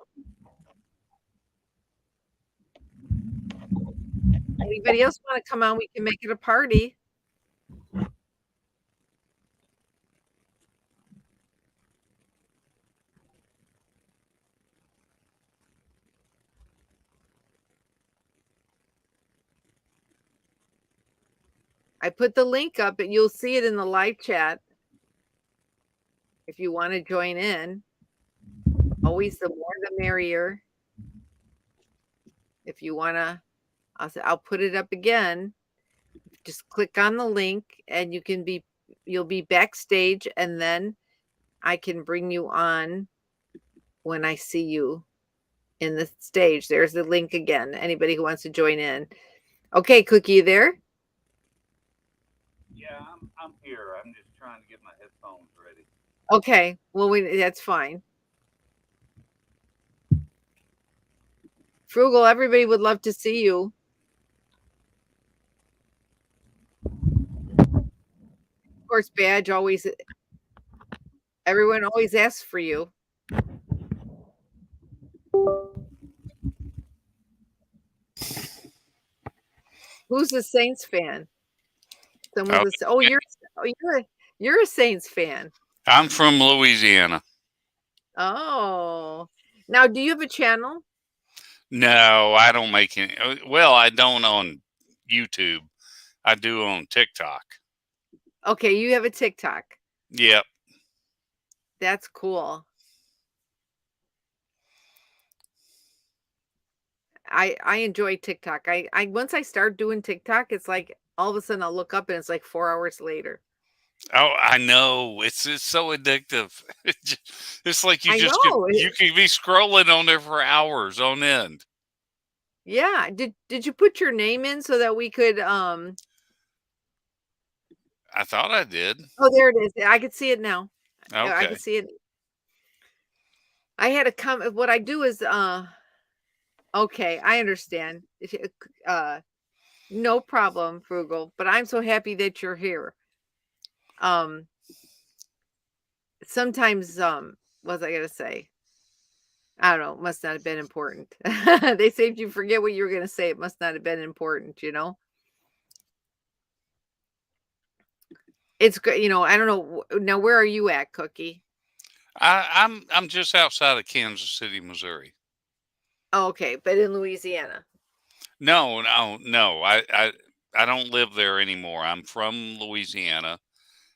Anybody else want to come on? We can make it a party. I put the link up, and you'll see it in the live chat if you want to join in. Always the more the merrier. If you want to, I'll put it up again. Just click on the link, and you'll be backstage, and then I can bring you on when I see you in the stage. There's the link again. Anybody who wants to join in. Okay, Cookie, you there? Yeah, I'm here. I'm just trying to get my headphones ready. Okay. Well, that's fine. Frugal, everybody would love to see you. Of course, Badge always, everyone always asks for you. Who's a Saints fan? Oh, Someone's a, oh, you're a Saints fan. I'm from Louisiana. Oh, now do you have a channel? No, I don't make any. Well, I don't on YouTube. I do on TikTok. Okay, you have a TikTok. Yep. That's cool. I enjoy TikTok. I once I start doing TikTok, it's like all of a sudden I'll look up and it's like 4 hours later. Oh, I know. It's so addictive. It's like I know. you could be scrolling on there for hours on end. Yeah. Did you put your name in so that we could I thought I did. oh, there it is. I could see it now. I Okay. can see it. I had to come what I do is okay, I understand. No problem, Frugal, but I'm so happy that you're here. Um sometimes what was I gonna say? I don't know, must not have been important. They say if you forget what you were gonna say, it must not have been important, you know? It's good, I don't know. Now, where are you at, Cookie? I'm just outside of Kansas City, Missouri. Oh, okay, but in Louisiana. No, no, no. I don't live there anymore. I'm from Louisiana,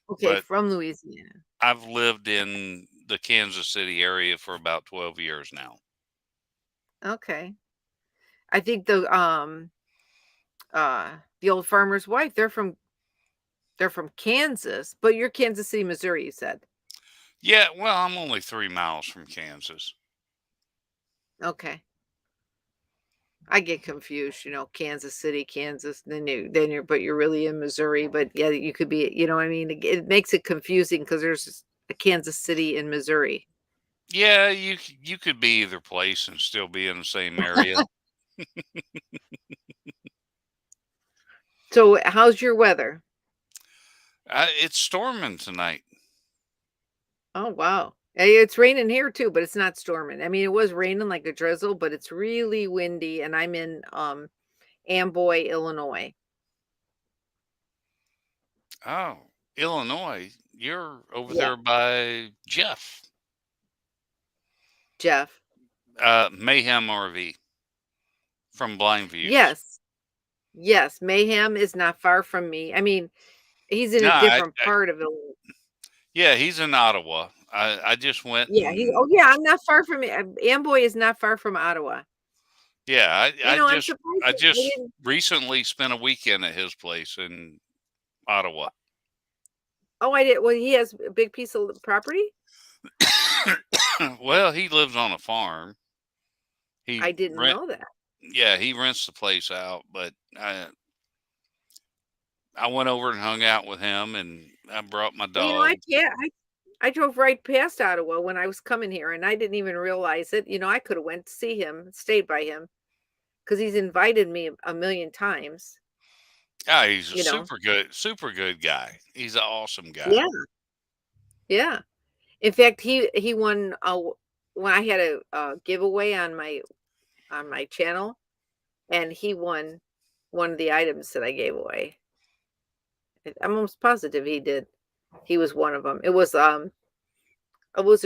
Okay, but from Louisiana. I've lived in the Kansas City area for about 12 years now. Okay. I think the old farmer's wife, they're from Kansas, but you're Kansas City, Missouri, you said. Yeah, well, I'm only 3 miles from Kansas. Okay. I get confused, Kansas City, Kansas, but you're really in Missouri, but yeah, you could be, you know what I mean? It makes it confusing because there's a Kansas City in Missouri. Yeah, you could be either place and still be in the same area. So, how's your weather? It's storming tonight. Oh, wow. It's raining here too, but it's not storming. I mean, it was raining like a drizzle, but it's really windy, and I'm in Amboy, Illinois. Oh, Illinois. You're over Yeah, there by Jeff. Jeff. Mayhem RV from Blind Views. Yes. Yes, Mayhem is not far from me. I mean, he's in No, a different part of Illinois. yeah, he's in Ottawa. I just went Yeah, and oh yeah, I'm not far from Amboy is not far from Ottawa. yeah, I'm surprised I that I just didn't. recently spent a weekend at his place in Ottawa. Oh, I did. Well, he has a big piece of property. Well, he lives on a farm. He I didn't rent know that. Yeah, he rents the place out, but I went over and hung out with him, and I brought my Well, dog. I drove right past Ottawa when I was coming here, and I didn't even realize it. I could have went to see him, stayed by him, because he's invited me a million times. Yeah, he's a You know. super good guy. He's an awesome guy. Yeah, yeah. In fact, he won when I had a giveaway on my channel, and he won one of the items that I gave away. I'm almost positive he did. He was one of them. It was a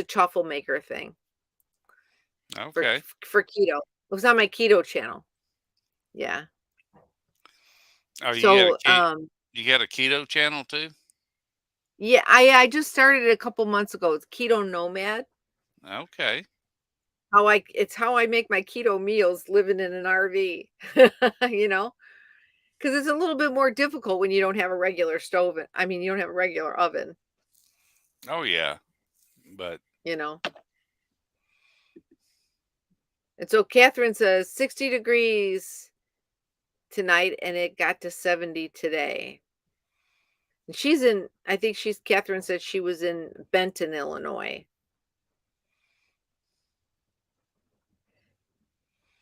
truffle maker thing for Okay. for keto. It was on my keto channel. Yeah. Oh, So you got a keto channel too? yeah, I just started it a couple months ago. It's Keto Nomad. Okay. It's how I make my keto meals living in an RV. you know, because it's a little bit more difficult when you don't have a regular stove. I mean, you don't have a regular oven. Oh yeah. But You know. And so Catherine says 60 degrees tonight, and it got to 70 today. And Catherine said she was in Benton, Illinois.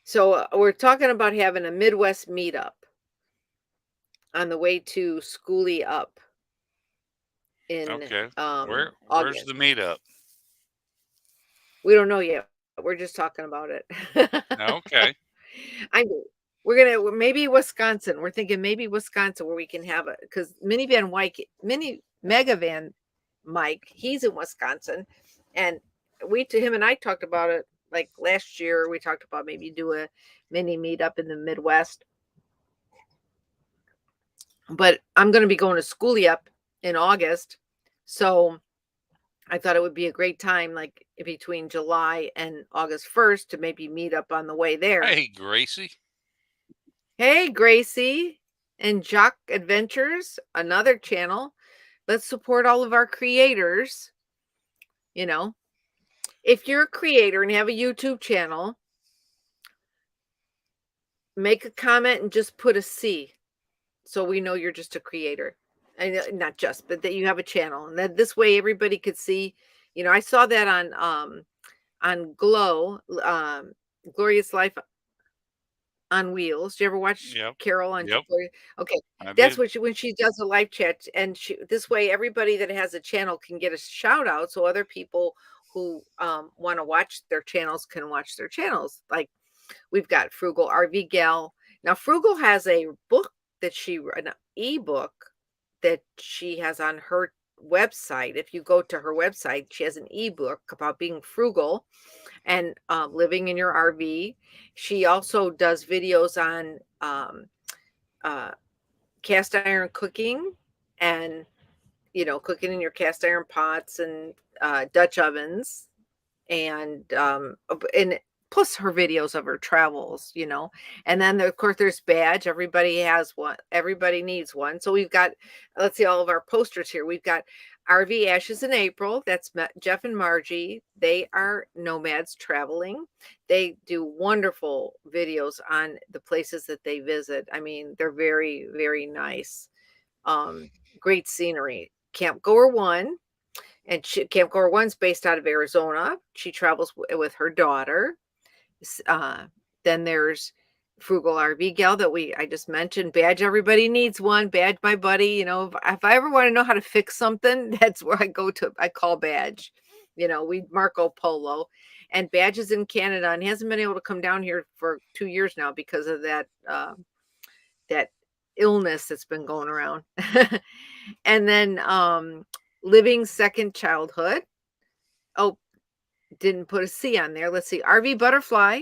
So we're talking about having a Midwest meetup on the way to Schoolie Up in okay. Where's August. the meetup? We don't know yet. We're just talking about it. Okay. I know. We're maybe Wisconsin. We're thinking maybe Wisconsin where we can have it because Megavan Mike, he's in Wisconsin, and him and I talked about it like last year. We talked about maybe do a mini meetup in the Midwest. But I'm going to be going to Schoolie Up in August, so I thought it would be a great time, like between July and August 1st, to maybe meet up on the way there. Hey, Gracie. Hey, Gracie and Jock Adventures, another channel. Let's support all of our creators. If you're a creator and have a YouTube channel, make a comment and just put a C so we know you're just a creator. And not just, but that you have a channel. And that this way everybody could see. I saw that on Glow, Glorious Life on Wheels. Do you ever watch Yep. Carol on Yep. Okay. I That's did. what when she does a live chat, and this way everybody that has a channel can get a shout out, so other people who want to watch their channels can watch their channels. Like we've got Frugal RV Gal. Now Frugal has a book an ebook that she has on her website. If you go to her website, she has an ebook about being frugal and living in your RV. She also does videos on cast iron cooking and cooking in your cast iron pots and Dutch ovens and plus her videos of her travels, and then of course there's Badge. Everybody has one. Everybody needs one. So we've got, let's see, all of our posters here. We've got RV Ashes in April. That's Jeff and Margie. They are nomads traveling. They do wonderful videos on the places that they visit. I mean, they're very, very nice. Great scenery. Camp Goer One. And Camp Goer One's based out of Arizona. She travels with her daughter. Then there's Frugal RV Gal that I just mentioned. Badge, everybody needs one. Badge, my buddy. If I ever want to know how to fix something, that's where I go to. I call Badge. we Marco Polo. And Badge is in Canada and hasn't been able to come down here for 2 years now because of that illness that's been going around. And then living second childhood. Oh, didn't put a C on there. Let's see. RV Butterfly.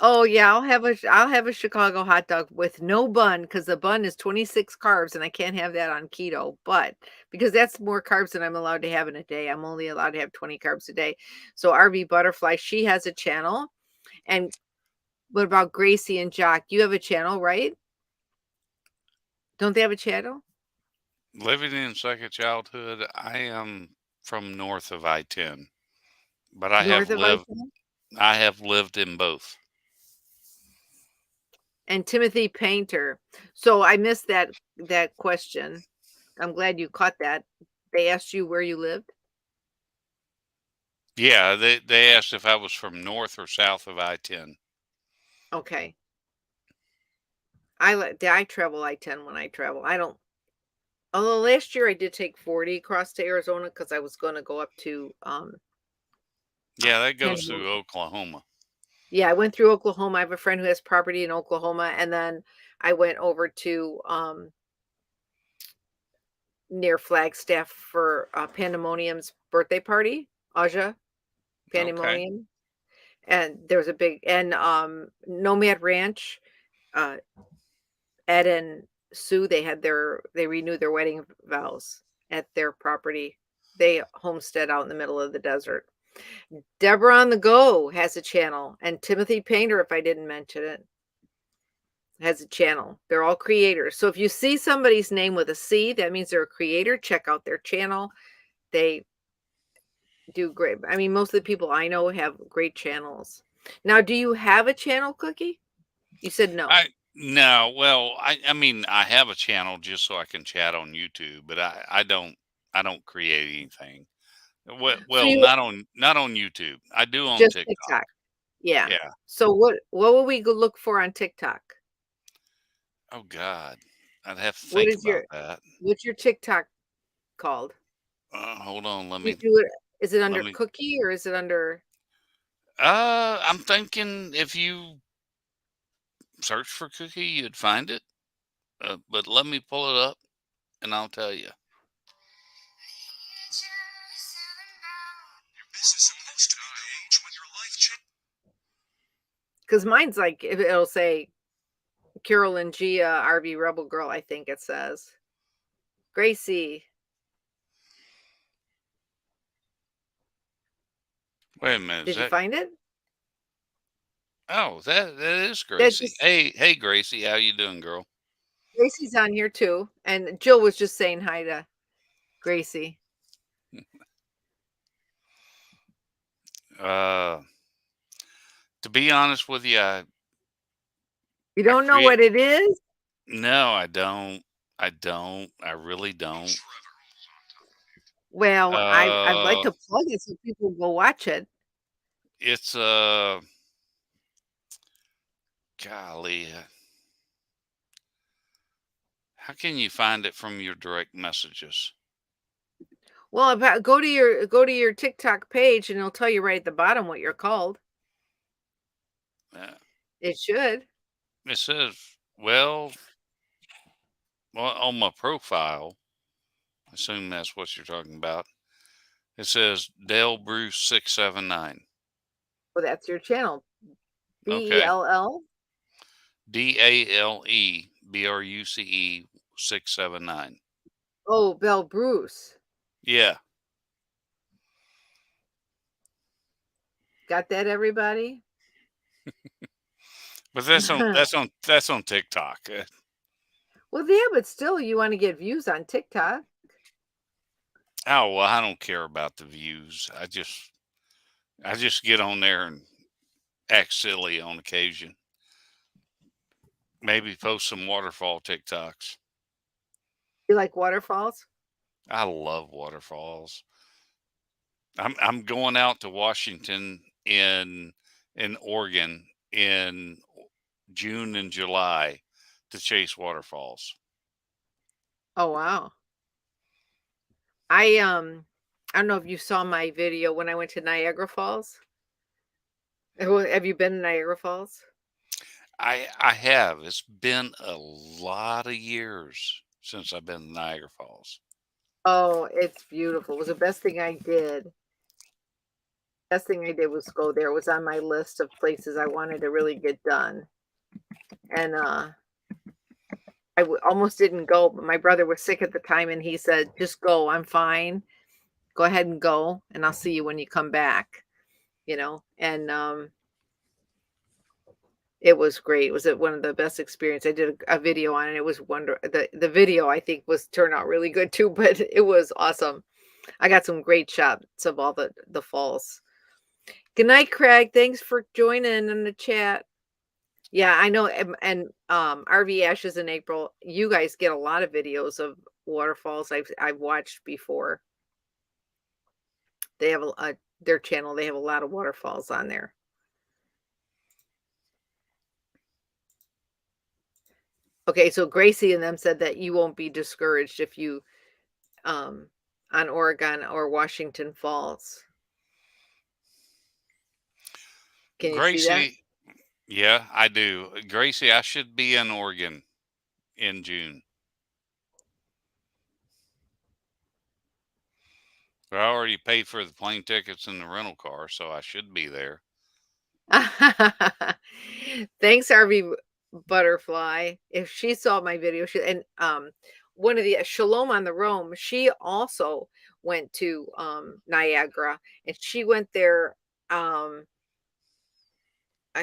Oh yeah, I'll have a Chicago hot dog with no bun because the bun is 26 carbs and I can't have that on keto. But because that's more carbs than I'm allowed to have in a day. I'm only allowed to have 20 carbs a day. So RV Butterfly, she has a channel. And what about Gracie and Jock? You have a channel, right? Don't they have a channel? Living in second childhood, I am from north of I-10, but I have North of lived I-10? I have lived in both. And Timothy Painter. So I missed that question. I'm glad you caught that. They asked you where you lived? Yeah, they asked if I was from north or south of I-10. Okay. I travel I-10 when I travel. I don't although last year I did take 40 across to Arizona because I was going to go up to Yeah, that goes Panama. through Oklahoma. Yeah, I went through Oklahoma. I have a friend who has property in Oklahoma, and then I went over to near Flagstaff for Pandemonium's birthday party, Aja Okay. Pandemonium. And there was a big and Nomad Ranch, uh Ed and Sue, they renewed their wedding vows at their property. They homestead out in the middle of the desert. Deborah on the Go has a channel, and Timothy Painter, if I didn't mention it, has a channel. They're all creators. So if you see somebody's name with a C, that means they're a creator. Check out their channel. They do great. I mean, most of the people I know have great channels. Now, do you have a channel, Cookie? You said no. No, well, I mean, I have a channel just so I can chat on YouTube, but I don't create anything. So Well, you not on YouTube. I do on just TikTok. TikTok. Yeah. Yeah. So what will we go look for on TikTok? Oh God, I'd have to What think is about your that. what's your TikTok called? Hold on, You do it is it let under me. Cookie or is it under I'm thinking if you search for cookie, you'd find it. But let me pull it up and I'll tell you. because mine's like it'll say Carolyn Gia RV Rebel Girl, I think it says. Gracie. Wait a minute. Is Did you that? find it? Oh, that is That Gracie. just Hey, Gracie, how you doing, girl? Gracie's on here too. And Jill was just saying hi to Gracie. Uh, to be honest with you, You I don't know create. what it is? No, I don't. I don't. I really don't. Well, I'd like Uh, to plug it so people go watch it. it's golly. How can you find it from your direct messages? Well, about go to your TikTok page and it'll tell you right at the bottom what you're called. Uh, It should. it says, well, on my profile. I assume that's what you're talking about. It says Dale Bruce 679. Well, that's your channel. Okay. BELL. DALEBRUCE 679. Oh, Bell Bruce. Yeah. Got that, everybody? But that's on TikTok. Well, yeah, but still, you want to get views on TikTok. Oh well, I don't care about the views. I just get on there and act silly on occasion. Maybe post some waterfall TikToks. You like waterfalls? I love waterfalls. I'm going out to Washington in Oregon in June and July to chase waterfalls. Oh wow. I I don't know if you saw my video when I went to Niagara Falls. Have you been to Niagara Falls? I have. It's been a lot of years since I've been to Niagara Falls. Oh, it's beautiful. It was the best thing I did. Best thing I did was go there. It was on my list of places I wanted to really get done. And almost didn't go, but my brother was sick at the time and he said, "Just go. I'm fine. Go ahead and go, and I'll see you when you come back." And it was great. It was one of the best experience. I did a video on it. It was the video I think was turned out really good too, but it was awesome. I got some great shots of all the falls. Good night, Craig. Thanks for joining in the chat. Yeah, I know. And RV Ashes in April. You guys get a lot of videos of waterfalls I've watched before. They have their channel. They have a lot of waterfalls on there. Okay, so Gracie and them said that you won't be discouraged if you on Oregon or Washington Falls. Can you see that? Gracie, yeah, I do. Gracie, I should be in Oregon in June. I already paid for the plane tickets and the rental car, so I should be there. Thanks, RV Butterfly. If she saw my video, and one of the Shalom on the Rome, she also went to Niagara, and she went there. I'm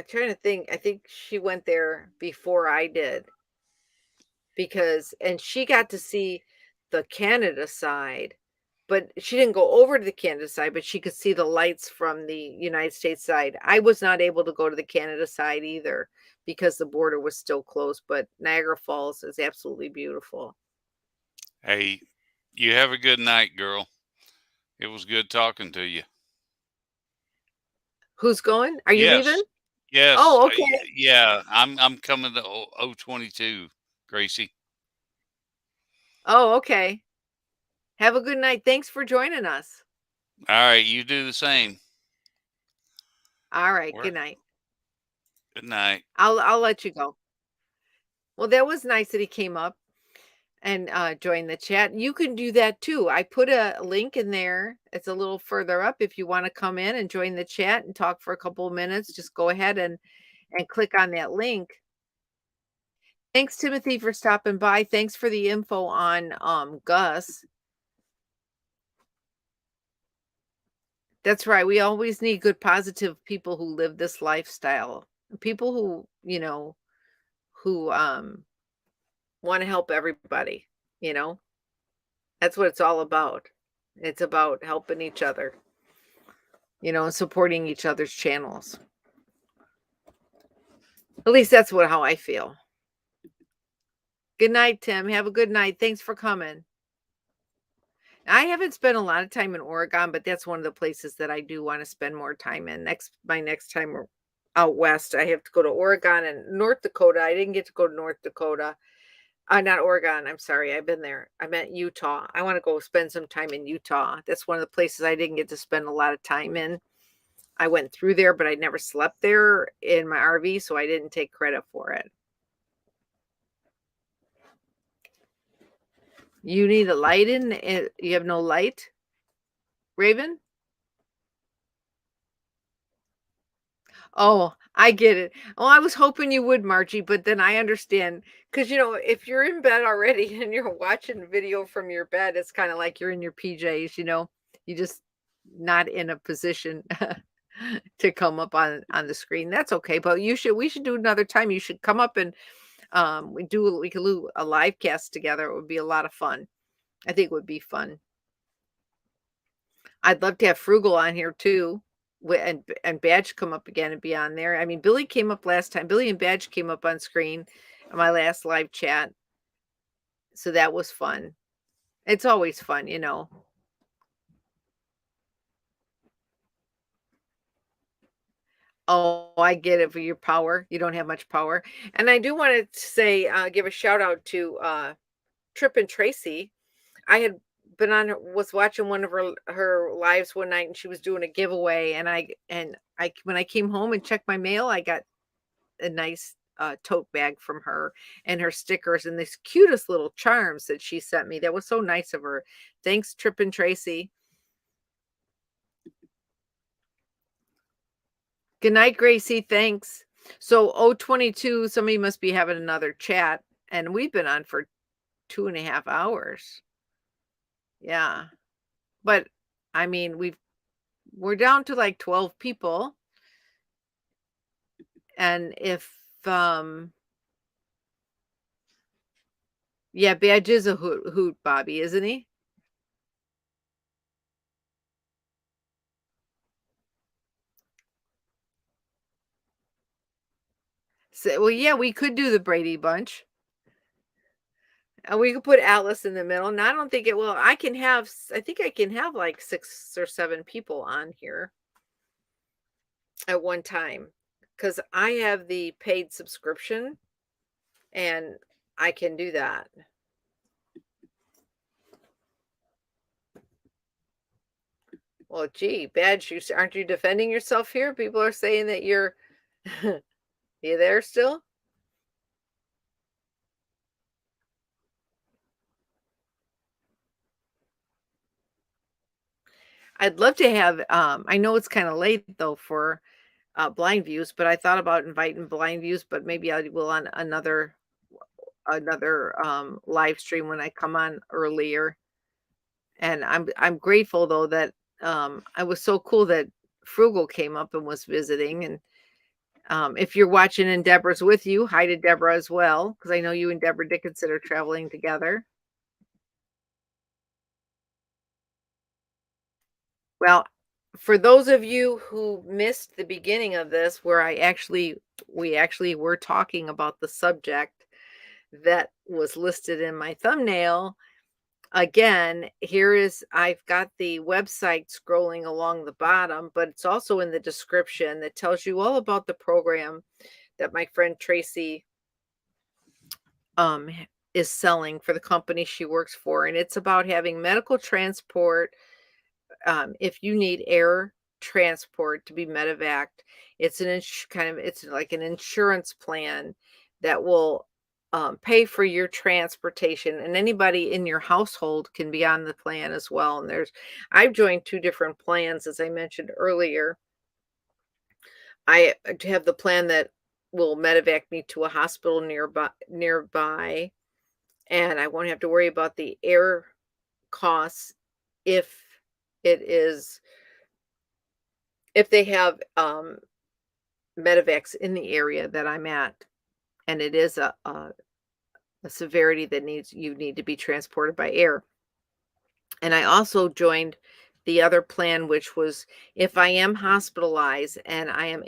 trying to think. I think she went there before I did and she got to see the Canada side, but she didn't go over to the Canada side, but she could see the lights from the United States side. I was not able to go to the Canada side either because the border was still closed, but Niagara Falls is absolutely beautiful. Hey, you have a good night, girl. It was good talking to you. Who's going? Are you leaving? Yes. Oh, okay. Yeah, I'm coming to 022, Gracie. Oh, okay. Have a good night. Thanks for joining us. All right, you do the same. All right, good night. Good night. I'll let you go. Well, that was nice that he came up and join the chat. You can do that too. I put a link in there. It's a little further up. If you want to come in and join the chat and talk for a couple of minutes, just go ahead and click on that link. Thanks, Timothy, for stopping by. Thanks for the info on Gus. That's right. We always need good, positive people who live this lifestyle. People who, who want to help everybody, That's what it's all about. It's about helping each other, and supporting each other's channels. At least that's how I feel. Good night, Tim. Have a good night. Thanks for coming. I haven't spent a lot of time in Oregon, but that's one of the places that I do want to spend more time in. My next time out west, I have to go to Oregon and North Dakota. I didn't get to go to North Dakota. Not Oregon. I'm sorry. I've been there. I meant Utah. I want to go spend some time in Utah. That's one of the places I didn't get to spend a lot of time in. I went through there, but I never slept there in my RV, so I didn't take credit for it. You need a light in? You have no light, Raven? Oh, I get it. Oh, I was hoping you would, Margie, but then I understand. Because, if you're in bed already and you're watching video from your bed, it's kind of like you're in your PJs, You just not in a position to come up on the screen. That's okay, but we should do another time. You should come up and we could do a live cast together. It would be a lot of fun. I think it would be fun. I'd love to have Frugal on here too. And Badge come up again and be on there. I mean, Billy came up last time. Billy and Badge came up on screen in my last live chat. So that was fun. It's always fun, Oh, I get it for your power. You don't have much power. And I do want to say, give a shout out to Trip and Tracy. I had been on was watching one of her lives one night, and she was doing a giveaway, and I when I came home and checked my mail, I got a nice tote bag from her and her stickers and this cutest little charms that she sent me. That was so nice of her. Thanks, Trip and Tracy. Good night, Gracie. Thanks. So 022, somebody must be having another chat, and we've been on for 2.5 hours. Yeah. But I mean, we're down to like 12 people. And if yeah, Badge is a hoot, Bobby, isn't he? So, well, yeah, we could do the Brady Bunch. And we could put Atlas in the middle. And I don't think it will. I think I can have like 6 or 7 people on here at one time because I have the paid subscription and I can do that. Well, gee, Badge, aren't you defending yourself here? People are saying that you're you there still? I'd love to have I know it's kind of late though for blind views, but I thought about inviting blind views, but maybe I will on another live stream when I come on earlier. And I'm grateful though that I was so cool that Frugal came up and was visiting. And if you're watching and Deborah's with you, hi to Deborah as well, because I know you and Deborah did consider traveling together. Well, for those of you who missed the beginning of this, where we actually were talking about the subject that was listed in my thumbnail. Again, I've got the website scrolling along the bottom, but it's also in the description that tells you all about the program that my friend Tracy um is selling for the company she works for. And it's about having medical transport. If you need air transport to be medevaced, it's like an insurance plan that will pay for your transportation, and anybody in your household can be on the plan as well. And I've joined 2 different plans, as I mentioned earlier. I have the plan that will medevac me to a hospital nearby, and I won't have to worry about the air costs if it is if they have medevacs in the area that I'm at, and it is a severity that you need to be transported by air. And I also joined the other plan, which was if I am hospitalized and I am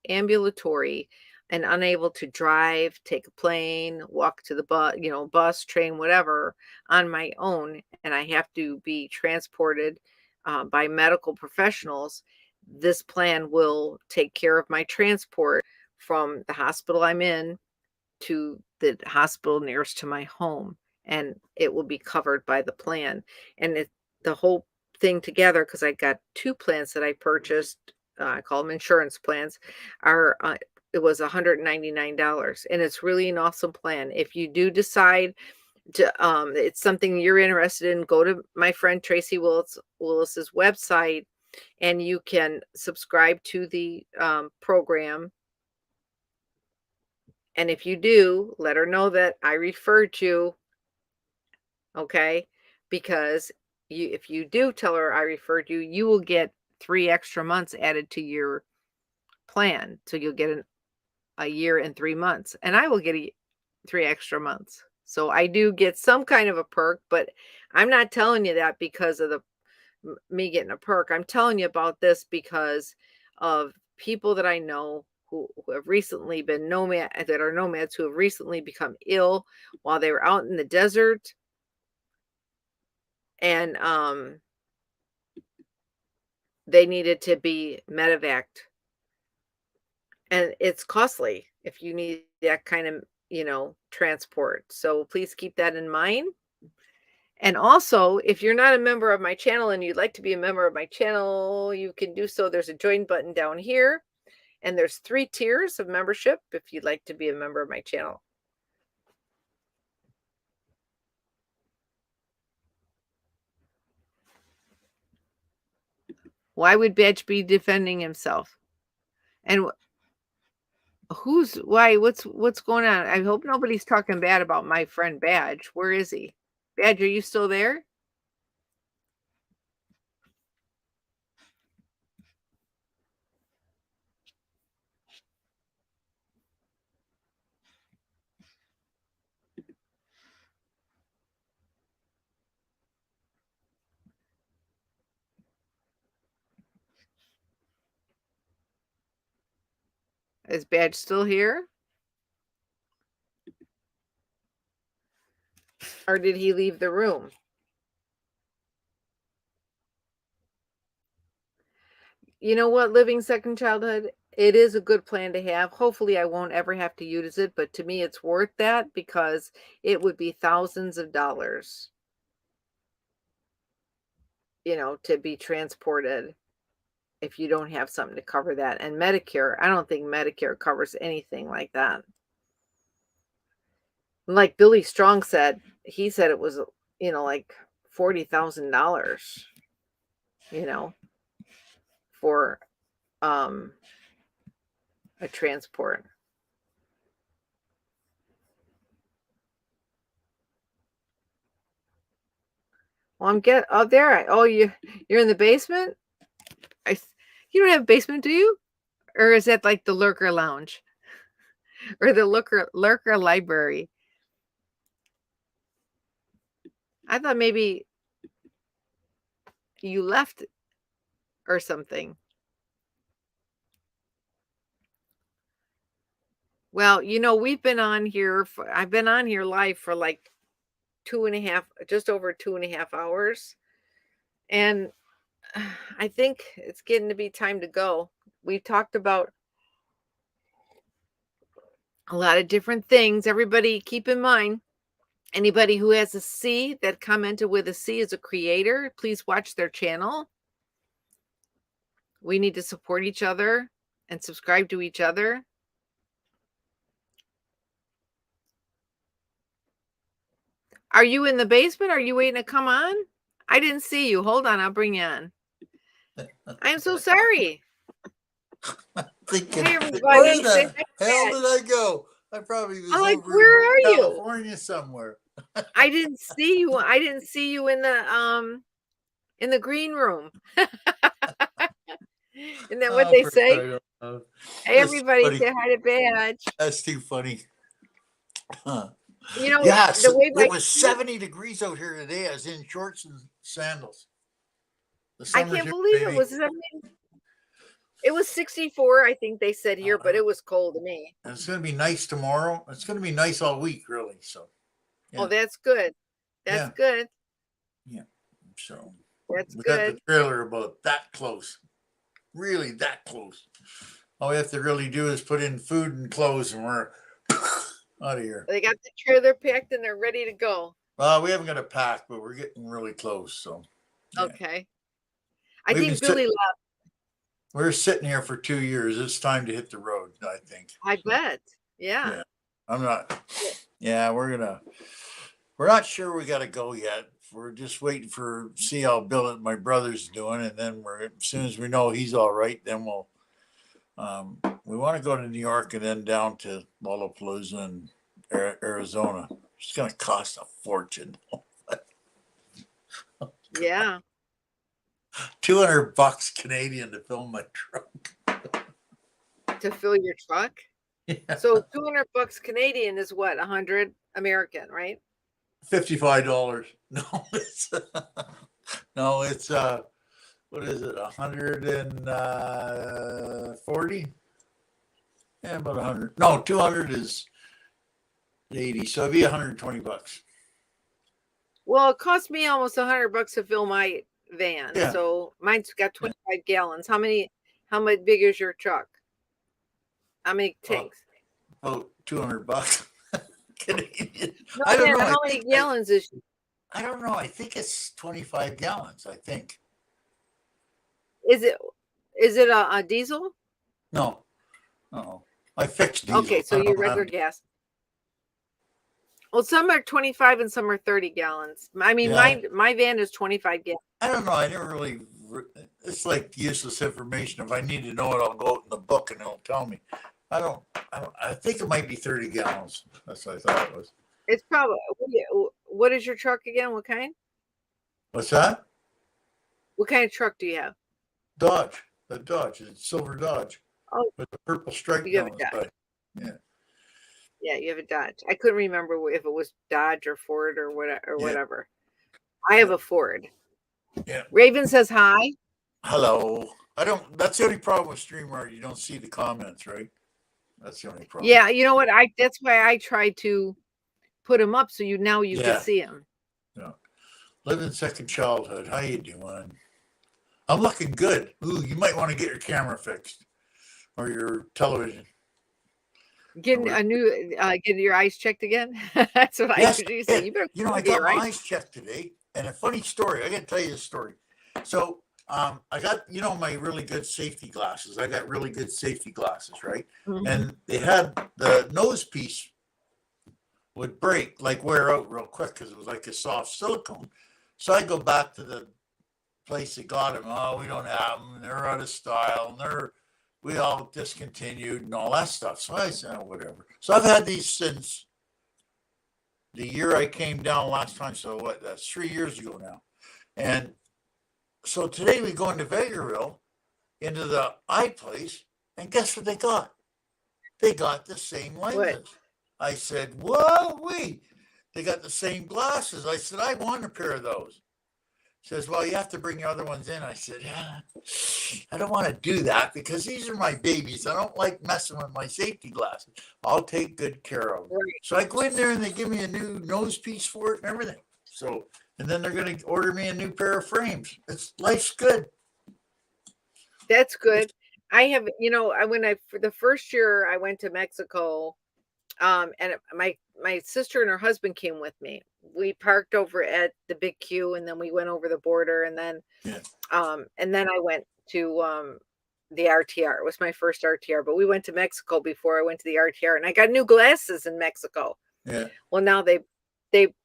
ambulatory and unable to drive, take a plane, walk to the bus, train, whatever, on my own, and I have to be transported by medical professionals, this plan will take care of my transport from the hospital I'm in to the hospital nearest to my home, and it will be covered by the plan. And the whole thing together, because I got 2 plans that I purchased, I call them insurance plans, are it was $199, and it's really an awesome plan. If you do decide to it's something you're interested in, go to my friend Tracy Willis's website, and you can subscribe to the program. And if you do, let her know that I referred you, okay? Because if you do tell her I referred you, you will get 3 extra months added to your plan. So you'll get a year and 3 months, and I will get 3 extra months. So I do get some kind of a perk, but I'm not telling you that because of me getting a perk. I'm telling you about this because of people that I know who have recently been that are nomads, who have recently become ill while they were out in the desert, and they needed to be medevaced, and it's costly if you need that kind of transport. So please keep that in mind. And also, if you're not a member of my channel and you'd like to be a member of my channel, you can do so. There's a join button down here, and there's 3 tiers of membership if you'd like to be a member of my channel. Why would Badge be defending himself? And what's going on? I hope nobody's talking bad about my friend Badge. Where is he? Badge, are you still there? Is Badge still here? Or did he leave the room? You know what, living second childhood, it is a good plan to have. Hopefully, I won't ever have to use it, but to me, it's worth that because it would be thousands of dollars, to be transported if you don't have something to cover that. And Medicare, I don't think Medicare covers anything like that. Like Billy Strong said, he said it was, like $40,000, for a transport. Well, you're in the basement. You don't have a basement, do you? Or is that like the lurker lounge or the lurker library? I thought maybe you left or something. Well, we've been on here I've been on here live for like just over 2.5 hours. And I think it's getting to be time to go. We've talked about a lot of different things. Everybody keep in mind, anybody who has a C that commented with a C is a creator. Please watch their channel. We need to support each other and subscribe to each other. Are you in the basement? Are you waiting to come on? I didn't see you. Hold on, I'll bring you on. I'm so sorry. Thinking, Hey, everybody. where the hell did I go? I probably was over where in are California somewhere. I didn't see you. I didn't see you in the green room. Isn't that what they say? Hey, everybody, say hi to Badge. That's too funny. Huh. The way it was 70 degrees out here today. I was in shorts and sandals. I can't believe it was 70. It was 64, I think they said here, but it was cold to me. And it's going to be nice tomorrow. It's going to be nice all week, really. So, yeah. Oh, that's good. That's good. Yeah. So that's we good. got the trailer about that close. Really that close. All we have to really do is put in food and clothes, and we're out of here. They got the trailer packed and they're ready to go. Well, we haven't got a pack, but we're getting really close. So, okay. I think Billy left. We're sitting here for 2 years. It's time to hit the road, I think. I bet. Yeah. I'm not. Yeah, we're not sure we got to go yet. We're just waiting see how Bill, my brother's doing, and then as soon as we know he's all right, then we'll. We want to go to New York and then down to Lollapalooza and Arizona. It's going to cost a fortune. Yeah. $200 Canadian to fill my truck. To fill your truck? Yeah. So $200 Canadian is what? 100 American, right? $55. No, it's what is it? 140? Yeah, about 100. No, 200 is 80. So it'd be $120. Well, it cost me almost $100 to fill my van. Yeah. So mine's got 25 gallons. How much big is your truck? How many tanks? Oh, $200 Canadian. No, I don't know. How many gallons is I don't know. I think it's 25 gallons. I think. Is it a diesel? No, no. I fixed diesel. Okay, so I your don't have- regular gas. Well, some are 25 and some are 30 gallons. I mean, Yeah. my van is 25 gallons. I don't know. I never really. It's like useless information. If I need to know it, I'll go out in the book and it'll tell me. I think it might be 30 gallons. That's what I thought it was. It's probably, what is your truck again? What kind? What's that? What kind of truck do you have? Dodge. The Dodge. It's silver Dodge. Oh, with the purple stripe you have down a the Dodge. side. Yeah. Yeah, you have a Dodge. I couldn't remember if it was Dodge or Ford or Yeah. whatever. I have a Ford. Yeah. Raven says hi. Hello. That's the only problem with StreamYard. You don't see the comments, right? That's the only problem. Yeah, you know what? That's why I try to put them up so you Yeah. can see them. Yeah. Living second childhood. How you doing? I'm looking good. Ooh, you might want to get your camera fixed or your television. Getting getting your eyes checked again. That's what Yes, I usually say. You better I get got your my eyes. eyes checked today, and a funny story. I got to tell you this story. So, I got my really good safety glasses. I got really good safety glasses, right? Mhm. And they had the nose piece would break, like wear out real quick because it was like a soft silicone. So I go back to the place that got them. Oh, we don't have them. They're out of style, and we all discontinued and all that stuff. So I said, oh, whatever. So I've had these since the year I came down last time. So what? That's 3 years ago now. And so today we go into Vegreville into the eye place, and guess what they got? They got the same lenses. I said, whoa, they got the same glasses. I said, I want a pair of those. Says, well, you have to bring your other ones in. I said, yeah, I don't want to do that because these are my babies. I don't like messing with my safety glasses. I'll take good care of them. Right. So I go in there and they give me a new nose piece for it and everything. So, and then they're going to order me a new pair of frames. Life's good. That's good. I have, for the first year I went to Mexico, and my sister and her husband came with me. We parked over at the Big Q, and then we went over the border, and then I went to the RTR. It was my first RTR, but we went to Mexico before I went to the RTR, and I got new glasses in Mexico. Yeah. Well, now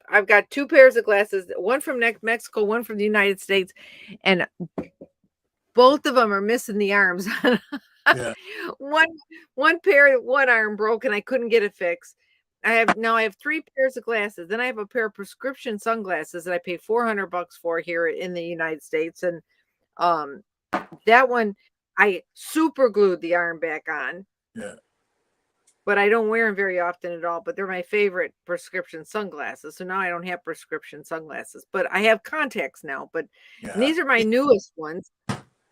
I've got two pairs of glasses, one from Mexico, one from the United States, and both of them are missing the arms. Yeah. One pair, one arm broke, and I couldn't get it fixed. I have 3 pairs of glasses. Then I have a pair of prescription sunglasses that I paid $400 for here in the United States, and that one I super glued the arm back on. Yeah. But I don't wear them very often at all. But they're my favorite prescription sunglasses. So now I don't have prescription sunglasses, but I have contacts now. But these are my newest ones.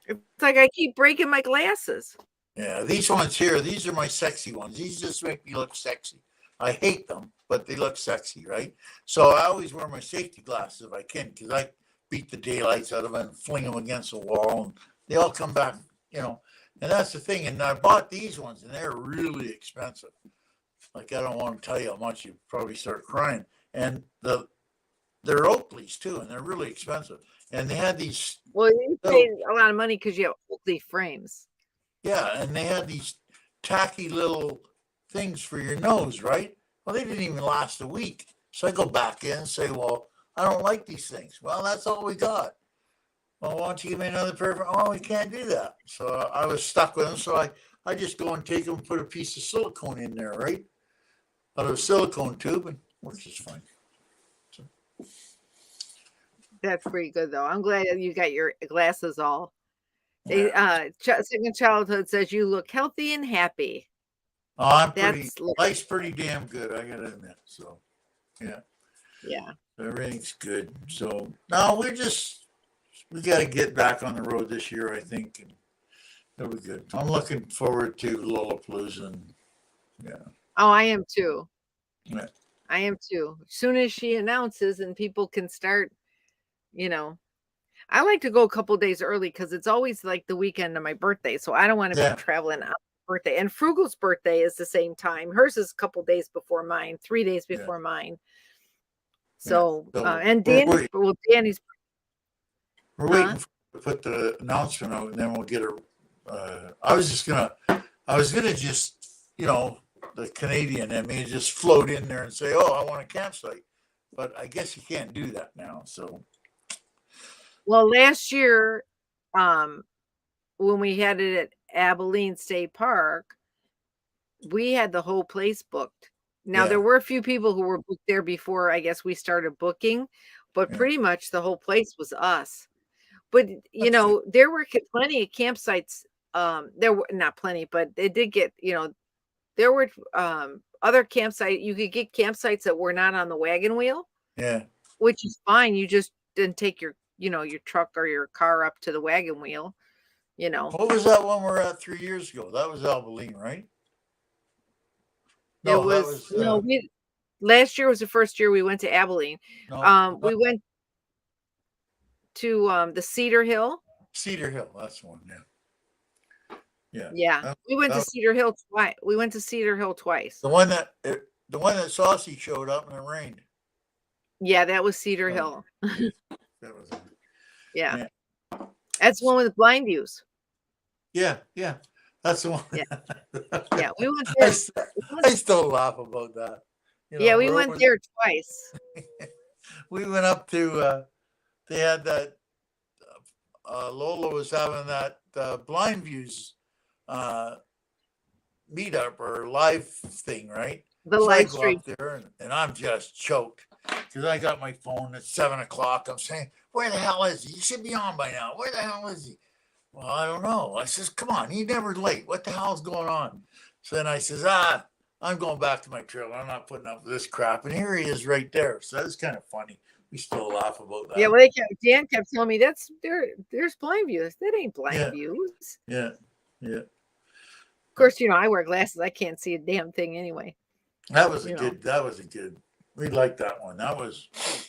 It's like I keep breaking my glasses. Yeah, these ones here, these are my sexy ones. These just make me look sexy. I hate them, but they look sexy, right? So I always wear my safety glasses if I can, because I beat the daylights out of them and fling them against the wall, and they all come back, And that's the thing. And I bought these ones, and they're really expensive. Like, I don't want to tell you how much. You probably start crying. And they're Oakley's too, and they're really expensive. And they had these. Well, you paid a lot of money because you have Oakley frames. Yeah, and they had these tacky little things for your nose, right? Well, they didn't even last a week. So I go back in and say, well, I don't like these things. Well, that's all we got. Well, why don't you give me another pair of, oh, we can't do that. So I was stuck with them. So I just go and take them and put a piece of silicone in there, right? Out of a silicone tube, and works just fine. So. That's pretty good, though. I'm glad you got your glasses all. Second Childhood says you look healthy and happy. Oh, life's pretty damn good, I gotta admit. So, yeah. Yeah. Everything's good. So now we got to get back on the road this year, I think, and it'll be good. I'm looking forward to Lollapalooza. And, yeah. Oh, I am too. Yeah. I am too. As soon as she announces and people can start, I like to go a couple days early because it's always like the weekend of my birthday. So I don't want to be traveling on birthday. And Frugal's birthday is the same time. Hers is a couple days before mine, 3 days before mine. So, So and we're Danny's, we're huh? waiting to put the announcement out, and then we'll get a. I was gonna just, the Canadian in me just float in there and say, "Oh, I want a campsite," but I guess you can't do that now. So Well, last year, um, when we had it at Abilene State Park, we had the whole place booked. Now, yeah, there were a few people who were booked there before I guess we started booking, but yeah, pretty much the whole place was us. But, that's good. there were plenty of campsites. There were not plenty, but they did get, there were other campsites. You could get campsites that were not on the wagon wheel, Yeah. which is fine. You just didn't take your truck or your car up to the wagon wheel, you know. What was that one we were at 3 years ago? That was Abilene, right? It No, that was was no, we last year was the first year we went to Abilene. no We went to the Cedar Hill. Cedar Hill. That's the one. Yeah, Yeah, That- we went to that- Cedar Hill twice. We went to Cedar Hill twice. the one that Saucy showed up and it rained. Yeah, that was Cedar Oh, Hill. That was Yeah, yeah. that's the one with blind views. Yeah, that's the one. Yeah. Yeah, we went I, there. st- I still laugh about that. Yeah, we we're went over- there twice. We went up to. They had that. Lola was having that blind views meetup or live thing, right? The So I live go stream. up there and I'm just choked because I got my phone at 7 o'clock. I'm saying, "Where the hell is he? He should be on by now. Where the hell is he?" Well, I don't know. I says, "Come on, he's never late. What the hell's going on?" So then I says, I'm going back to my trailer. I'm not putting up with this crap. And here he is right there. So that's kind of funny. We still laugh about that. Yeah, well, Dan kept telling me there's blind views. That ain't blind Yeah. views. Yeah. Of course, I wear glasses. I can't see a damn thing anyway. That was a You know. good. That was a good. We liked that one. That was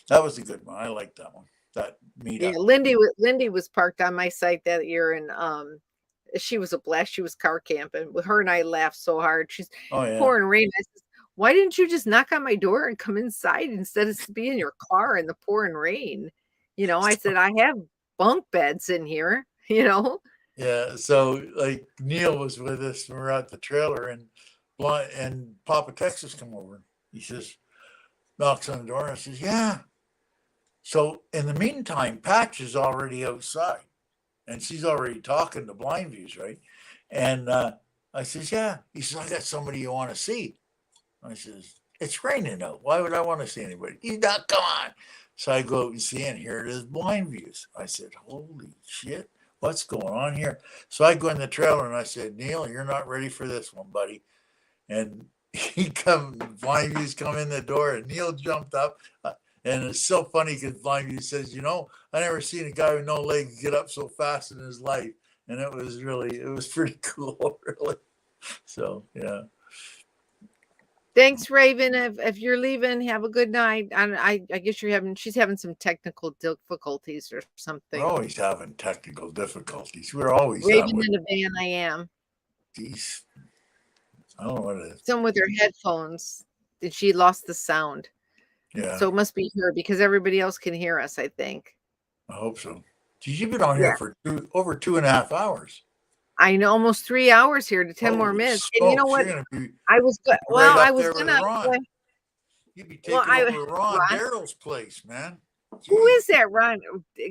a good one. I liked that one. That meetup. Yeah, Lindy was parked on my site that year, and she was a blast. She was car camping. With her and I laughed so hard. She's Oh yeah. pouring rain. I said, "Why didn't you just knock on my door and come inside instead of being in your car in the pouring rain?" I said, "I have bunk beds in here." Yeah. So like Neil was with us. We were at the trailer and Papa Texas come over. He says, knocks on the door and says, "Yeah." So in the meantime, Patch is already outside and she's already talking to Blind Views, right? And I says, "Yeah." He says, "I got somebody you want to see." I says, "It's raining out. Why would I want to see anybody?" He's not, "Come on." So I go out and see, and here it is, Blind Views. I said, "Holy shit, what's going on here?" So I go in the trailer and I said, "Neil, you're not ready for this one, buddy." And Blind Views come in the door, and Neil jumped up. And it's so funny because Blind Views says, "I never seen a guy with no legs get up so fast in his life." And it was pretty cool, really. So, yeah. Thanks, Raven. If you're leaving, have a good night. And I guess she's having some technical difficulties or something. We're always having technical difficulties. We're always Raven having. in the van, I am. Geez. I don't know what it is. Some with her headphones. And she lost the sound. Yeah, So it must be her because everybody else can hear us, I think. I hope so. Geez, you've been on here for over 2.5 hours. I know, almost 3 hours here to 10 more Holy minutes. And you know smokes, what? you're gonna be I was good. right Well, up I was there with gonna. Ron. You'd be taking over Ron Darrell's place, man. Who is that Ron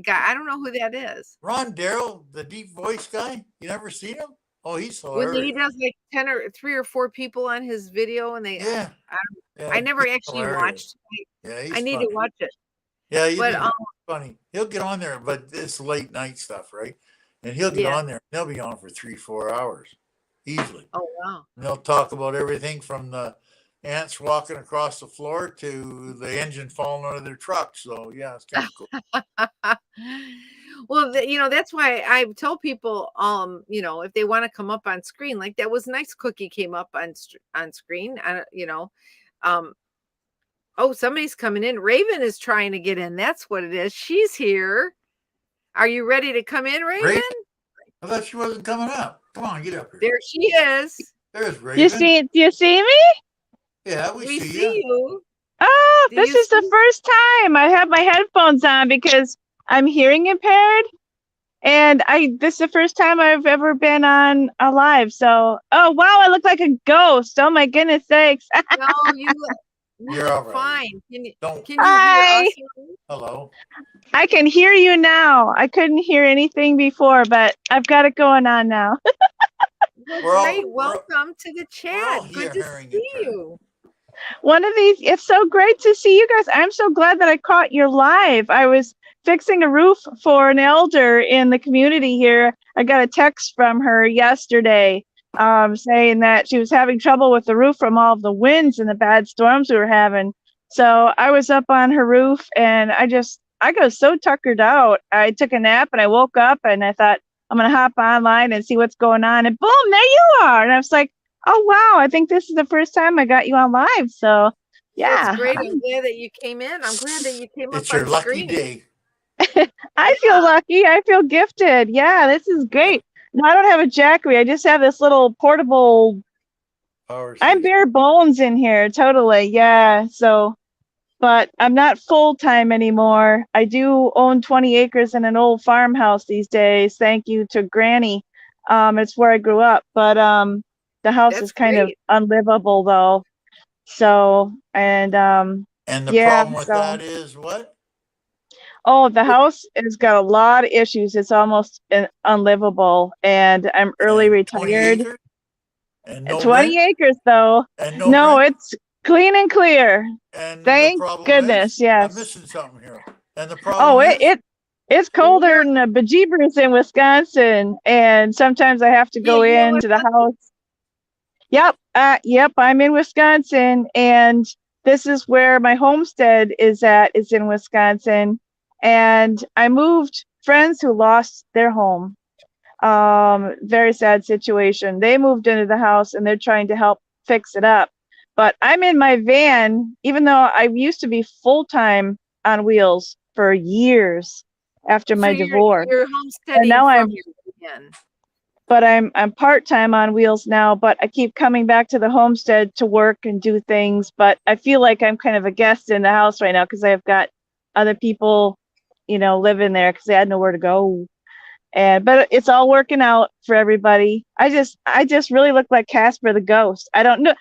guy? I don't know who that is. Ron Darrell, the deep voice guy? You never seen him? Oh, he's When he hilarious. does like 3 or 4 people on his video, and they Yeah. I never he's actually hilarious. watched. Yeah, he's I need funny. to watch it. Yeah, he's But funny. He'll get on there, but it's late night stuff, right? And he'll get on there. And they'll be on for 3-4 hours easily. Oh wow. And they'll talk about everything from the ants walking across the floor to the engine falling out of their truck. So yeah, it's kind of cool. Well, that's why I tell people, if they want to come up on screen, like that was nice. Cookie came up on screen. Oh, somebody's coming in. Raven is trying to get in. That's what it is. She's here. Are you ready to come in, Raven? I thought she wasn't coming up. Come on, get up here. There she is. There's Raven. Do you see me? Yeah, we We see see you. you. Oh, Do this you is the see? first time I have my headphones on because I'm hearing impaired. And this is the first time I've ever been on a live. So, oh wow, I look like a ghost. Oh my goodness sakes. No, you You're all look right. fine. Don't. Can you hear Hi. us? Hello. I can hear you now. I couldn't hear anything before, but I've got it going on now. Well, We're all great. Welcome to the we're all chat. Good here to hearing see impaired. you. One of these, it's so great to see you guys. I'm so glad that I caught your live. I was fixing a roof for an elder in the community here. I got a text from her yesterday saying that she was having trouble with the roof from all of the winds and the bad storms we were having. So I was up on her roof and I got so tuckered out. I took a nap and I woke up and I thought, I'm going to hop online and see what's going on. And boom, there you are. And I was like, oh, wow. I think this is the first time I got you on live. So, Well, it's yeah, great. I'm glad that you came in. I'm glad that you came up It's your on lucky screen. day. I feel Yeah. lucky. I feel gifted. Yeah, this is great. No, I don't have a jackery. I just have this little portable. Power I'm station. bare bones in here. Totally. Yeah. So, but I'm not full time anymore. I do own 20 acres in an old farmhouse these days. Thank you to Granny. It's where I grew up, but the house That's is kind of great. unlivable though. So, and And the yeah, problem with so that is what? oh, the house has got a lot of issues. It's almost unlivable, and I'm early And 20 retired. acres and no 20 rent acres though. and no No, rent. it's clean and clear. And the Thank problem is, goodness. I'm Yes. missing something here. And the Oh, problem is, it's colder than the bejeebers in Wisconsin, and sometimes I have to Yeah, go you're in into the house. Yep, yep, I'm in Wisconsin, and this is where my homestead is at, is in Wisconsin. And I moved friends who lost their home. Very sad situation. They moved into the house and they're trying to help fix it up. But I'm in my van, even though I used to be full-time on wheels for years after So my divorce. you're And homesteading now from your van. I'm part-time on wheels now, but I keep coming back to the homestead to work and do things. But I feel like I'm kind of a guest in the house right now because I've got other people, living there because they had nowhere to go. But it's all working out for everybody. I just really look like Casper the ghost. I don't know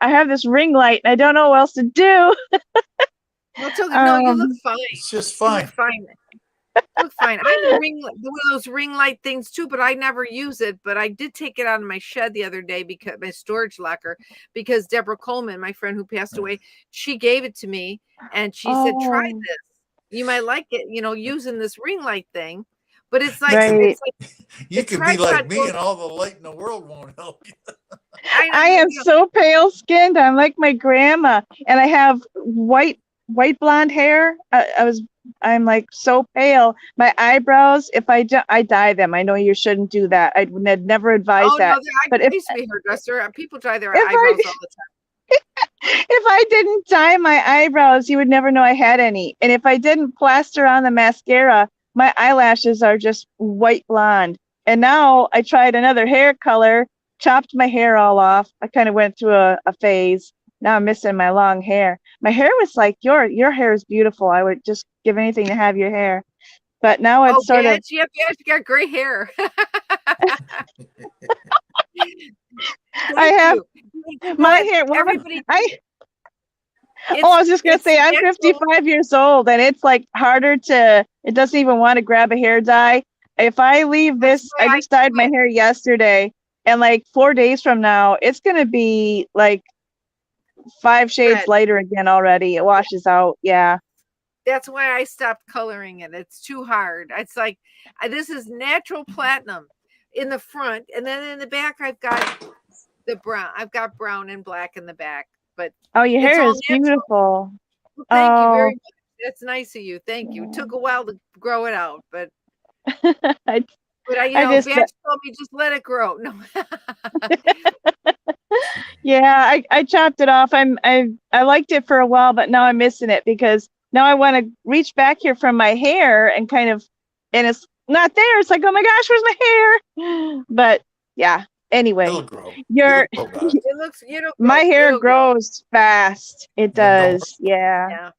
I have this ring light and I don't know what else to do. No, it's okay. No, you look Um, fine. it's just You look fine. fine. You look fine. I have one of those ring light things too, but I never use it. But I did take it out of my shed the other day because my storage locker, because Deborah Coleman, my friend who passed away, she gave it to me and she said, try oh, this. You might like it, using this ring light thing. But it's like right. You the could be like tripod me goes, and all the light in the world won't help you. I am so pale skinned. I'm like my grandma, and I have white blonde hair. I'm like so pale. My eyebrows, if I dye them. I know you shouldn't do that. I would never advise oh no, that. But I used to be a hairdresser. People dye their if I eyebrows all the time. if I didn't dye my eyebrows, you would never know I had any. And if I didn't plaster on the mascara, my eyelashes are just white blonde. And now I tried another hair color, chopped my hair all off. I kind of went through a phase. Now I'm missing my long hair. My hair was like, your hair is beautiful. I would just give anything to have your hair. But now Oh, it's sort of yep, you got gray hair. I Thank have you. You know my what? hair. Well, Everybody, oh, I was just gonna it's say I'm natural. 55 years old, and it's like harder to. It doesn't even want to grab a hair dye. If I leave That's this, why I I just dyed do my it. hair yesterday, and like 4 days from now, it's gonna be like 5 shades Red. lighter again already. It washes out. Yeah. That's why I stopped coloring it. It's too hard. It's like this is natural platinum in the front, and then in the back I've got the brown. I've got brown and black in the back, but Oh, your it's hair all is natural. beautiful. Well, thank you very Oh, much. That's nice of you. Thank you. It took a while to grow it out, but I, you I know, just Vance told me just let it grow. No. yeah, I chopped it off. I liked it for a while, but now I'm missing it because now I want to reach back here from my hair and kind of, and it's not there. It's like, oh my gosh, where's my hair? But yeah, Anyway, It'll grow. your It'll grow back. It looks, my hair it'll grow. grows fast. It Then don't does. Yeah. Yeah.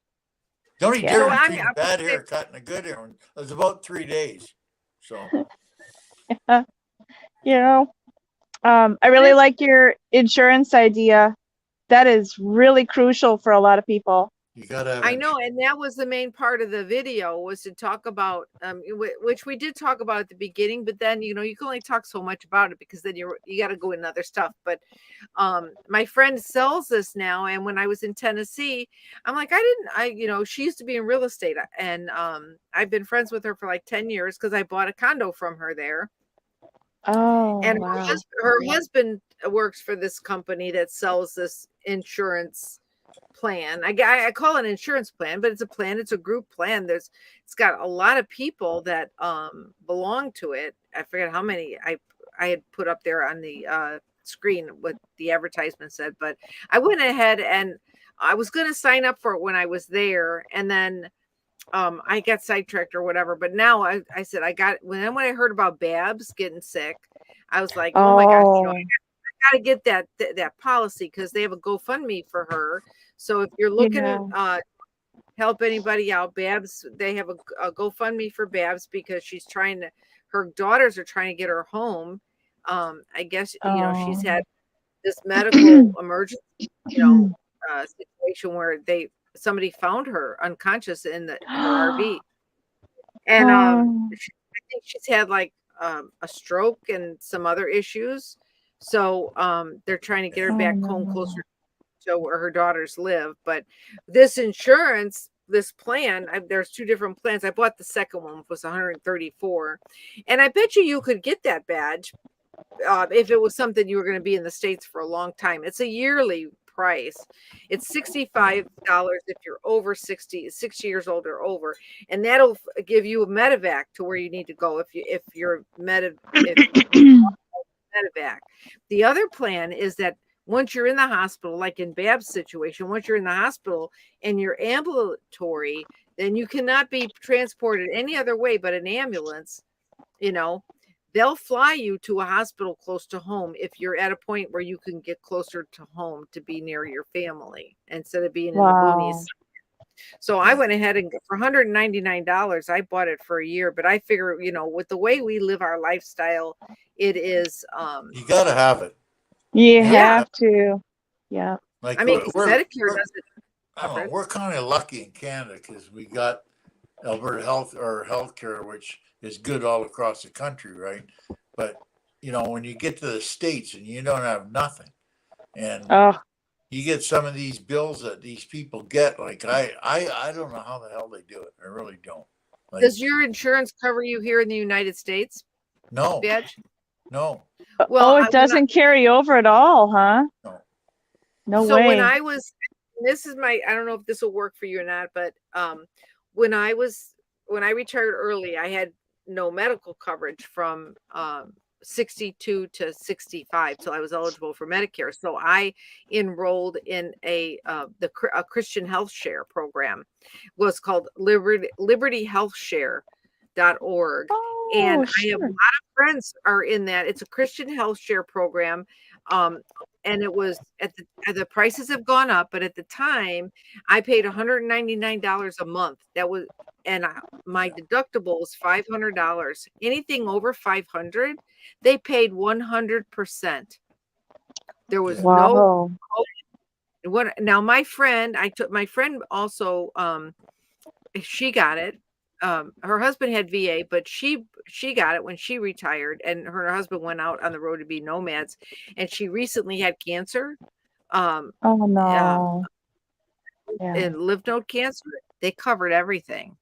The only Yeah. difference So between a bad haircut and a good haircut is about 3 days. So You know, I really like your insurance idea. That is really crucial for a lot of people. you gotta have I know, and that was the main part of the video, was to talk about which we did talk about at the beginning, but then you can only talk so much about it because then you got to go into other stuff. But my friend sells this now, and when I was in Tennessee, I'm like, she used to be in real estate, and I've been friends with her for like 10 years because I bought a condo from her there. Oh, And wow. her husband works for this company that sells this insurance plan. I call it an insurance plan, but it's a plan. It's a group plan. It's got a lot of people that belong to it. I forget how many I had put up there on the screen what the advertisement said, but I went ahead and I was going to sign up for it when I was there, and then I got sidetracked or whatever. But now I said when I heard about Babs getting sick, I was like, oh my gosh, I got to get that policy because they have a GoFundMe for her. So if you're looking to help anybody out, Babs, they have a GoFundMe for Babs because her daughters are trying to get her home. I guess, she's had this medical emergency, situation where somebody found her unconscious in her RV. And I think she's had like a stroke and some other issues. So they're trying to get her back home closer to where her daughters live. But this insurance, this plan, there's two different plans. I bought the second one, was $134. And I bet you could get that badge if it was something you were going to be in the States for a long time. It's a yearly price. It's $65 if you're over 60 years old or over, and that'll give you a Medivac to where you need to go if you're Medivac. The other plan is that once you're in the hospital, like in Bab's situation, once you're in the hospital and you're ambulatory, then you cannot be transported any other way but an ambulance. They'll fly you to a hospital close to home if you're at a point where you can get closer to home to be near your family instead of being in the boonies. So I went ahead and for $199, I bought it for a year. But I figure, with the way we live our lifestyle, it is. You gotta have it. You have to. Yeah. Like Medicare doesn't. I don't know. We're kind of lucky in Canada because we got Alberta healthcare, which is good all across the country, right? But when you get to the States and you don't have nothing, and you get some of these bills that these people get, like I don't know how the hell they do it. I really don't. Like, does your insurance cover you here in the United States? No. Badge? No. Well, it doesn't carry over at all, huh? No. No so way. When I was, I don't know if this will work for you or not, but when I retired early, I had no medical coverage from 62 to 65 till I was eligible for Medicare. So I enrolled in a Christian health share program. It was called libertyhealthshare.org. And I have a lot of friends are in that. It's a Christian health share program. And it was the prices have gone up, but at the time I paid $199 a month. That was, and my deductible was $500. Anything over 500, they paid 100%. There was no. Now my friend also, she got it. Her husband had VA, but she got it when she retired, and her husband went out on the road to be nomads, and she recently had cancer. Oh no. And lymph node cancer. They covered everything.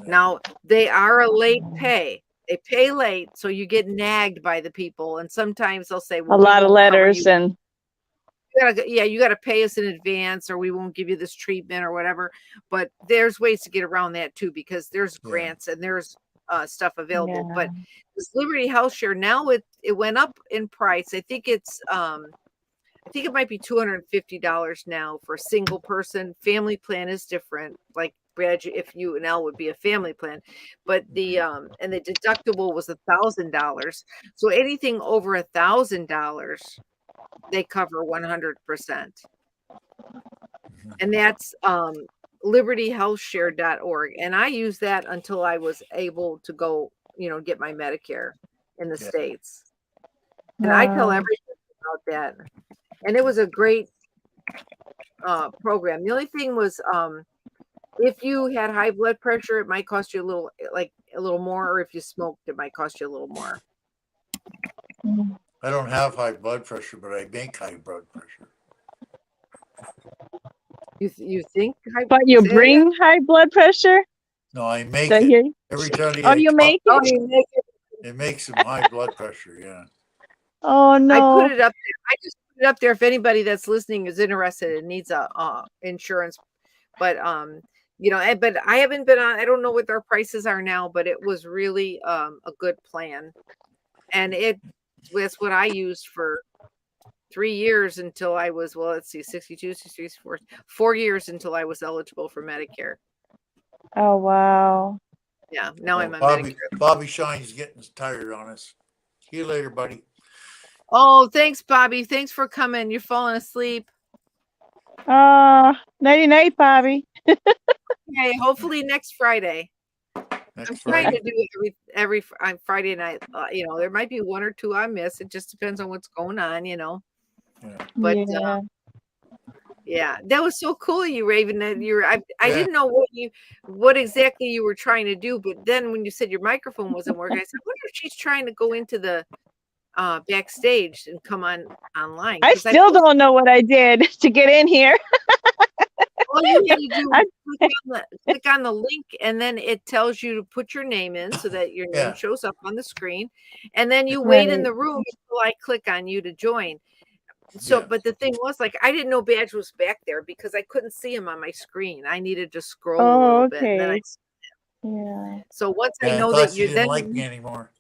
Now they are a late pay. They pay late, so you get nagged by the people, and sometimes they'll say, well, a lot of letters and you got to pay us in advance or we won't give you this treatment or whatever. But there's ways to get around that too, because there's grants and there's stuff available. But this Liberty Health Share, now it went up in price. I think it might be $250 now for a single person. Family plan is different. Like Brad, if you and L would be a family plan, but the and the deductible was $1,000. So anything over $1,000, they cover 100%, and that's libertyhealthshare.org. And I used that until I was able to go, get my Medicare in the States. And I tell Wow. everything about that. And it was a great program. The only thing was, if you had high blood pressure, it might cost you a little more, or if you smoked, it might cost you a little more. I don't have high blood pressure, but I make high blood pressure. You think? But you bring high blood pressure? No, I make Did I it. hear you? Every time Oh, you make Oh, it? you make it. it makes some high blood pressure. Yeah. Oh I no. put it up there. I just put it up there if anybody that's listening is interested and needs a insurance. But but I haven't been on. I don't know what their prices are now, but it was really a good plan, and it was what I used for 3 years until I was 62, 63, 4 years until I was eligible for Medicare. Oh wow. Yeah, now I'm on Bobby, Medicare. Bobby Shine's getting tired on us. See you later, buddy. Oh, thanks, Bobby. Thanks for coming. You're falling asleep. Nighty night, Bobby. Okay, hopefully next Friday. Next I'm Friday. trying to do it every Friday night. There might be one or two I miss. It just depends on what's going on, Yeah. But Yeah. yeah, that was so cool, you Raven. That I Yeah. didn't know what exactly you were trying to do, but then when you said your microphone wasn't working, I said, I wonder if she's trying to go into the backstage and come online. I still don't know what I did to get in here. All you had to do was click on the link, and then it tells you to put your name in so that your name shows up on the screen, and then you wait in the room until I click on you to join. So, but the thing was, I didn't know Badge was back there because I couldn't see him on my screen. I needed to scroll a little bit. And then so once I know that you didn't like me anymore.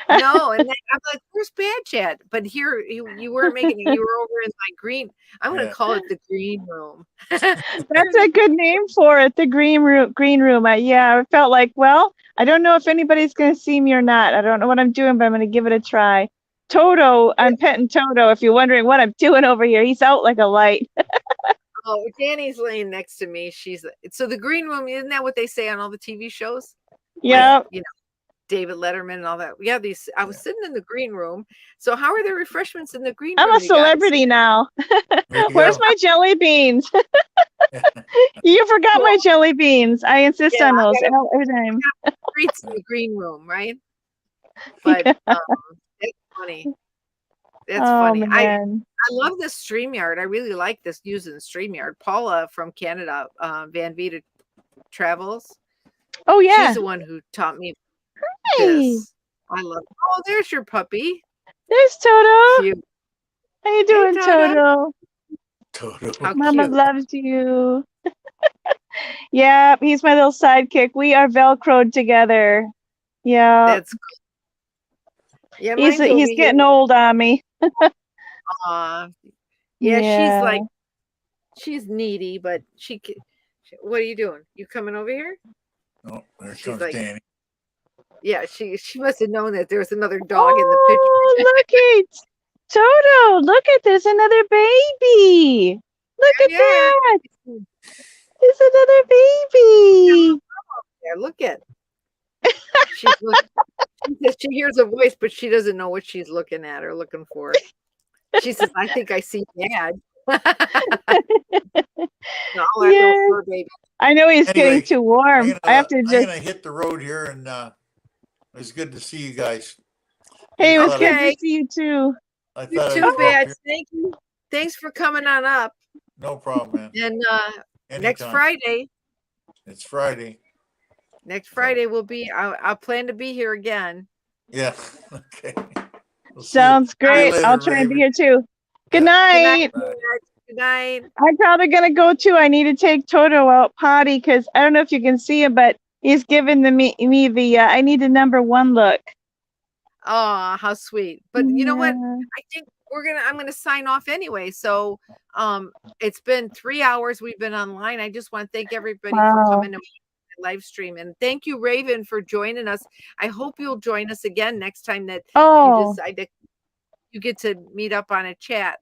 No, and then I'm like, where's Badge at? But here you weren't making it. You were over in my green. I'm going to call it the green room. That's a good name for it, the green room. I felt like, well, I don't know if anybody's going to see me or not. I don't know what I'm doing, but I'm going to give it a try. Toto, I'm petting Toto. If you're wondering what I'm doing over here, he's out like a light. Oh, Danny's laying next to me. So the green room, isn't that what they say on all the TV shows? Yeah. David Letterman and all that. Yeah, I was sitting in the green room. So how are the refreshments in the green room? I'm a celebrity now. Where's my jelly beans? You forgot my jelly beans. I insist on those every time. Treats in the green room, right? But that's funny. That's funny. Man. I love this StreamYard. I really like this using StreamYard. Paula from Canada, Van Vita Travels. Oh yeah. She's the one who taught me this. I love it. Oh, there's your puppy. There's Toto. Cute. How you doing, Toto? Toto. Mama loves you. Yeah, he's my little sidekick. We are Velcroed together. Yeah. That's cool. Yeah, he's getting old on me. She's needy, but what are you doing? You coming over here? Oh, there comes Danny. Yeah, she must have known that there was another dog in the picture. Oh, look it, Toto! Look at there's another baby. Look at that. There's another baby. Yeah, look at. She hears a voice, but she doesn't know what she's looking at or looking for. She says, "I think I see Dad." I know he's getting too warm. I have to I'm gonna hit the road here, and it's good to see you guys. Hey, it was good to see you too. You too, Badge. Thank you. Thanks for coming on up. No problem, man. And next Friday. It's Friday. Next Friday will be. I'll plan to be here again. Yeah. Okay. Sounds great. I'll try and be here too. Good night. Good night. I'm probably gonna go too. I need to take Toto out potty because I don't know if you can see him, but he's giving me the I need a number 1 look. Oh, how sweet. But you know what? I think I'm gonna sign off anyway. So it's been 3 hours we've been online. I just want to thank everybody for Wow. coming to my live stream. And thank you, Raven, for joining us. I hope you'll join us again next time that you Oh, decide to you get to meet up on a chat.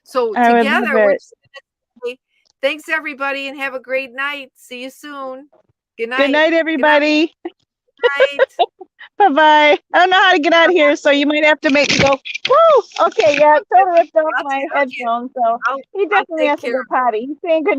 So I would love together we're it. just gonna say, thanks everybody and have a great night. See you soon. Good night. Good night, everybody. Good night. Bye-bye. I don't know how to get out of here, so you might have to make me go, woo! Okay, yeah, totally ripped off my headphones, so he I'll definitely take has to care go potty. He's saying good